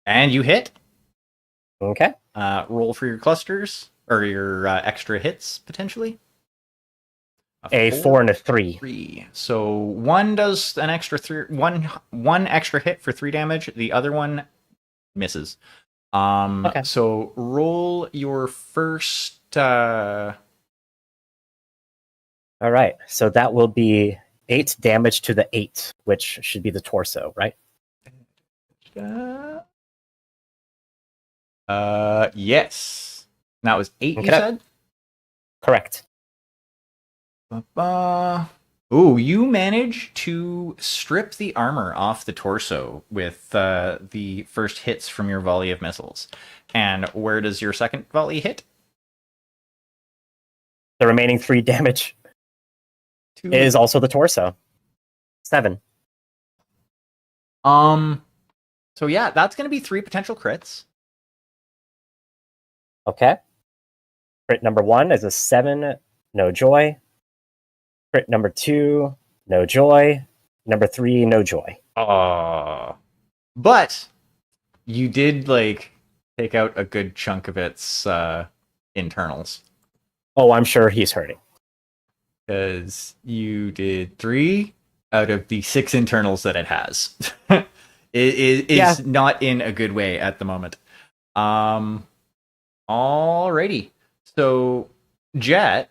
And you hit. Okay. Roll for your clusters or your extra hits potentially. A 4 and a 3. 3. So one does an extra 3. One extra hit for 3 damage. The other one misses. Okay. So roll your first. All right. So that will be 8 damage to the 8, which should be the torso, right? Yes. That was 8. Okay. You said. Correct. Ooh, you manage to strip the armor off the torso with the first hits from your volley of missiles. And where does your second volley hit? The remaining 3 damage is also the torso. 7. So yeah, that's going to be 3 potential crits. Okay. Crit number 1 is a 7, no joy. Crit number 2, no joy. Number 3, no joy. But you did take out a good chunk of its internals. Oh, I'm sure he's hurting. Because you did 3 out of the 6 internals that it has. It's not in a good way at the moment. Alrighty. So Jet,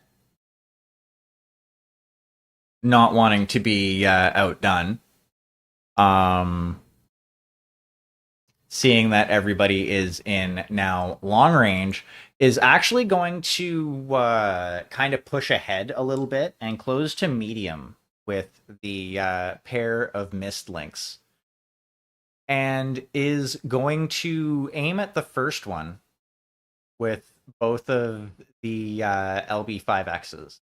not wanting to be outdone, seeing that everybody is in now long range, is actually going to kind of push ahead a little bit and close to medium with the pair of mist links, and is going to aim at the first one with both of the LB5Xs.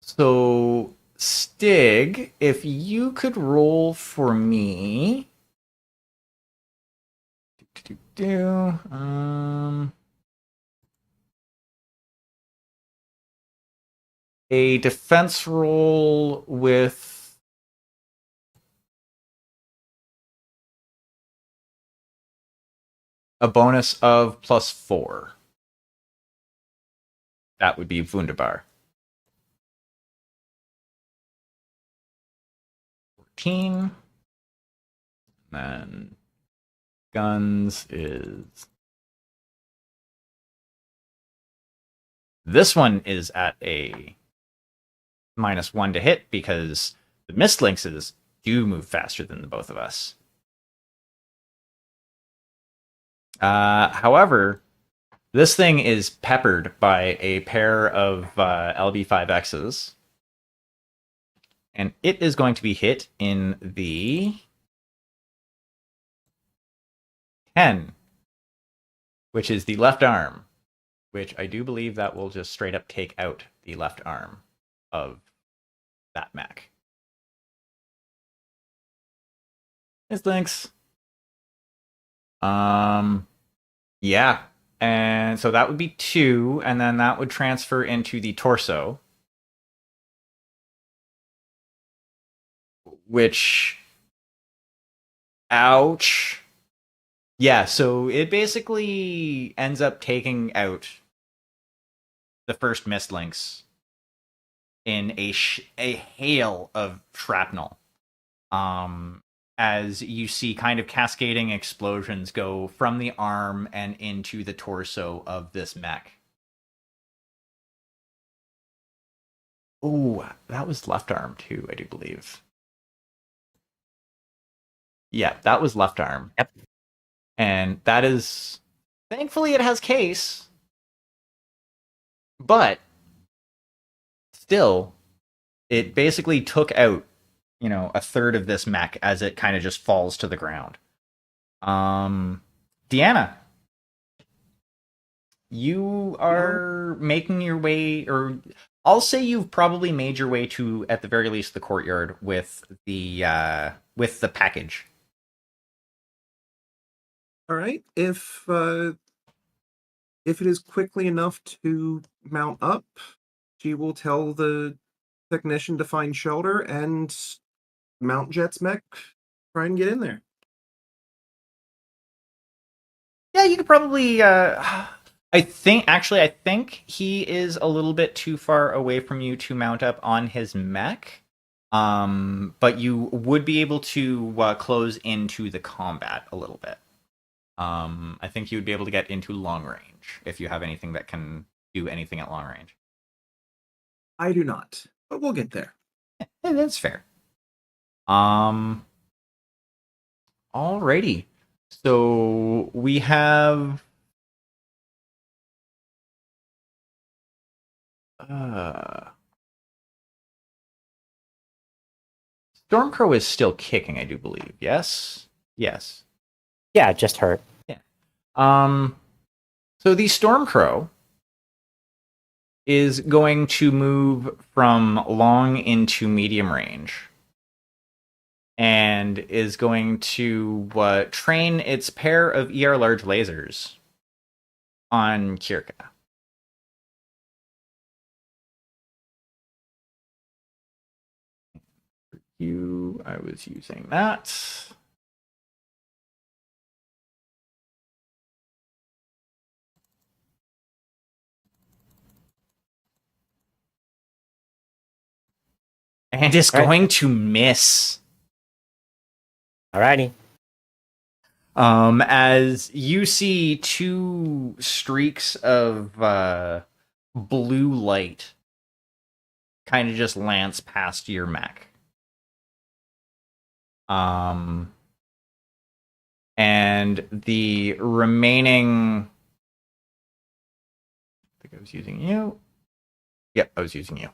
So Stig, if you could roll for me. A defense roll with a bonus of +4. That would be Wunderbar. 14. Then guns is... This one is at a -1 to hit because the Mist Lynxes do move faster than the both of us. However, this thing is peppered by a pair of LB5Xs. And it is going to be hit in the 10, which is the left arm, which I do believe that will just straight up take out the left arm of that mech. It's Lynx. Yeah. And so that would be 2, and then that would transfer into the torso. Which... Ouch. Yeah, so it basically ends up taking out the first Mist Lynx in a hail of shrapnel. As you see kind of cascading explosions go from the arm and into the torso of this mech. Oh, that was left arm too, I do believe. Yeah, that was left arm. Yep. And that is... Thankfully it has case. But still, it basically took out, a third of this mech as it kind of just falls to the ground. Deanna, you are making your way, or I'll say you've probably made your way to, at the very least, the courtyard with the package. All right. If it is quickly enough to mount up, she will tell the technician to find shelter and mount Jet's mech. Try and get in there. Yeah, you could probably. I think he is a little bit too far away from you to mount up on his mech. But you would be able to close into the combat a little bit. I think you would be able to get into long range if you have anything that can do anything at long range. I do not, but we'll get there. Yeah, that's fair. Alrighty. So we have Stormcrow is still kicking, I do believe. Yes? Yes. Yeah, just hurt. Yeah. So the Stormcrow is going to move from long into medium range. And is going to train its pair of ER large lasers on Kirka. I was using that. And it's going to miss. Alrighty. As you see 2 streaks of blue light kind of just lance past your mech. And the remaining... I think I was using you. Yep, I was using you.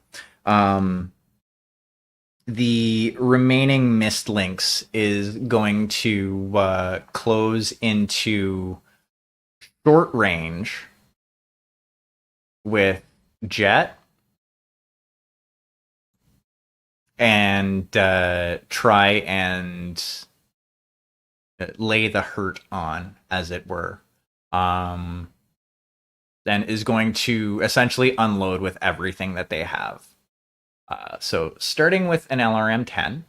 The remaining Mist Lynx is going to close into short range with Jet and try and lay the hurt on, as it were. Then is going to essentially unload with everything that they have. So starting with an LRM-10.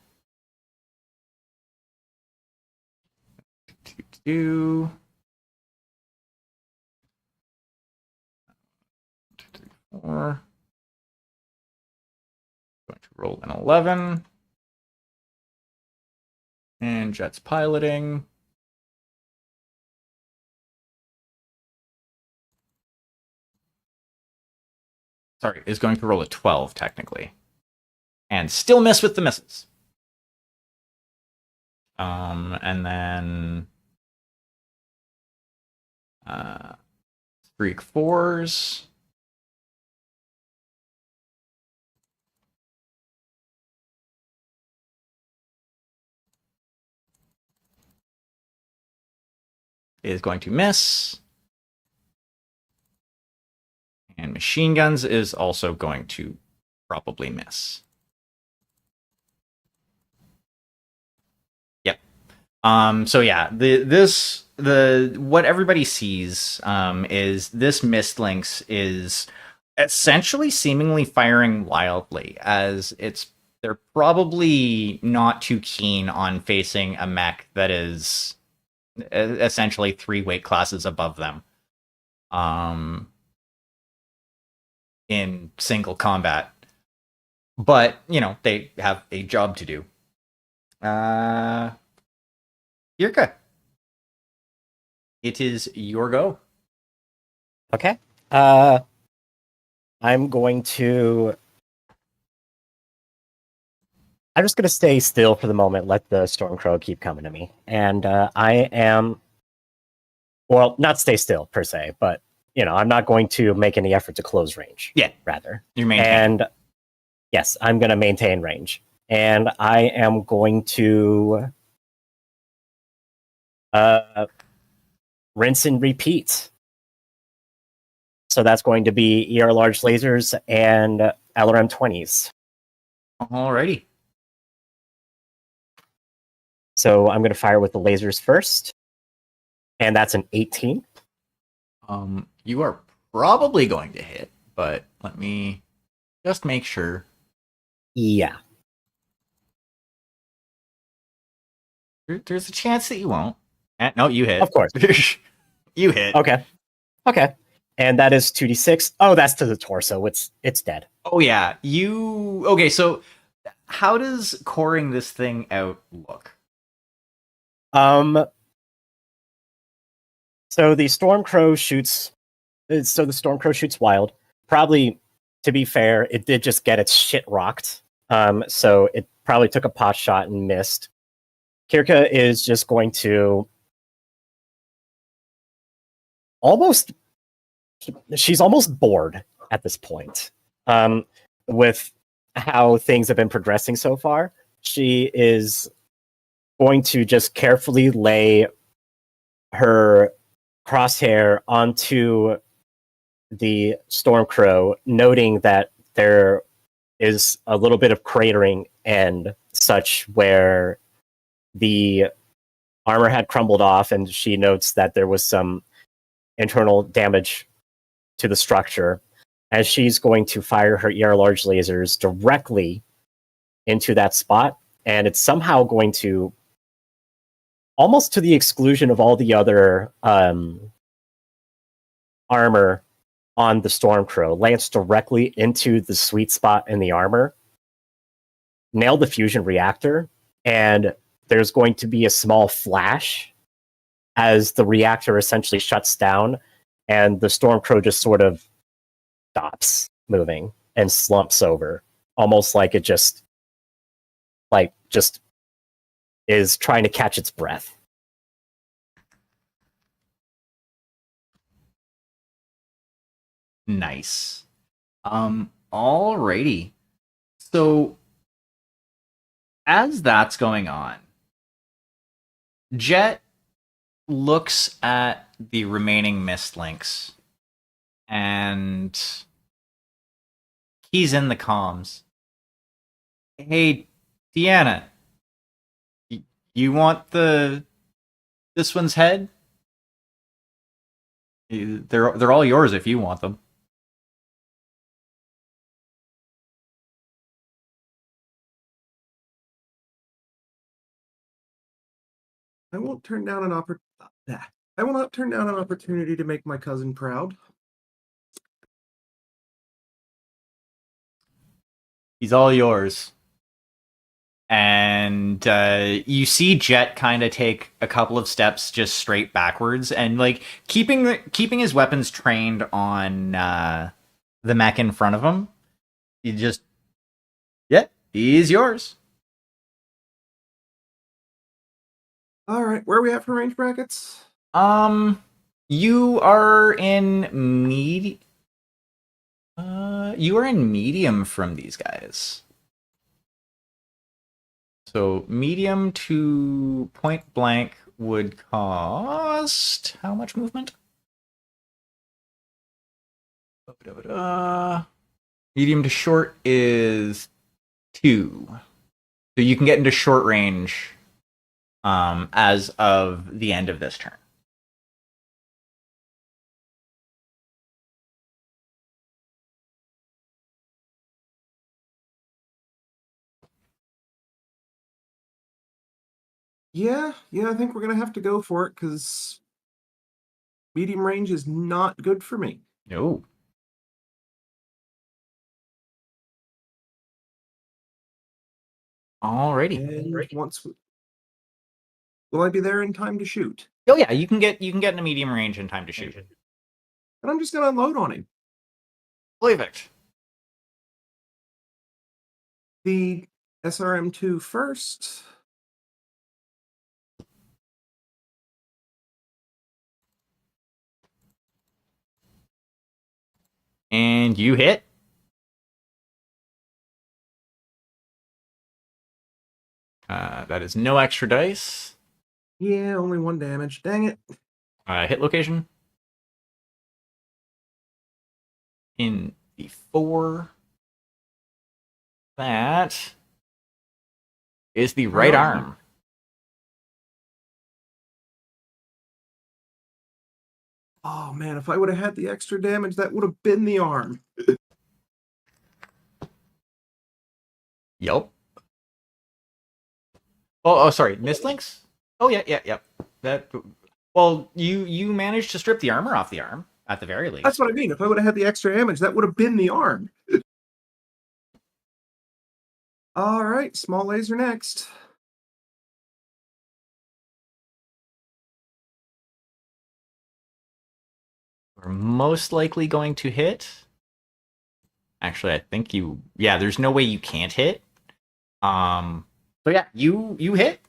Or going to roll an 11. And Jet's piloting. Sorry, is going to roll a 12 technically. And still miss with the misses. And then Freak 4s. Is going to miss. And Machine Guns is also going to probably miss. Yep. So yeah, what everybody sees is this Mist Lynx is essentially seemingly firing wildly, as they're probably not too keen on facing a mech that is essentially 3 weight classes above them in single combat. But, they have a job to do. Yurka, it is your go. Okay. I'm just going to stay still for the moment, let the Stormcrow keep coming to me. And not stay still per se, but, I'm not going to make any effort to close range. Yeah. Rather. You're maintaining. And yes, I'm going to maintain range. And I am going to rinse and repeat. So that's going to be ER large lasers and LRM 20s. Alrighty. So I'm going to fire with the lasers first. And that's an 18. You are probably going to hit, but let me just make sure. Yeah. There's a chance that you won't. No, you hit. Of course. You hit. Okay. And that is 2d6. Oh, that's to the torso. It's dead. Oh yeah. Okay, so how does coring this thing out look? So the Stormcrow shoots wild. Probably, to be fair, it did just get its shit rocked. So it probably took a pot shot and missed. Kirka is just going to she's almost bored at this point. With how things have been progressing so far, she is going to just carefully lay her crosshair onto the Stormcrow, noting that there is a little bit of cratering and such where the armor had crumbled off, and she notes that there was some internal damage to the structure, as she's going to fire her ER large lasers directly into that spot, and it's somehow going to, almost to the exclusion of all the other armor on the Stormcrow, lance directly into the sweet spot in the armor, nail the fusion reactor, and there's going to be a small flash as the reactor essentially shuts down, and the Stormcrow just sort of stops moving and slumps over, almost like it just is trying to catch its breath. Nice. Alrighty. So as that's going on, Jet looks at the remaining Mist Lynx and he's in the comms. Hey, Deanna, you want this one's head? They're all yours if you want them. I won't turn down an I will not turn down an opportunity to make my cousin proud. He's all yours. And you see Jet kind of take a couple of steps just straight backwards, and like keeping his weapons trained on the mech in front of him. You just, yeah, he's yours. All right, where are we at for range brackets? You are in you are in medium from these guys. So medium to point blank would cost how much movement? Medium to short is 2. So you can get into short range as of the end of this turn. Yeah, I think we're gonna have to go for it because medium range is not good for me. No. Alrighty. And will I be there in time to shoot? Oh yeah, you can get in a medium range in time to shoot. And I'm just gonna unload on him. Perfect. The SRM2 first. And you hit. That is no extra dice. Yeah, only 1 damage. Dang it. Hit location. In the 4. That is the right arm. Oh man, if I would have had the extra damage, that would have been the arm. Yep. Oh, sorry, mislinks? Oh yeah. That. Well, you managed to strip the armor off the arm at the very least. That's what I mean. If I would have had the extra damage, that would have been the arm. All right, small laser next. We're most likely going to hit. Actually, I think you. Yeah, there's no way you can't hit. So yeah, you hit.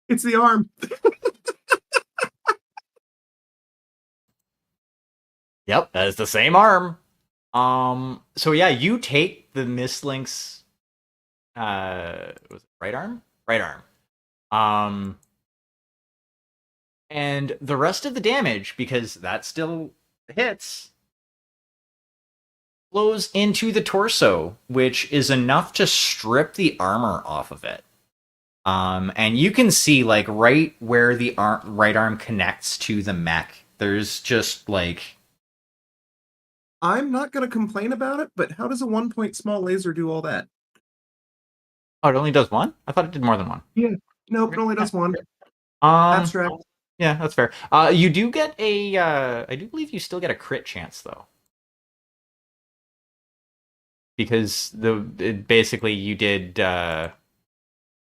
It's the arm. Yep, that is the same arm. So yeah, you take the mislinks. Was it right arm? Right arm. And the rest of the damage, because that still hits, flows into the torso, which is enough to strip the armor off of it. And you can see, like, right where the right arm connects to the mech, there's just, like... I'm not going to complain about it, but how does a 1-point small laser do all that? Oh, it only does one? I thought it did more than one. Yeah. Nope, it only does one. Abstract. Abstract. Yeah, that's fair. You do get a... I do believe you still get a crit chance, though. Because basically you did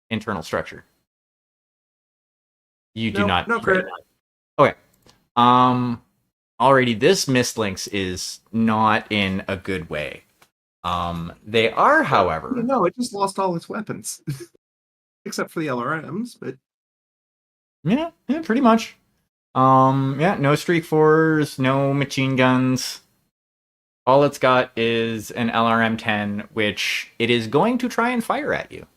internal structure. You do not. No crit. Okay. Already this mislinks is not in a good way. They are, however. No, it just lost all its weapons. Except for the LRMs, but Yeah, pretty much. Yeah, no streak fours, no machine guns. All it's got is an LRM-10, which it is going to try and fire at you.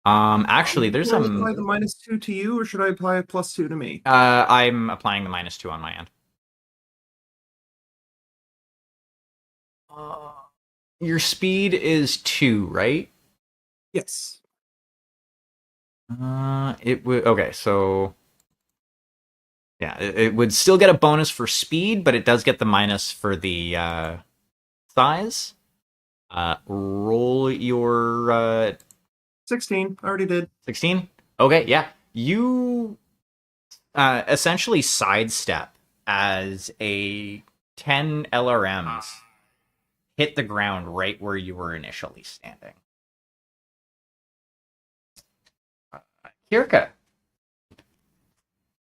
Actually, there's should I some... apply the -2 to you, or should I apply a +2 to me? I'm applying the -2 on my end. Your speed is 2, right? Yes. It would... Okay, so... Yeah, it would still get a bonus for speed, but it does get the minus for the size. Roll your 16. I already did. 16. Okay, yeah. You essentially sidestep as a 10 LRMs hit the ground right where you were initially standing. Kirka,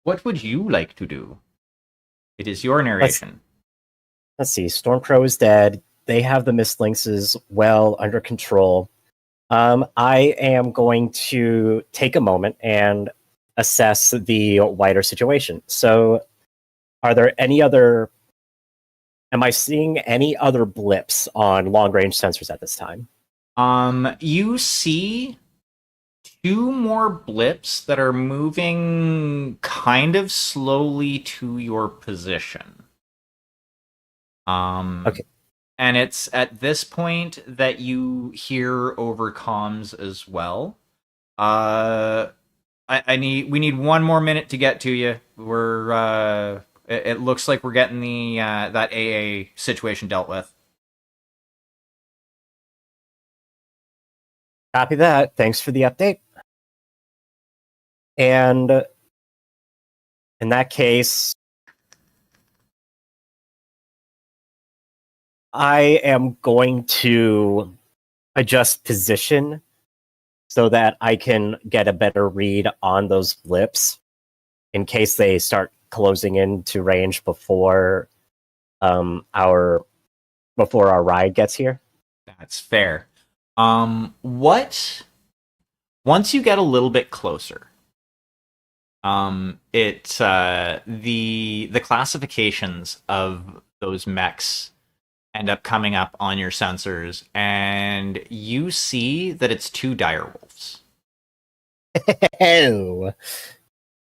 what would you like to do? It is your Let's narration. let's see. Stormcrow is dead. They have the Mistlynxes well under control. I am going to take a moment and assess the wider situation. So, are there any other? Am I seeing any other blips on long range sensors at this time? You see two more blips that are moving kind of slowly to your position. Okay. And it's at this point that you hear over comms as well. We need one more minute to get to you. It looks like we're getting the that AA situation dealt with. Copy that. Thanks for the update. And in that case, I am going to adjust position so that I can get a better read on those blips in case they start closing into range our before our ride gets here. That's fair. What once you get a little bit closer, the classifications of those mechs end up coming up on your sensors, and you see that it's two direwolves. Oh,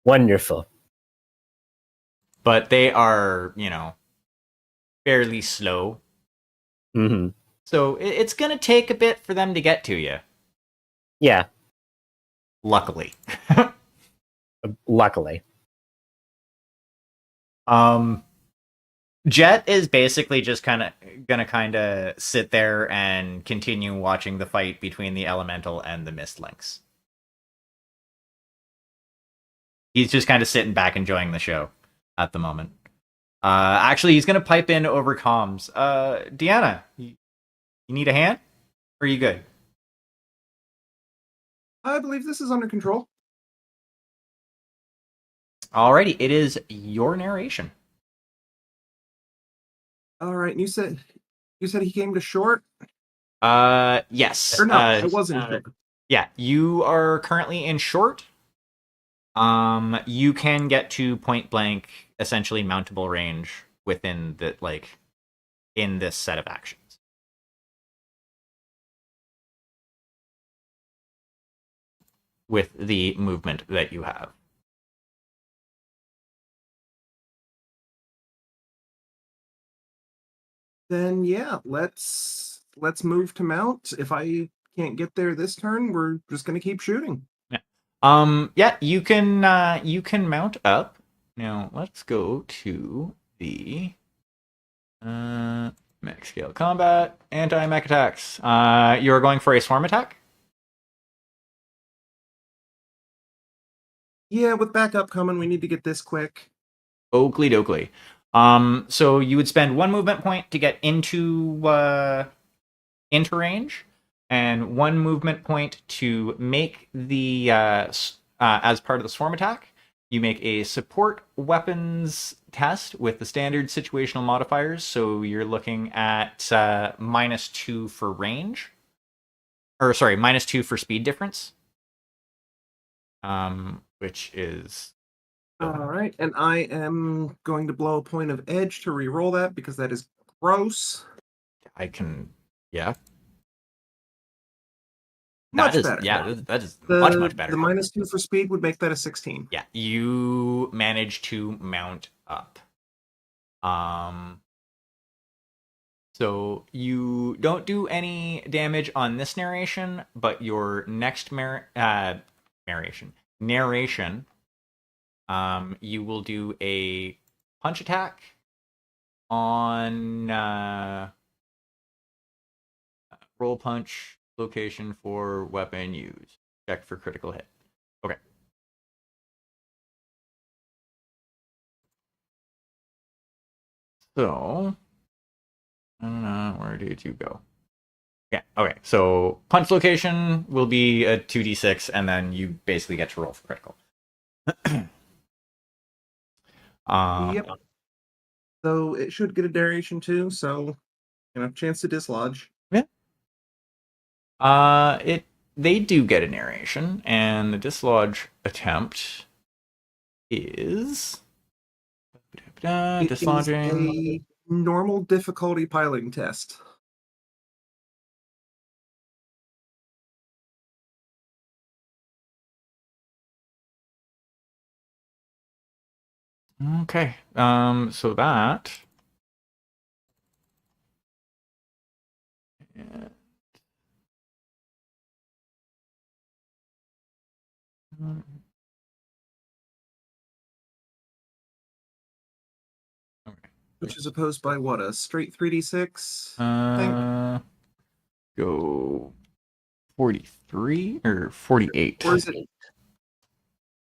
wonderful. But they are, fairly slow. Mm-hmm. So it's going to take a bit for them to get to you. Yeah, Luckily. luckily. Jet is basically just gonna sit there and continue watching the fight between the elemental and the Mistlynx. He's just kind of sitting back enjoying the show at the moment. Actually, he's gonna pipe in over comms. Deanna, you need a hand? Or are you good? I believe this is under control. Alrighty, it is your narration. All right, and you said he came to short, Yes. or no? I wasn't short. Yeah, you are currently in short. You can get to point blank, essentially mountable range within in this set of actions. With the movement that you have. Then yeah, let's move to mount. If I can't get there this turn, we're just gonna keep shooting. Yeah. Yeah, you can mount up. Now let's go to the mech scale combat, anti-mech attacks. You're going for a swarm attack? Yeah, with backup coming, we need to get this quick. Oakley dokley. So you would spend one movement point to get into range, and one movement point to make the as part of the swarm attack. You make a support weapons test with the standard situational modifiers. So you're looking at -2 for range, or sorry, -2 for speed difference, which is All right, and I am going to blow a point of edge to re-roll that because that is gross. I can yeah. Much That is better. yeah, that is The, much better. The -2 for speed would make that a 16. Yeah, you manage to mount up. So you don't do any damage on this narration, but your next narration, you will do a punch attack on roll punch location for weapon used. Check for critical hit. Okay. So, where did you go? Yeah, okay. So, punch location will be a 2d6, and then you basically get to roll for critical. Yep. So it should get a duration too, so chance to dislodge. Yeah. They do get a narration, and the dislodge attempt is It is dislodging. a normal difficulty piling test. Okay. So that. Yeah. Okay. Which is opposed by what? A straight 3d6? Go 43 or 48. Or is it?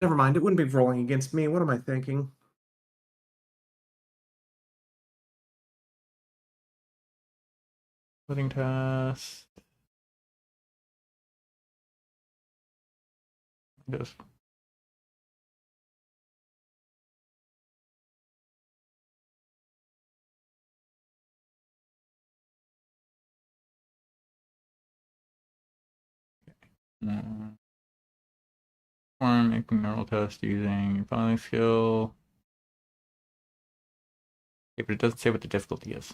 Never mind, it wouldn't be rolling against me. What am I thinking? Splitting test. Yes. Making normal test using your filing skill. Okay, but it doesn't say what the difficulty is.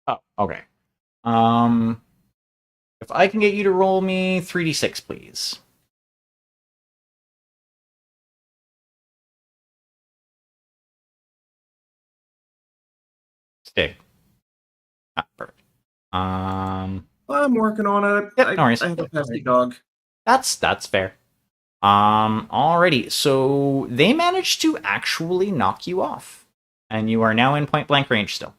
Oh, okay. If I can get you to roll me 3d6, please. Stick. Ah, perfect. I'm working on it. Yep, no worries. I have a pesky dog. That's fair. Alrighty. So they managed to actually knock you off, and you are now in point blank range still.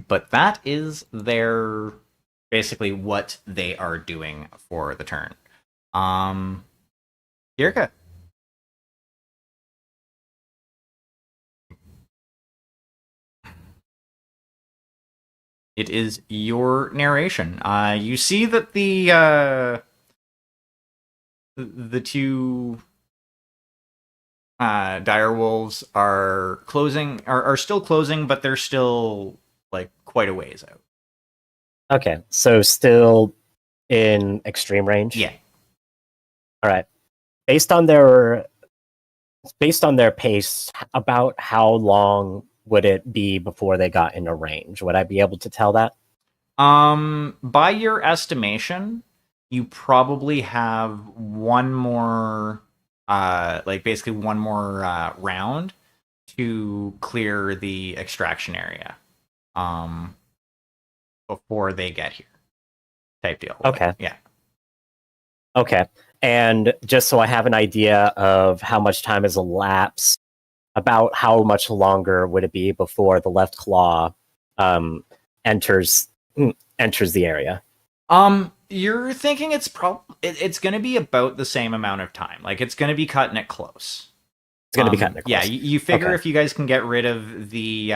But that is their basically what they are doing for the turn. Yirka. It is your narration. You see that the two dire wolves are are still closing, but they're still like quite a ways out. Okay, so still in extreme range. Yeah. All right. Based on their pace, about how long would it be before they got into range? Would I be able to tell that? By your estimation, you probably have one more basically one more round to clear the extraction area. Before they get here. Type deal. Okay. Yeah. Okay. And just so I have an idea of how much time has elapsed, about how much longer would it be before the left claw enters the area? You're thinking it's it's going to be about the same amount of time. Like it's going to be cutting it close. It's going to be cutting it close. Yeah, you figure Okay. if you guys can get rid of the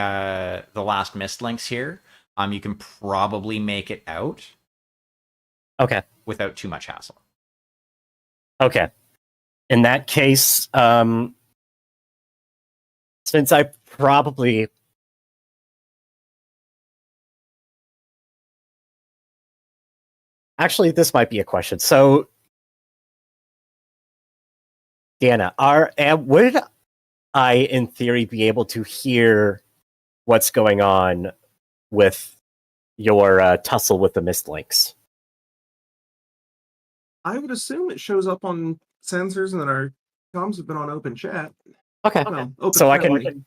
last mist links here, you can probably make it out. Okay. Without too much hassle. Okay. In that case, since I probably actually this might be a question. So, Deanna, would I, in theory, be able to hear what's going on with your tussle with the mist links? I would assume it shows up on sensors and that our comms have been on open chat. Okay. Well, open So I friendly. can.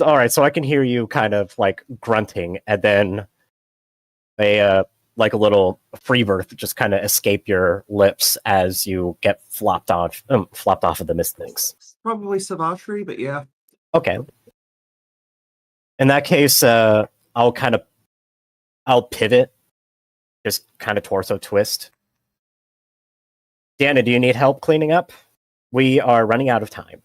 All right, so I can hear you kind of like grunting, and then like a little free birth just kind of escape your lips as you get flopped off of the mist links. Probably Savashri, but yeah. Okay. In that case, I'll pivot, just kind of torso twist. Deanna, do you need help cleaning up? We are running out of time.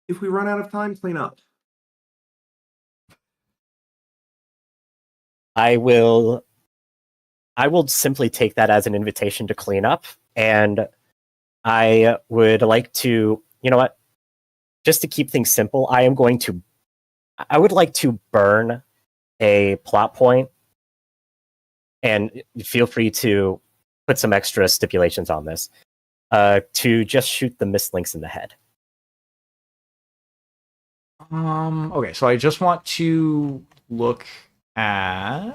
If we run out of time, clean up. I will simply take that as an invitation to clean up, and I would like to, you know what? Just to keep things simple, I would like to burn a plot point, and feel free to put some extra stipulations on this, to just shoot the mislinks in the head. Okay, so I just want to look at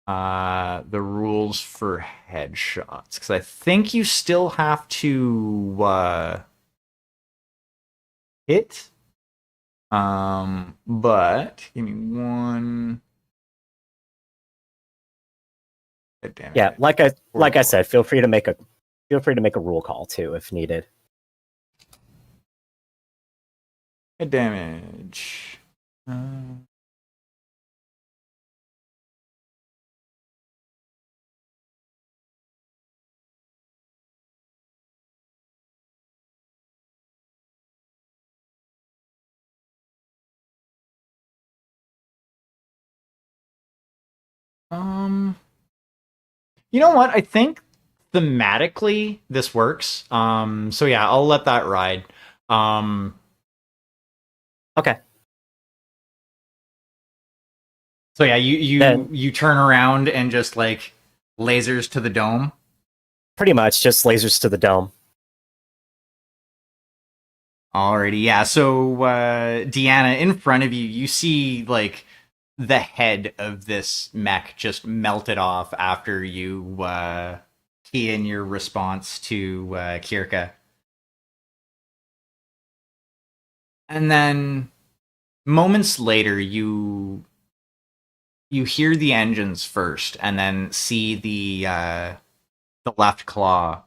the rules for headshots, because I think you still have to hit. But give me one. Damn it. Yeah, like I said, feel free to make a rule call too if needed. Hit damage. You know what? I think thematically this works. So yeah, I'll let that ride. Okay. So yeah, you turn around and just like lasers to the dome. Pretty much just lasers to the dome. Alrighty, yeah. So Deanna, in front of you, you see like the head of this mech just melted off after you key in your response to Kirka. And then moments later you hear the engines first and then see the left claw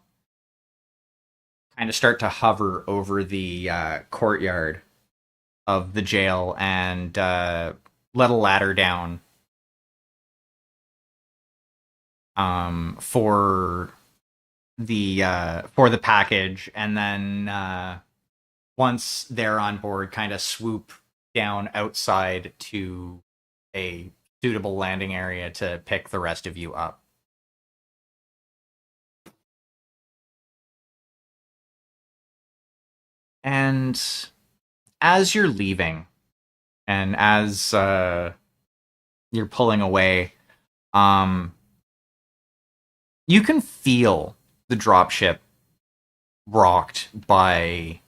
kind of start to hover over the courtyard of the jail and let a ladder down for the package, and then once they're on board, kind of swoop down outside to a suitable landing area to pick the rest of you up. And as you're leaving, and as you're pulling away, you can feel the dropship rocked by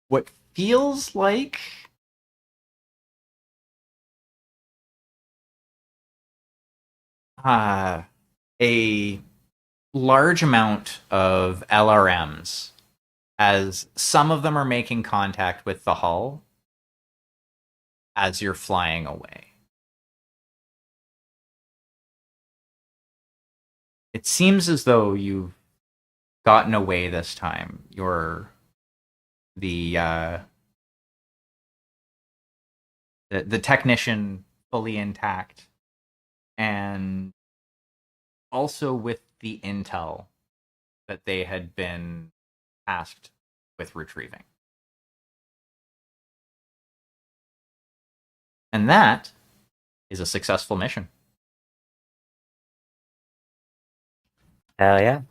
what feels like a large amount of LRMs, as some of them are making contact with the hull as you're flying away. It seems as though you've gotten away this time. You're the technician fully intact, and also with the intel that they had been tasked with retrieving. And that is a successful mission. Hell yeah.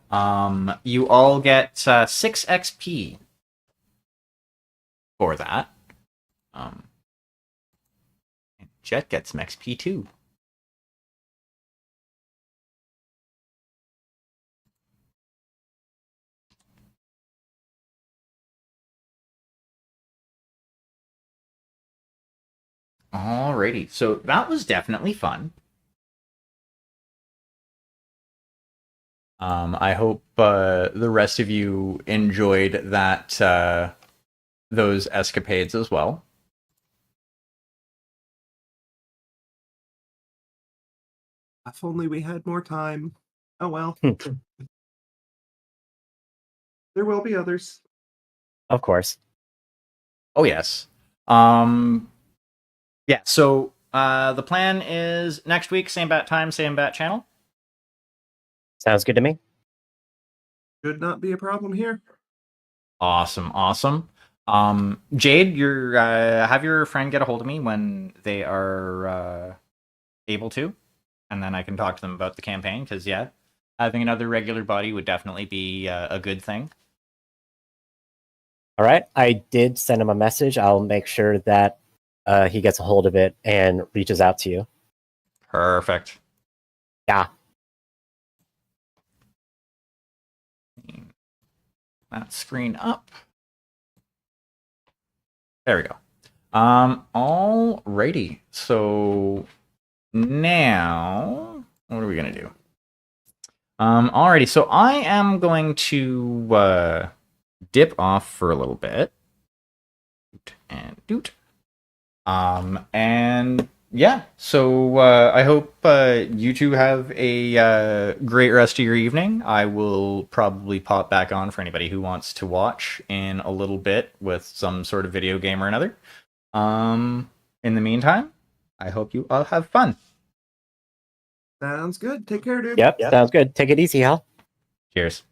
You all get 6 XP for that. And Jet gets some XP too. Alrighty, so that was definitely fun. I hope the rest of you enjoyed that those escapades as well. If only we had more time. Oh well. There will be others. Of course. Oh yes. Yeah. So the plan is next week, same bat time, same bat channel. Sounds good to me. Should not be a problem here. Awesome. Jade, you're have your friend get a hold of me when they are able to, and then I can talk to them about the campaign. Because yeah, having another regular buddy would definitely be a good thing. All right. I did send him a message. I'll make sure that he gets a hold of it and reaches out to you. Perfect. Yeah. That screen up. There we go. Alrighty. So now, what are we gonna do? Alrighty. So I am going to dip off for a little bit. And doot. And yeah, so I hope you two have a great rest of your evening. I will probably pop back on for anybody who wants to watch in a little bit with some sort of video game or another. In the meantime, I hope you all have fun. Sounds good. Take care, dude. Yep. Sounds good. Take it easy, Hal. Cheers.